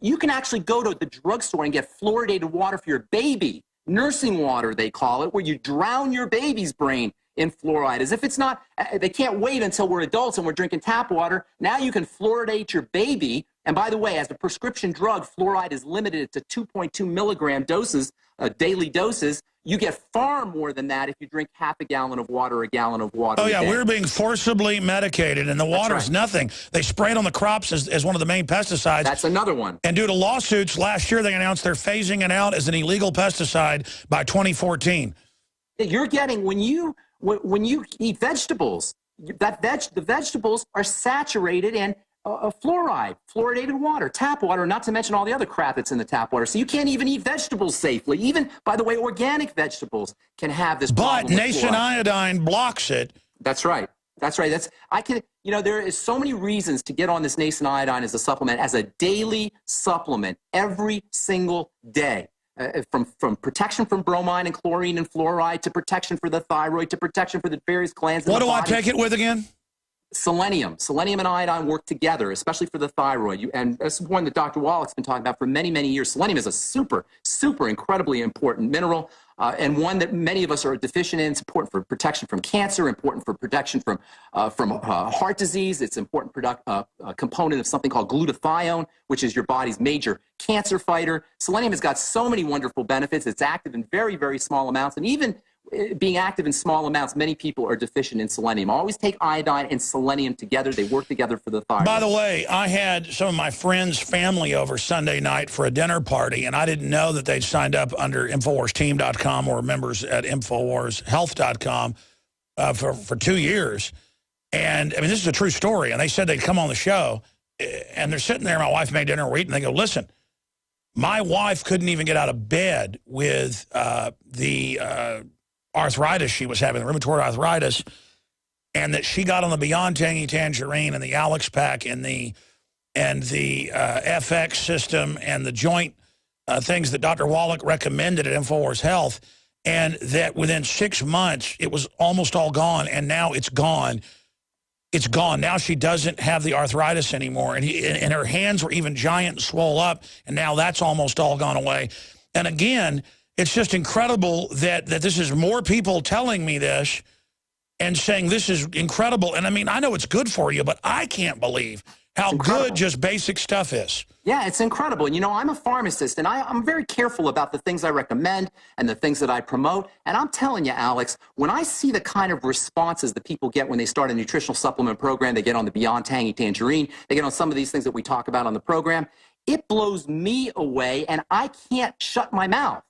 you can actually go to the drugstore and get fluoridated water for your baby. Nursing water, they call it, where you drown your baby's brain in fluoride. As if it's not, they can't wait until we're adults and we're drinking tap water. Now you can fluoridate your baby. And by the way, as a prescription drug, fluoride is limited to 2.2 milligram doses, daily doses. You get far more than that if you drink half a gallon of water, a gallon of water. Oh, yeah, we're being forcibly medicated, and the water's nothing. They spray it on the crops as one of the main pesticides. That's another one. And due to lawsuits, last year they announced they're phasing it out as an illegal pesticide by 2014. You're getting, when you eat vegetables, the vegetables are saturated in fluoridated water, tap water, not to mention all the other crap that's in the tap water. So you can't even eat vegetables safely. Even, by the way, organic vegetables can have this problem. But Nation Iodine blocks it. That's right. That's right. There is so many reasons to get on this Nation Iodine as a supplement, as a daily supplement every single day. From protection from bromine and chlorine and fluoride, to protection for the thyroid, to protection for the various glands in the body. What do I take it with again? Selenium. Selenium and iodine work together, especially for the thyroid. And this is one that Dr. Wallach's been talking about for many, many years. Selenium is a super, super incredibly important mineral, and one that many of us are deficient in. It's important for protection from cancer, important for protection from heart disease. It's an important component of something called glutathione, which is your body's major cancer fighter. Selenium has got so many wonderful benefits. It's active in very, very small amounts, and even being active in small amounts, many people are deficient in selenium. Always take iodine and selenium together. They work together for the thyroid. By the way, I had some of my friends' family over Sunday night for a dinner party, and I didn't know that they'd signed up under InfoWarsTeam.com or members at InfoWarsHealth.com for 2 years. And, I mean, this is a true story. And they said they'd come on the show, and they're sitting there, my wife made dinner, we're eating, and they go, listen, my wife couldn't even get out of bed with the arthritis she was having, the rheumatoid arthritis, and that she got on the Beyond Tangy Tangerine and the Alex Pack and the FX system and the joint things that Dr. Wallach recommended at InfoWars Health, and that within 6 months it was almost all gone, and now it's gone. It's gone. Now she doesn't have the arthritis anymore, and her hands were even giant and swole up, and now that's almost all gone away. And again, it's just incredible that this is more people telling me this and saying this is incredible. And I mean, I know it's good for you, but I can't believe how good just basic stuff is. Yeah, it's incredible. And, I'm a pharmacist, and I'm very careful about the things I recommend and the things that I promote. And I'm telling you, Alex, when I see the kind of responses that people get when they start a nutritional supplement program, they get on the Beyond Tangy Tangerine, they get on some of these things that we talk about on the program, it blows me away, and I can't shut my mouth.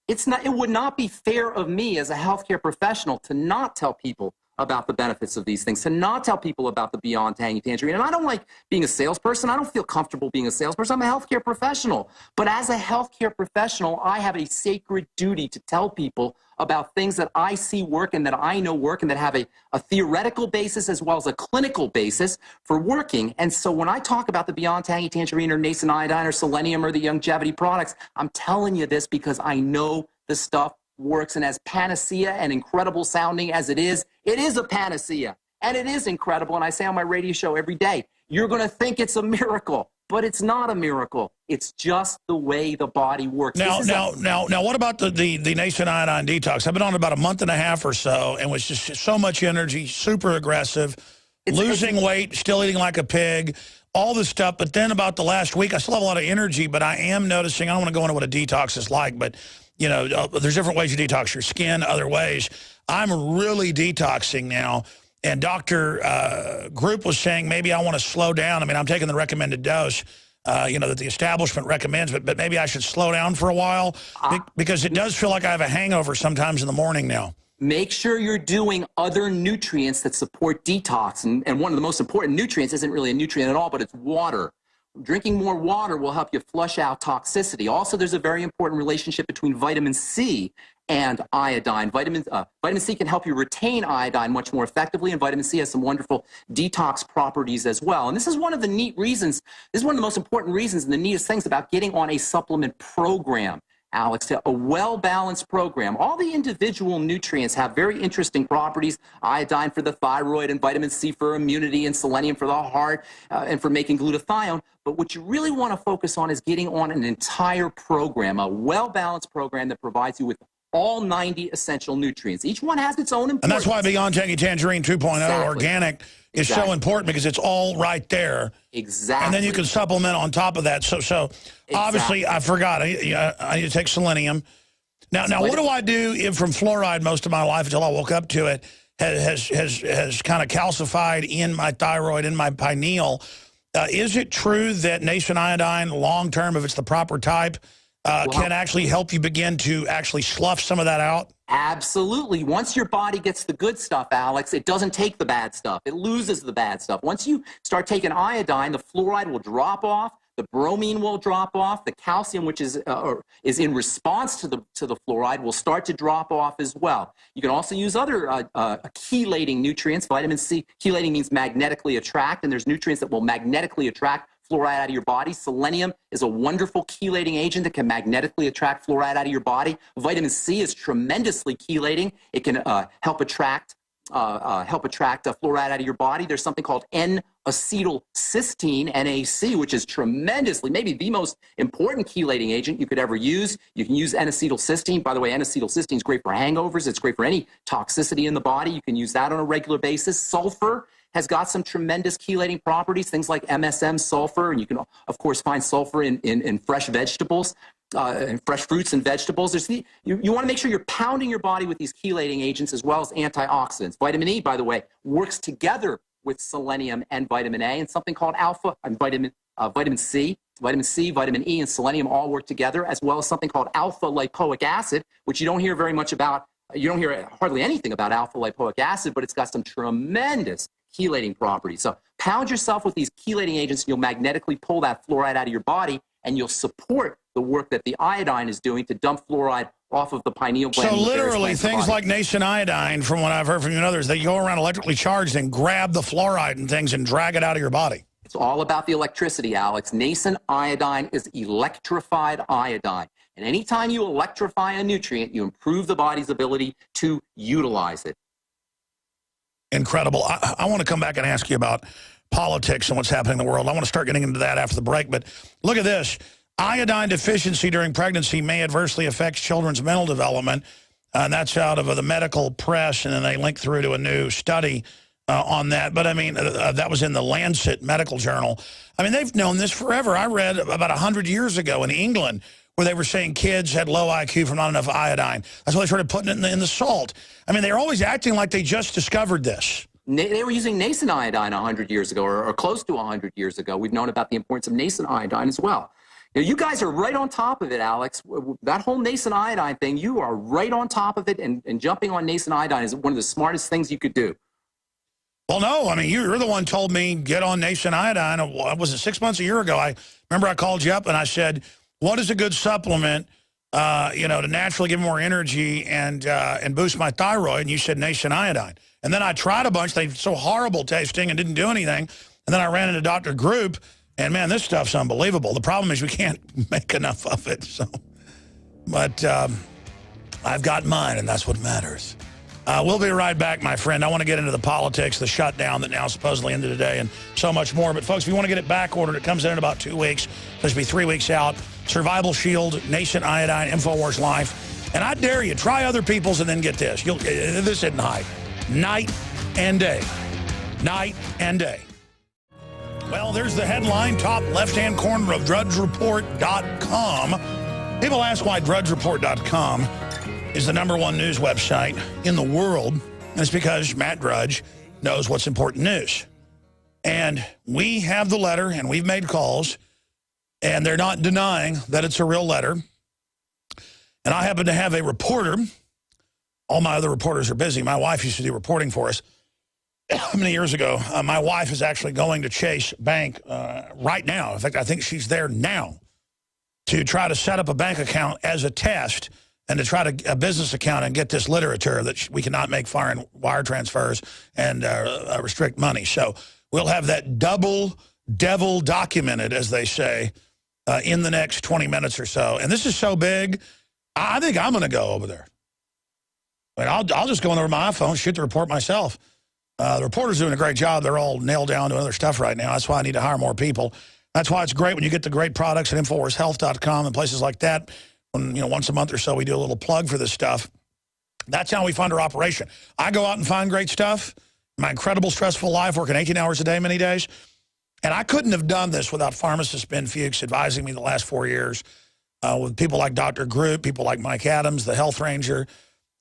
It would not be fair of me as a healthcare professional to not tell people about the benefits of these things, to not tell people about the Beyond Tangy Tangerine. And I don't like being a salesperson. I don't feel comfortable being a salesperson. I'm a healthcare professional. But as a healthcare professional, I have a sacred duty to tell people about things that I see work and that I know work and that have a theoretical basis as well as a clinical basis for working. And so when I talk about the Beyond Tangy Tangerine or nascent iodine or selenium or the longevity products, I'm telling you this because I know the stuff works, and as panacea and incredible sounding as it is a panacea, and it is incredible. And I say on my radio show every day, you're going to think it's a miracle, but it's not a miracle. It's just the way the body works. Now, what about the nascent iodine detox? I've been on about a month and a half or so, and was just so much energy, super aggressive, losing weight, still eating like a pig, all this stuff. But then about the last week, I still have a lot of energy, but I am noticing, I don't want to go into what a detox is like, but you know, there's different ways you detox your skin, other ways. I'm really detoxing now. And Dr. Group was saying maybe I want to slow down. I mean, I'm taking the recommended dose, you know, that the establishment recommends, but maybe I should slow down for a while because it does feel like I have a hangover sometimes in the morning now. Make sure you're doing other nutrients that support detox. And one of the most important nutrients isn't really a nutrient at all, but it's water. Drinking more water will help you flush out toxicity. Also, there's a very important relationship between vitamin C and iodine. Vitamin C can help you retain iodine much more effectively, and vitamin C has some wonderful detox properties as well. And this is one of the neat reasons, this is one of the most important reasons and the neatest things about getting on a supplement program, Alex, a well-balanced program. All the individual nutrients have very interesting properties, iodine for the thyroid and vitamin C for immunity and selenium for the heart and for making glutathione. But what you really want to focus on is getting on an entire program, a well-balanced program that provides you with all 90 essential nutrients. Each one has its own importance. And that's why Beyond Tangy Tangerine 2.0 Organic is so important, because it's all right there. Exactly. And then you can supplement on top of that. So obviously, I forgot. I need to take selenium. Now, what do I do if from fluoride most of my life until I woke up to it has kind of calcified in my thyroid, in my pineal? Is it true that nascent iodine, long-term, if it's the proper type, can actually help you begin to actually slough some of that out? Absolutely. Once your body gets the good stuff, Alex, it doesn't take the bad stuff. It loses the bad stuff. Once you start taking iodine, the fluoride will drop off, the bromine will drop off, the calcium, which is in response to the fluoride, will start to drop off as well. You can also use other chelating nutrients. Vitamin C, chelating means magnetically attract, and there's nutrients that will magnetically attract fluoride out of your body. Selenium is a wonderful chelating agent that can magnetically attract fluoride out of your body. Vitamin C is tremendously chelating. It can help attract fluoride out of your body. There's something called N-acetylcysteine, NAC, which is tremendously, maybe the most important chelating agent you could ever use. You can use N-acetylcysteine. By the way, N-acetylcysteine is great for hangovers. It's great for any toxicity in the body. You can use that on a regular basis. Sulfur has got some tremendous chelating properties, things like MSM sulfur, and you can, of course, find sulfur in fresh vegetables, and fresh fruits and vegetables. You want to make sure you're pounding your body with these chelating agents as well as antioxidants. Vitamin E, by the way, works together with selenium and vitamin A, and something called vitamin C. Vitamin C, vitamin E, and selenium all work together, as well as something called alpha lipoic acid, which you don't hear very much about. You don't hear hardly anything about alpha lipoic acid, but it's got some tremendous chelating properties. So pound yourself with these chelating agents, and you'll magnetically pull that fluoride out of your body, and you'll support the work that the iodine is doing to dump fluoride off of the pineal gland. So literally things like nascent iodine, from what I've heard from you and others, they go around electrically charged and grab the fluoride and things and drag it out of your body. It's all about the electricity, Alex. Nascent iodine is electrified iodine. And anytime you electrify a nutrient, you improve the body's ability to utilize it. Incredible. I want to come back and ask you about politics and what's happening in the world. I want to start getting into that after the break. But look at this. Iodine deficiency during pregnancy may adversely affect children's mental development. And that's out of the medical press. And then they link through to a new study on that. But, I mean, that was in the Lancet Medical Journal. I mean, they've known this forever. I read about 100 years ago in England where they were saying kids had low IQ from not enough iodine. That's why they started putting it in the salt. I mean, they're always acting like they just discovered this. They were using nascent iodine 100 years ago or close to 100 years ago. We've known about the importance of nascent iodine as well. You guys are right on top of it, Alex. That whole nascent iodine thing, you are right on top of it, and jumping on nascent iodine is one of the smartest things you could do. Well, no, I mean, you're the one told me get on nascent iodine. Was it 6 months, a year ago? I remember I called you up and I said, what is a good supplement, you know, to naturally give more energy and boost my thyroid? And you said nascent iodine. And then I tried a bunch. They're so horrible tasting and didn't do anything. And then I ran into Dr. Group, and, man, this stuff's unbelievable. The problem is we can't make enough of it. So, but I've got mine, and that's what matters. We'll be right back, my friend. I want to get into the politics, the shutdown that now supposedly ended today, and so much more. But, folks, if you want to get it back ordered, it comes in about 2 weeks. Supposed to be 3 weeks out. Survival Shield, Nascent Iodine, InfoWars Life. And I dare you, try other people's and then get this. This isn't hype. Night and day. Night and day. Well, there's the headline, top left-hand corner of DrudgeReport.com. People ask why DrudgeReport.com is the #1 news website in the world. And it's because Matt Drudge knows what's important news. And we have the letter, and we've made calls, and they're not denying that it's a real letter. And I happen to have a reporter. All my other reporters are busy. My wife used to do reporting for us many years ago. My wife is actually going to Chase Bank right now. In fact, I think she's there now to try to set up a bank account as a test and to try to a business account and get this literature that we cannot make foreign wire transfers and restrict money. So we'll have that double devil documented, as they say, in the next 20 minutes or so. And this is so big, I think I'm going to go over there. I mean, I'll just go on over my iPhone, shoot the report myself. The reporter's doing a great job. They're all nailed down to other stuff right now. That's why I need to hire more people. That's why it's great when you get the great products at InfoWarsHealth.com and places like that. When, you know, once a month or so we do a little plug for this stuff. That's how we fund our operation. I go out and find great stuff. My incredible stressful life, working 18 hours a day many days. And I couldn't have done this without pharmacist Ben Fuchs advising me the last 4 years, with people like Dr. Group, people like Mike Adams, the Health Ranger.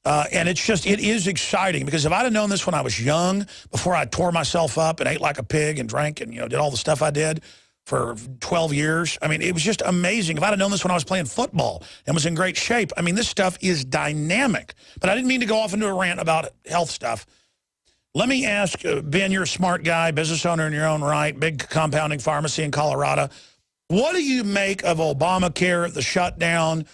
And it is exciting, because if I'd have known this when I was young, before I tore myself up and ate like a pig and drank and, you know, did all the stuff I did for 12 years, I mean, it was just amazing. If I'd have known this when I was playing football and was in great shape, I mean, this stuff is dynamic. But I didn't mean to go off into a rant about health stuff. Let me ask, Ben, you're a smart guy, business owner in your own right, big compounding pharmacy in Colorado. What do you make of Obamacare, the shutdown,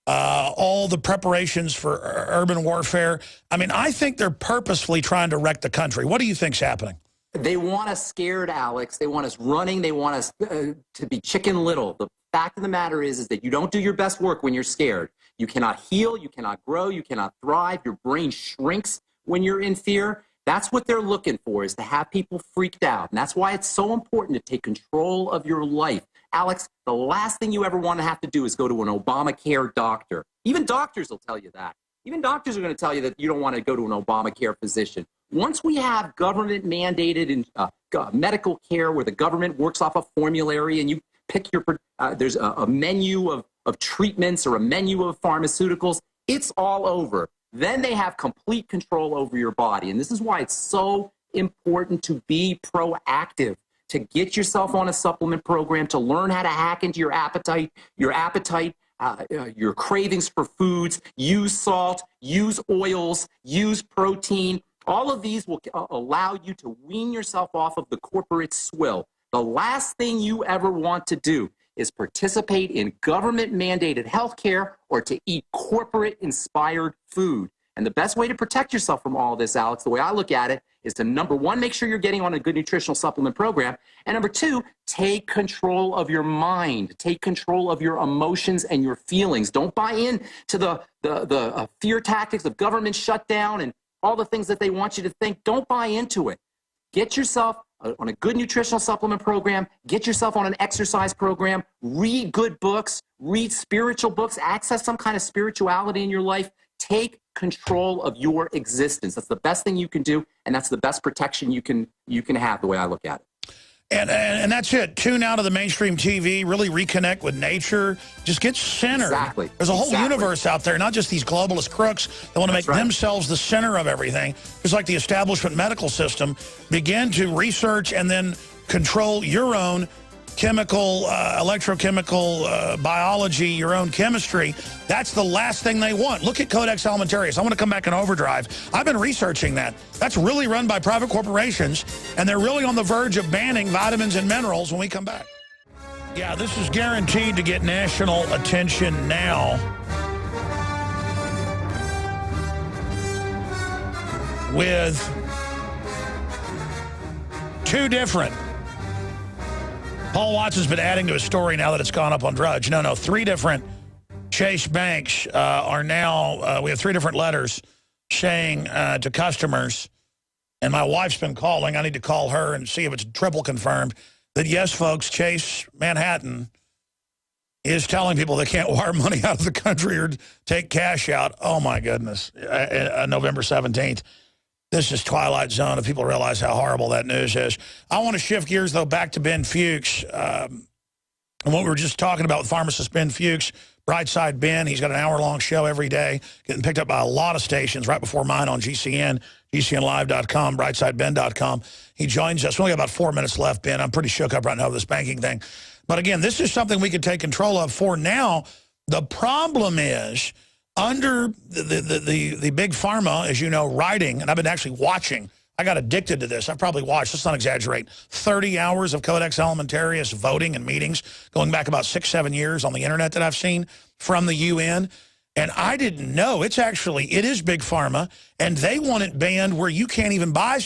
all the preparations for urban warfare? I mean, I think they're purposefully trying to wreck the country. What do you think's happening? They want us scared, Alex. They want us running. They want us to be chicken little. The fact of the matter is that you don't do your best work when you're scared. You cannot heal. You cannot grow. You cannot thrive. Your brain shrinks when you're in fear. That's what they're looking for, is to have people freaked out. And that's why it's so important to take control of your life. Alex, the last thing you ever want to have to do is go to an Obamacare doctor. Even doctors will tell you that. Even doctors are going to tell you that you don't want to go to an Obamacare physician. Once we have government-mandated medical care where the government works off a formulary and you pick your, there's a menu of treatments or a menu of pharmaceuticals, it's all over. Then they have complete control over your body. And this is why it's so important to be proactive, to get yourself on a supplement program, to learn how to hack into your appetite, your cravings for foods, use salt, use oils, use protein. All of these will allow you to wean yourself off of the corporate swill. The last thing you ever want to do is participate in government-mandated health care or to eat corporate-inspired food. And the best way to protect yourself from all of this, Alex, the way I look at it, is to, #1, make sure you're getting on a good nutritional supplement program. And #2, take control of your mind. Take control of your emotions and your feelings. Don't buy in to the fear tactics of government shutdown and all the things that they want you to think. Don't buy into it. Get yourself on a good nutritional supplement program. Get yourself on an exercise program. Read good books. Read spiritual books. Access some kind of spirituality in your life. Take control of your existence. That's the best thing you can do, and that's the best protection you can have, the way I look at it. And that's it. Tune out of the mainstream TV. Really reconnect with nature. Just get centered. Exactly. There's a whole universe out there, not just these globalist crooks that want to make themselves the center of everything. Just like the establishment medical system. Begin to research and then control your own chemical, electrochemical biology, your own chemistry, that's the last thing they want. Look at Codex Alimentarius. I want to come back in overdrive. I've been researching that. That's really run by private corporations, and they're really on the verge of banning vitamins and minerals when we come back. Yeah, this is guaranteed to get national attention now. With two different. Paul Watson's been adding to his story now that it's gone up on Drudge. No, three different Chase banks are now, we have three different letters saying to customers, and my wife's been calling, I need to call her and see if it's triple confirmed, that yes, folks, Chase Manhattan is telling people they can't wire money out of the country or take cash out. Oh, my goodness, November 17th. This is Twilight Zone if people realize how horrible that news is. I want to shift gears, though, back to Ben Fuchs. And what we were just talking about with pharmacist Ben Fuchs, Brightside Ben. He's got an hour-long show every day, getting picked up by a lot of stations right before mine on GCN, GCNlive.com, BrightsideBen.com. He joins us. We only got about 4 minutes left, Ben. I'm pretty shook up right now with this banking thing. But, again, this is something we can take control of for now. The problem is, under the big pharma, as you know, writing, and I've been actually watching. I got addicted to this. I've probably watched, let's not exaggerate, 30 hours of Codex Alimentarius voting and meetings going back about 6-7 years on the internet that I've seen from the UN. And I didn't know. It is big pharma, and they want it banned where you can't even buy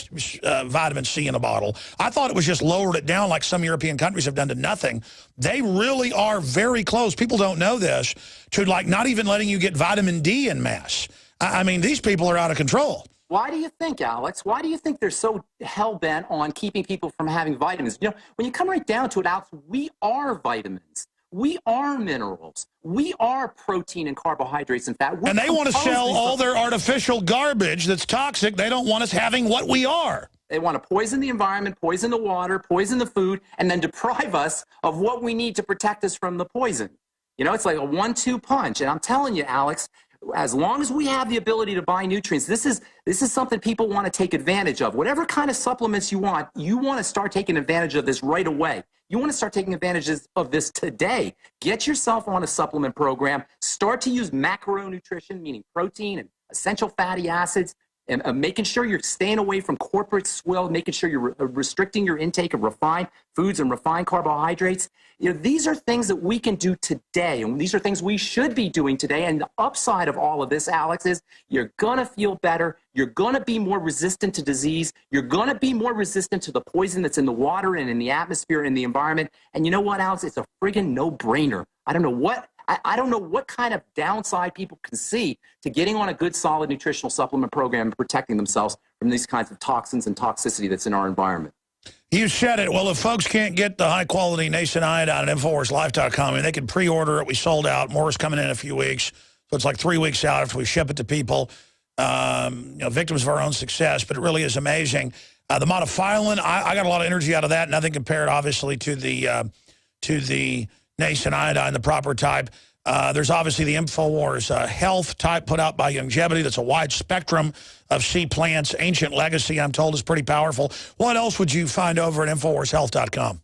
vitamin C in a bottle. I thought it was just lowered it down like some European countries have done to nothing. They really are very close. People don't know this, to like not even letting you get vitamin D in mass. I mean, these people are out of control. Why do you think, Alex? Why do you think they're so hell-bent on keeping people from having vitamins? You know, when you come right down to it, Alex, we are vitamins. We are minerals. We are protein and carbohydrates and fat. And they want to sell all their artificial garbage that's toxic. They don't want us having what we are. They want to poison the environment, poison the water, poison the food, and then deprive us of what we need to protect us from the poison. You know, it's like a 1-2 punch. And I'm telling you, Alex, as long as we have the ability to buy nutrients, this is something people want to take advantage of. Whatever kind of supplements you want to start taking advantage of this right away. You want to start taking advantage of this today. Get yourself on a supplement program. Start to use macronutrition, meaning protein and essential fatty acids, and making sure you're staying away from corporate swill, making sure you're restricting your intake of refined foods and refined carbohydrates. You know, these are things that we can do today, and these are things we should be doing today. And the upside of all of this, Alex, is you're going to feel better. You're going to be more resistant to disease. You're going to be more resistant to the poison that's in the water and in the atmosphere and the environment. And you know what, Alex? It's a friggin' no-brainer. I don't know what kind of downside people can see to getting on a good, solid nutritional supplement program and protecting themselves from these kinds of toxins and toxicity that's in our environment. You said it. Well, if folks can't get the high-quality nascent iodine at InfoWarsLife.com, I mean, they can pre-order it. We sold out. More is coming in a few weeks. So it's like 3 weeks out after we ship it to people. You know, victims of our own success, but it really is amazing. The monofilin, I got a lot of energy out of that. Nothing compared, obviously, to the nascent iodine, the proper type. There's obviously the InfoWars Health type put out by Longevity. That's a wide spectrum of sea plants. Ancient Legacy, I'm told, is pretty powerful. What else would you find over at InfoWarsHealth.com?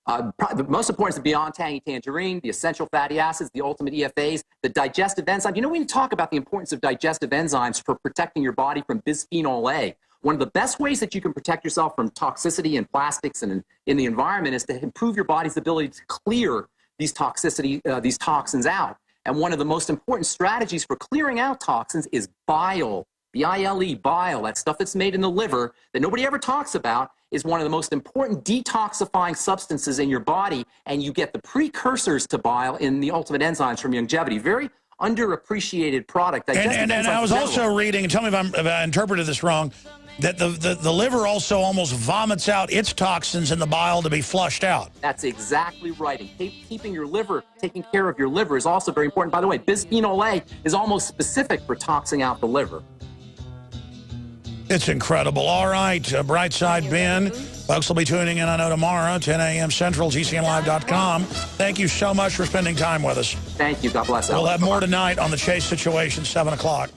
The most important is the Beyond Tangy Tangerine, the essential fatty acids, the ultimate EFAs, the digestive enzymes. You know, when you talk about the importance of digestive enzymes for protecting your body from bisphenol A, one of the best ways that you can protect yourself from toxicity in plastics and in the environment is to improve your body's ability to clear these toxins out. And one of the most important strategies for clearing out toxins is bile, B-I-L-E, bile, that stuff that's made in the liver that nobody ever talks about, is one of the most important detoxifying substances in your body, and you get the precursors to bile in the ultimate enzymes from Longevity. Very underappreciated product. And I was also reading, and tell me if I interpreted this wrong, that the liver also almost vomits out its toxins in the bile to be flushed out. That's exactly right. And keeping your liver, taking care of your liver is also very important. By the way, bisphenol A is almost specific for toxing out the liver. It's incredible. All right, Brightside Ben. Folks will be tuning in, I know, tomorrow, 10 a.m. Central, GCNlive.com. Thank you so much for spending time with us. Thank you. God bless. We'll have more tonight on the Chase situation, 7 o'clock.